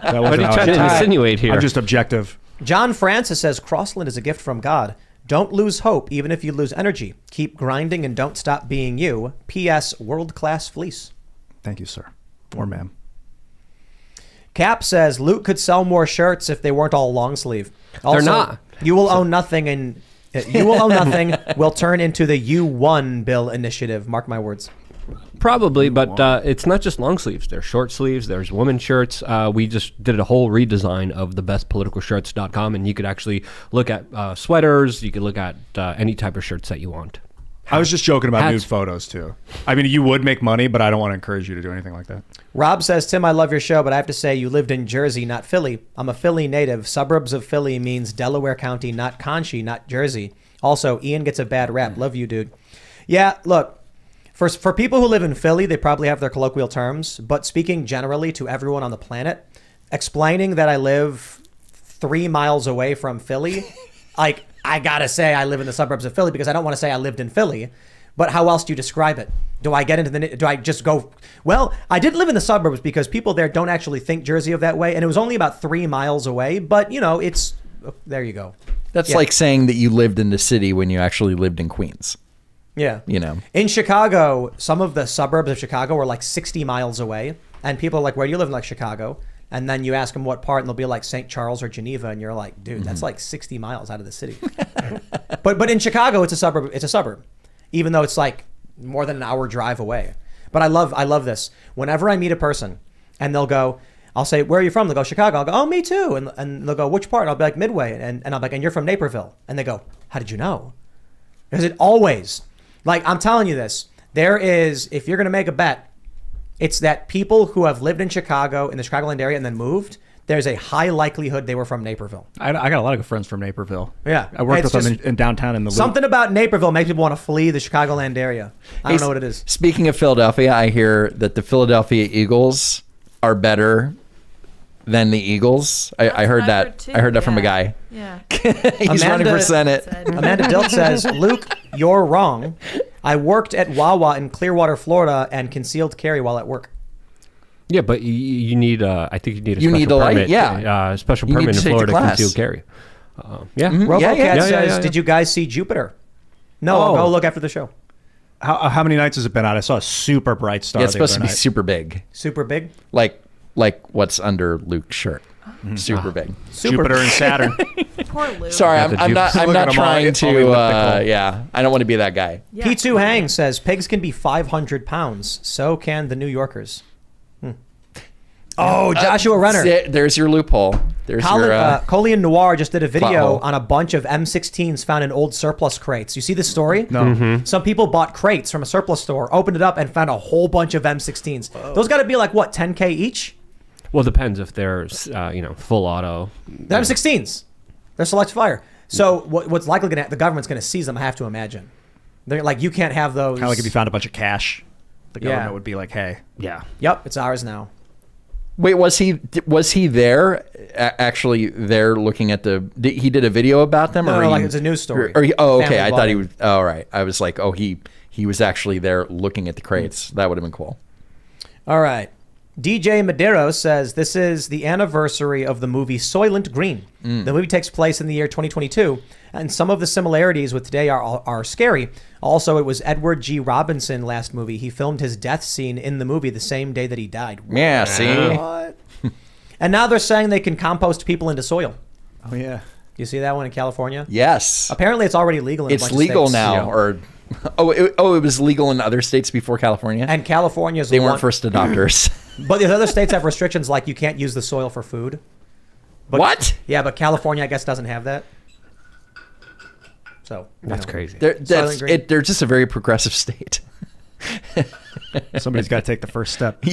What are wasn't you how I trying to did it. insinuate here? I'm just objective. John Francis says, Crossland is a gift from God. Don't lose hope, even if you lose energy. Keep grinding and don't stop being you. P.S. World-class fleece. Thank you, sir. Or ma'am. Cap says, Luke could sell more shirts if they weren't all long sleeve. Also, not. You will own nothing and you will own nothing will turn into the You Won Bill initiative. Mark my words. Probably, but it's not just long sleeves. There's short sleeves. There's women's shirts. We just did a whole redesign of the bestpoliticalshirts.com, and you could actually look at sweaters. You could look at any type of shirts that you want. I was just joking about Hats. nude photos, too. I mean, you would make money, but I don't want to encourage you to do anything like that. Rob says, Tim, I love your show, but I have to say you lived in Jersey, not Philly. I'm a Philly native. Suburbs of Philly means Delaware County, not Conchie, not Jersey. Also, Ian gets a bad rap. Love you, dude. Yeah, look, for people who live in Philly, they probably have their colloquial terms, but speaking generally to everyone on the planet, explaining that I live 3 miles away from Philly, like, I gotta say I live in the suburbs of Philly because I don't want to say I lived in Philly. But how else do you describe it? Do I get into do I just go, well, I did live in the suburbs because people there don't actually think Jersey of that way. And it was only about 3 miles away. But, it's, there you go. That's Yeah. like saying that you lived in the city when you actually lived in Queens. Yeah. In Chicago, some of the suburbs of Chicago were like 60 miles away. And people are like, where do you live in like Chicago? And then you ask them what part, and they'll be like St. Charles or Geneva, and you're like, dude, that's like 60 miles out of the city. but in Chicago, it's a suburb. It's a suburb, even though it's like more than an hour drive away. But I love this. Whenever I meet a person, and they'll go, I'll say, where are you from? They'll go, Chicago. I'll go, oh, me too. And they'll go, which part? I'll be like, Midway. And I'll be like, and you're from Naperville. And they go, how did you know? Because it always, like, I'm telling you this, there is, if you're going to make a bet, it's that people who have lived in Chicago, in the Chicagoland area, and then moved, there's a high likelihood they were from Naperville. I got a lot of good friends from Naperville. Yeah. I worked with them in downtown in the Loop. Something about Naperville makes people want to flee the Chicagoland area. I don't know what it is. Speaking of Philadelphia, I hear that the Philadelphia Eagles are better than the Eagles. I heard that. Too. I heard that from a guy. Yeah. He's running for Senate. Amanda Dilt says, Luke, you're wrong. I worked at Wawa in Clearwater, Florida, and concealed carry while at work. Yeah, but you need. I think you need a You special need the light, permit. yeah. Special You need permit to in take the Florida to class. conceal carry. Yeah. RoboCat yeah. says, did you guys see Jupiter? No, I'll Oh. go look after the show. How many nights has it been out? I saw a super bright star. Yeah, it's the supposed other to be night. super big, Super big? like what's under Luke's shirt. Super big. Jupiter and Saturn. Poor Luke. Sorry, Got the I'm not. Look I'm at not them all, trying it's all to. elliptical. Yeah, I don't want to be that guy. Yeah. P2 Hang says, pigs can be 500 pounds. So can the New Yorkers. Oh, Joshua Renner. There's your loophole. There's your. Colleen Noir just did a video hole. on a bunch of M16s found in old surplus crates. You see this story? No. Mm-hmm. Some people bought crates from a surplus store, opened it up, and found a whole bunch of M16s. Those got to be like, what, 10K each? Well, it depends if they're full auto. The M16s. They're select fire. So what's likely going to the government's going to seize them, I have to imagine. They're like, you can't have those. Kind of like if you found a bunch of cash, the Yeah. government would be like, hey. Yeah. Yep, it's ours now. Wait, was he there? Actually, there looking at he did a video about them, No, or like it's a news story. okay. Family I thought he vlogging. was. Oh, right. I was like, he was actually there looking at the crates. That would have been cool. All right. DJ Madero says this is the anniversary of the movie Soylent Green. The movie takes place in the year 2022, and some of the similarities with today are scary. Also, it was Edward G. Robinson last movie. He filmed his death scene in the movie the same day that he died. Yeah. See. What? And now they're saying they can compost people into soil. Oh, yeah. You see that one in California? Yes. Apparently, it's already legal in a It's bunch of legal states. now, Yeah. or it was legal in other states before California. And California's They the weren't one- first adopters. But the other states have restrictions like you can't use the soil for food. But, What? Yeah, but California, I guess, doesn't have that. So That's crazy. They're just a very progressive state. Somebody's got to take the first step.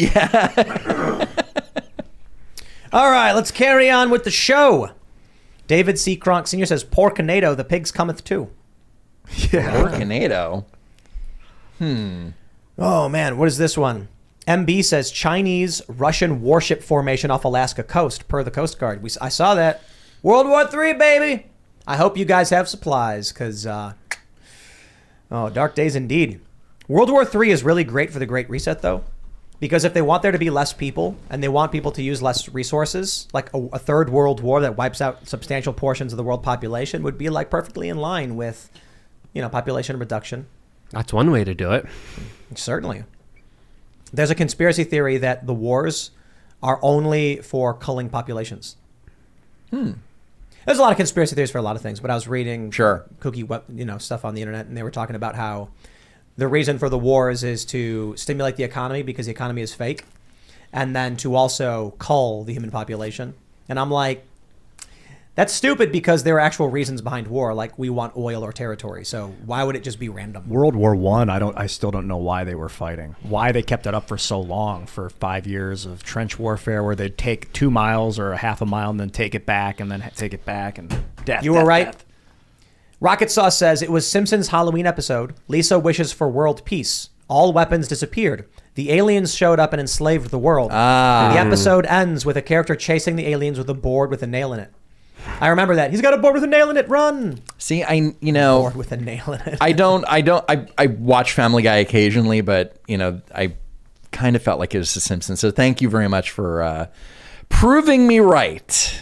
All right, let's carry on with the show. David C. Cronk Sr. says, Porcanado, the pigs cometh too. Porcanado. Oh, man, what is this one? MB says, Chinese-Russian warship formation off Alaska coast, per the Coast Guard. I saw that. World War III, baby. I hope you guys have supplies, because, dark days indeed. World War III is really great for the Great Reset, though, because if they want there to be less people, and they want people to use less resources, like a third world war that wipes out substantial portions of the world population would be, like, perfectly in line with, population reduction. That's one way to do it. Certainly. There's a conspiracy theory that the wars are only for culling populations. There's a lot of conspiracy theories for a lot of things, but I was reading kooky stuff on the internet, and they were talking about how the reason for the wars is to stimulate the economy because the economy is fake, and then to also cull the human population. And I'm like, that's stupid because there are actual reasons behind war, like we want oil or territory. So why would it just be random? World War I still don't know why they were fighting. Why they kept it up for so long, for 5 years of trench warfare where they'd take 2 miles or a half a mile and then take it back and then take it back and death. You were right. Rocket Sauce says it was Simpsons Halloween episode. Lisa wishes for world peace. All weapons disappeared. The aliens showed up and enslaved the world. The episode ends with a character chasing the aliens with a board with a nail in it. I remember that. He's got a board with a nail in it. Run. See, Board with a nail in it. I watch Family Guy occasionally, but I kind of felt like it was The Simpsons. So thank you very much for proving me right.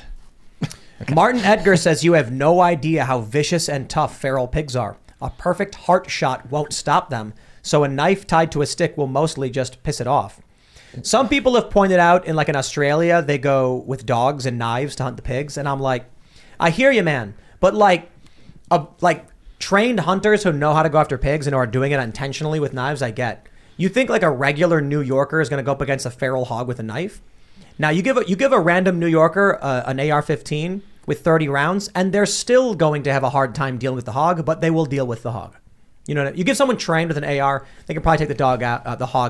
Martin Edgar says you have no idea how vicious and tough feral pigs are. A perfect heart shot won't stop them, so a knife tied to a stick will mostly just piss it off. Some people have pointed out in Australia, they go with dogs and knives to hunt the pigs. And I'm like, I hear you, man. But like trained hunters who know how to go after pigs and who are doing it intentionally with knives, I get. You think like a regular New Yorker is going to go up against a feral hog with a knife? Now you give a random New Yorker an AR-15 with 30 rounds, and they're still going to have a hard time dealing with the hog, but they will deal with the hog. You know, you give someone trained with an AR, they can probably take the hog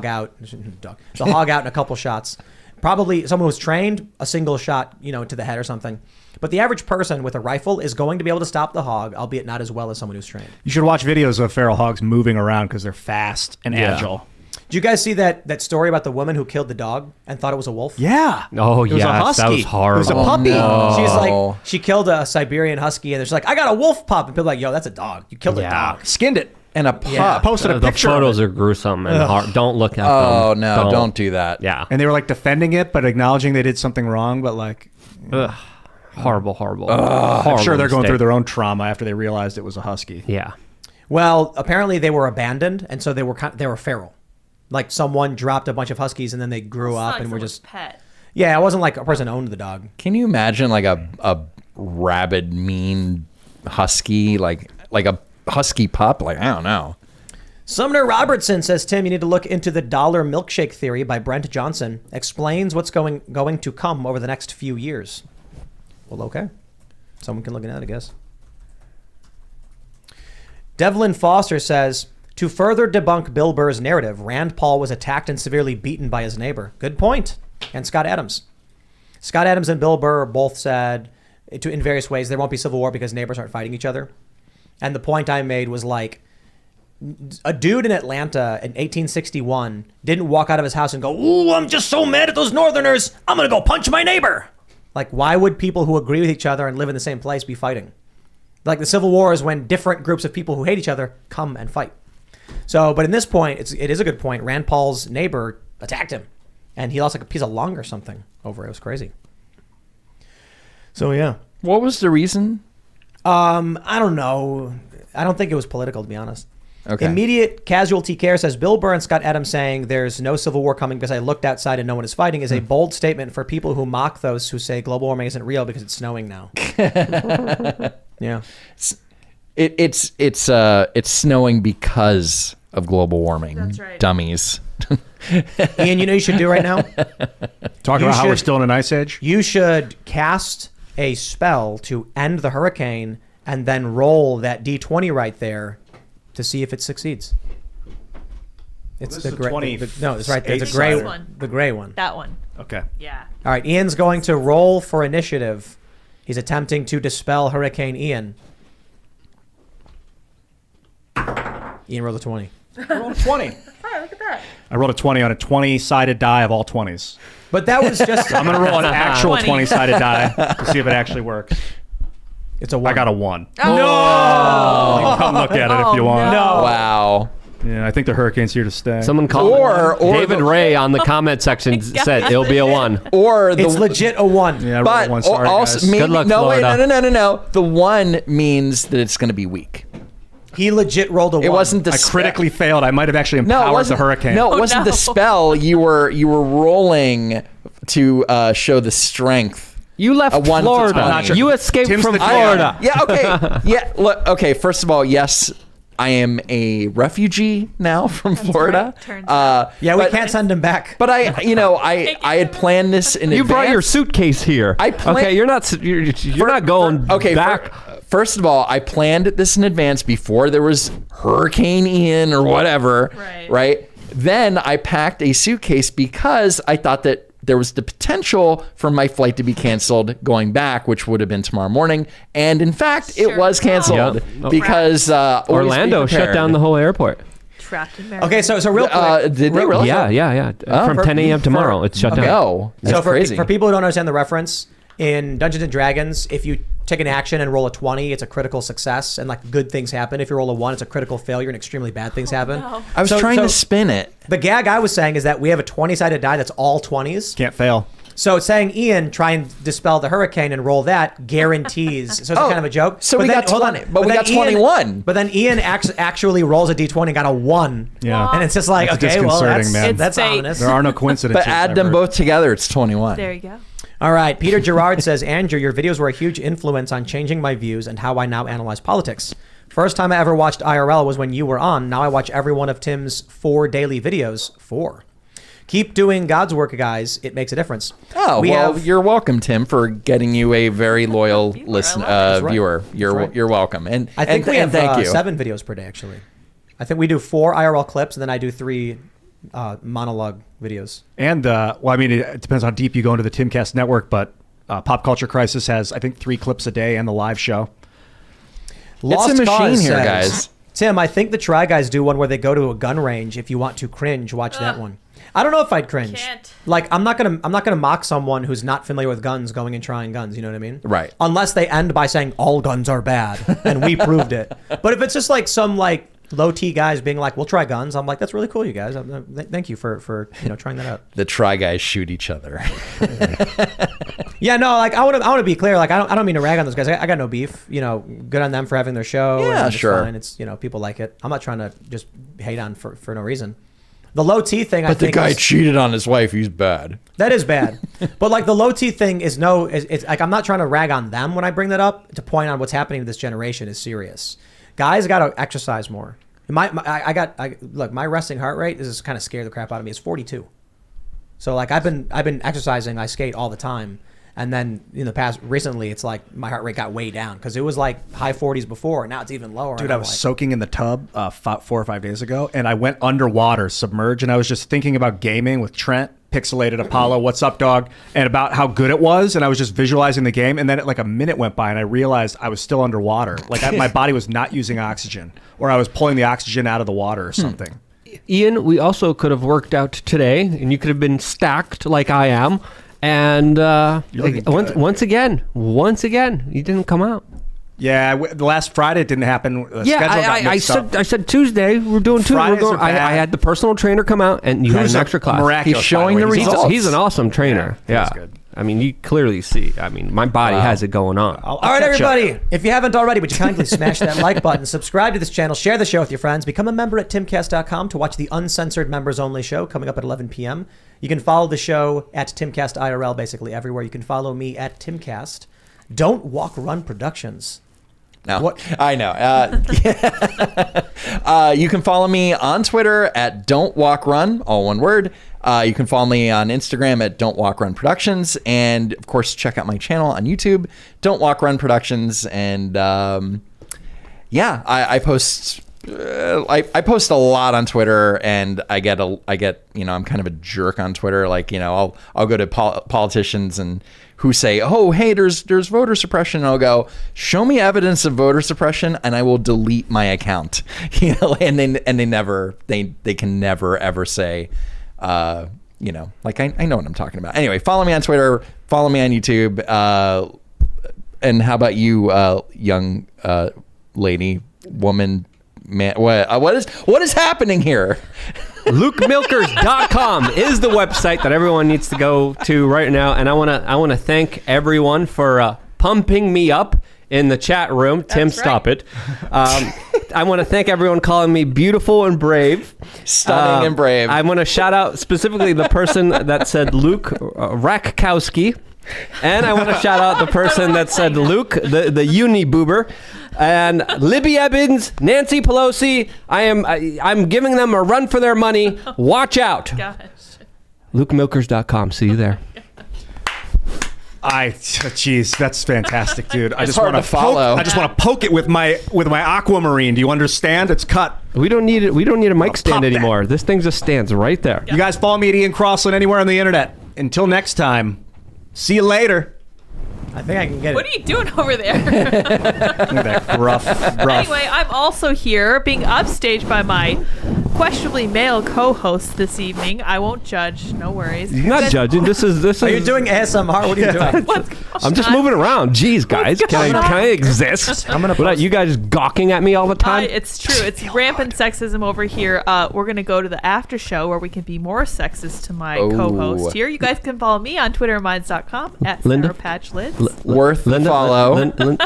out in a couple shots. Probably someone who's trained, a single shot, to the head or something. But the average person with a rifle is going to be able to stop the hog, albeit not as well as someone who's trained. You should watch videos of feral hogs moving around because they're fast and agile. Did you guys see that story about the woman who killed the dog and thought it was a wolf? Yeah. Oh, It was a yeah, husky. that was horrible. It was a puppy. no. She's like, she killed a Siberian husky, and she's like, I got a wolf pup. And people are like, yo, that's a dog. You killed a dog. Skinned it. And a pup. Yeah. Posted a The picture photos of it. are gruesome and hard. Don't look at them. Oh, no, don't do that. Yeah. And they were like defending it, but acknowledging they did something wrong. But like, Ugh. Horrible. I'm sure they're going mistake. through their own trauma after they realized it was a husky. Yeah. Well, apparently they were abandoned, and so they were feral. Like someone dropped a bunch of huskies, and then they grew up and were just pet. Yeah, it wasn't like a person owned the dog. Can you imagine like a rabid, mean husky, like a husky pup? Like, I don't know. Sumner Robertson says, Tim, you need to look into the dollar milkshake theory by Brent Johnson. Explains what's going to come over the next few years. Well, okay. Someone can look at that, I guess. Devlin Foster says, to further debunk Bill Burr's narrative, Rand Paul was attacked and severely beaten by his neighbor. Good point. And Scott Adams. Scott Adams and Bill Burr both said, in various ways, there won't be civil war because neighbors aren't fighting each other. And the point I made was like, a dude in Atlanta in 1861 didn't walk out of his house and go, ooh, I'm just so mad at those Northerners. I'm going to go punch my neighbor. Like, why would people who agree with each other and live in the same place be fighting? Like, the Civil War is when different groups of people who hate each other come and fight. So, but in this point, it is a good point. Rand Paul's neighbor attacked him, and he lost like a piece of lung or something over it. It was crazy. So, yeah. What was the reason? I don't know. I don't think it was political, to be honest. Okay. Immediate Casualty Care says, Bill Burr and Scott Adams saying there's no civil war coming because I looked outside and no one is fighting is a bold statement for people who mock those who say global warming isn't real because it's snowing now. Yeah. It's snowing because of global warming. That's right. Dummies. Ian, you know what you should do right now? Talk You about how we're should- still in an ice age. You should cast a spell to end the hurricane and then roll that D20 right there to see if it succeeds. It's this the is a gray. 20 No, it's right. There's a This gray one. The gray one. That one. Okay. Yeah. All right, Ian's going to roll for initiative. He's attempting to dispel Hurricane Ian. Ian rolled a 20. I rolled a 20. Oh, look at that. I rolled a 20 on a 20-sided die of all 20s. But that was just. I'm going to roll an actual 20. 20-sided die to see if it actually works. It's a 1. I got a 1. Oh. You can come look at it if you want. No. Wow. Yeah, I think the hurricane's here to stay. Someone called Or David the- Ray on the comment section said it'll be a 1. Or the It's legit a 1. yeah, I rolled but a 1. Sorry, also guys. maybe, Good luck, no, wait, Florida. no. The 1 means that it's going to be weak. He legit rolled a 1. It wasn't the I critically failed. I might have actually No, it empowered wasn't the hurricane. No, it Oh, wasn't no. the spell. You were rolling to show the strength. You left A 1 to Florida. 20. You escaped Tim's from the GM. Florida. Yeah, okay. Yeah, look, okay, first of all, yes, I am a refugee now from Florida. right, turns out. Yeah, we but- can't send him back. But I had planned this in You advance. brought your suitcase here. I plan- okay, you're not going back. First of all, I planned this in advance before there was Hurricane Ian or whatever. Right. Then I packed a suitcase because I thought that there was the potential for my flight to be canceled going back, which would have been tomorrow morning. And in fact, it Sure was canceled Yeah. because always be Orlando shut prepared. down the whole airport. Trapped in Maryland. Okay, so real quick. Did they really? Yeah. From 10 a.m. tomorrow, it's shut down. Oh, that's So crazy. for people who don't understand the reference, in Dungeons and Dragons, if you take an action and roll a 20, it's a critical success and like good things happen. If you roll a 1, it's a critical failure and extremely bad things happen. no. I was trying to spin it. The gag I was saying is that we have a 20-sided die that's all 20s. Can't fail. So saying Ian try and dispel the hurricane and roll that guarantees. So it's kind of a joke. So But we then- got hold on. 20, but we got 21. But then Ian actually rolls a d20 and got a 1. Yeah. And it's just like, That's okay, well, disconcerting, that's, man. It's that's fate. ominous. There are no coincidences. But add them ever. both together, it's 21. There you go. All right. Peter Gerard says, Andrew, your videos were a huge influence on changing my views and how I now analyze politics. First time I ever watched IRL was when you were on. Now I watch every one of Tim's 4 daily videos. 4. Keep doing God's work, guys. It makes a difference. Oh, you're welcome, Tim, for getting you a very loyal Viewer, listen I love it. viewer. You're right. you're welcome. And I think we and have thank you. 7 videos per day, actually. I think we do 4 IRL clips, and then I do 3 monologue videos. And well, I mean, it depends how deep you go into the Timcast network, but Pop Culture Crisis has, I think, 3 clips a day and the live show. Lost a machine Cause here, says, guys. Tim, I think the Try Guys do one where they go to a gun range. If you want to cringe, watch that one. I don't know if I'd cringe. Can't. Like, I'm not gonna mock someone who's not familiar with guns going and trying guns. You know what I mean? Right. Unless they end by saying all guns are bad and we proved it. But if it's just like some like low T guys being like, we'll try guns, I'm like, that's really cool, you guys. Thank you for trying that out. The Try Guys shoot each other. Yeah, no, like I want to be clear. Like I don't mean to rag on those guys. I got no beef. Good on them for having their show. Yeah, and sure. It's fine. It's people like it. I'm not trying to just hate on for no reason. The low T thing, I But the think, guy is, cheated on his wife. He's bad. that is bad. But like the low T thing is it's like I'm not trying to rag on them when I bring that up. To point on what's happening to this generation is serious. Guys got to exercise more. Look, my resting heart rate is kind of scared the crap out of me. It's 42. So like I've been exercising. I skate all the time, and then in the past recently, it's like my heart rate got way down because it was like high 40s before, and now it's even lower. Dude, and I I'm was like, soaking in the tub 4 or 5 days ago, and I went underwater, submerged, and I was just thinking about gaming with Trent, Pixelated Apollo, what's up, dog, and about how good it was, and I was just visualizing the game, and then like a minute went by, and I realized I was still underwater. Like my body was not using oxygen, or I was pulling the oxygen out of the water or something. Ian, we also could have worked out today, and you could have been stacked like I am. And looking good. once again, you didn't come out. Yeah, the last Friday it didn't happen. The schedule got I mixed up. said Tuesday. We're doing Tuesday. Fridays are I bad. had the personal trainer come out, and you had Who's an a extra class. miraculous, He's showing by the the way. results. He's an awesome trainer. Yeah, Yeah, feels good. I mean, you clearly see. I mean, my body has it going on. all right, everybody. If you haven't already, would you kindly smash that like button, subscribe to this channel, share the show with your friends, become a member at timcast.com to watch the uncensored members only show coming up at 11 p.m. You can follow the show at Timcast IRL basically everywhere. You can follow me at Timcast. Don't Walk Run Productions. No, What? I know. You can follow me on Twitter at Don't Walk Run, all one word. You can follow me on Instagram at Don't Walk Run Productions, and of course, check out my channel on YouTube, Don't Walk Run Productions. And I post. I post a lot on Twitter, and I get I'm kind of a jerk on Twitter. Like I'll go to politicians and who say, oh hey, there's voter suppression, and I'll go, show me evidence of voter suppression and I will delete my account. And they can never ever say like I know what I'm talking about. Anyway, follow me on Twitter, follow me on YouTube, and how about you, young lady, woman, man, what is happening here? LukeMilkers.com is the website that everyone needs to go to right now, and I want to thank everyone for pumping me up in the chat room. Tim, That's stop right. it. I want to thank everyone calling me beautiful and brave, Stunning and brave. I want to shout out specifically the person that said Luke Rakkowski. And I want to shout out the person that said Luke, the uni boober, and Libby Evans, Nancy Pelosi. I'm giving them a run for their money. Watch out. Gosh. LukeMilkers.com. See you there. Jeez, that's fantastic, dude. I just hard want to follow. I just want to poke it with my aquamarine. Do you understand? It's cut. We don't need it. We don't need a mic Pop stand that. anymore. This thing just stands right there. You guys follow me at Ian Crossland anywhere on the internet. Until next time, see you later. I think I can get What it. are you doing over there? Look at that gruff. Anyway, I'm also here being upstaged by my questionably male co-host this evening. I won't judge. No worries. You're not judging. This is. Are you doing ASMR? What are you doing? What's going I'm just on? moving around. Jeez, guys, can I exist? I'm gonna What, post- you guys gawking at me all the time? It's true. It's rampant sexism over here. We're going to go to the after show where we can be more sexist to my co-host here. You guys can follow me on twitterminds.com at Linda? SarahPatchLids. Worth the follow.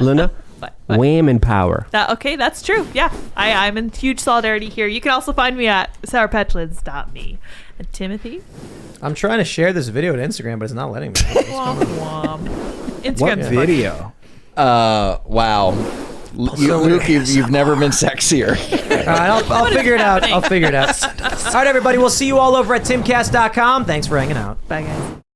Linda, What? women power. Okay, that's true. Yeah, I'm in huge solidarity here. You can also find me at SarahPatchLids.me. And Timothy? I'm trying to share this video to Instagram, but it's not letting me. Womp womp. Instagram's What funny. video? Wow. Luke, you've never been sexier. All right, I'll What is figure it out. happening? I'll figure it out. All right, everybody. We'll see you all over at timcast.com. Thanks for hanging out. Bye, guys.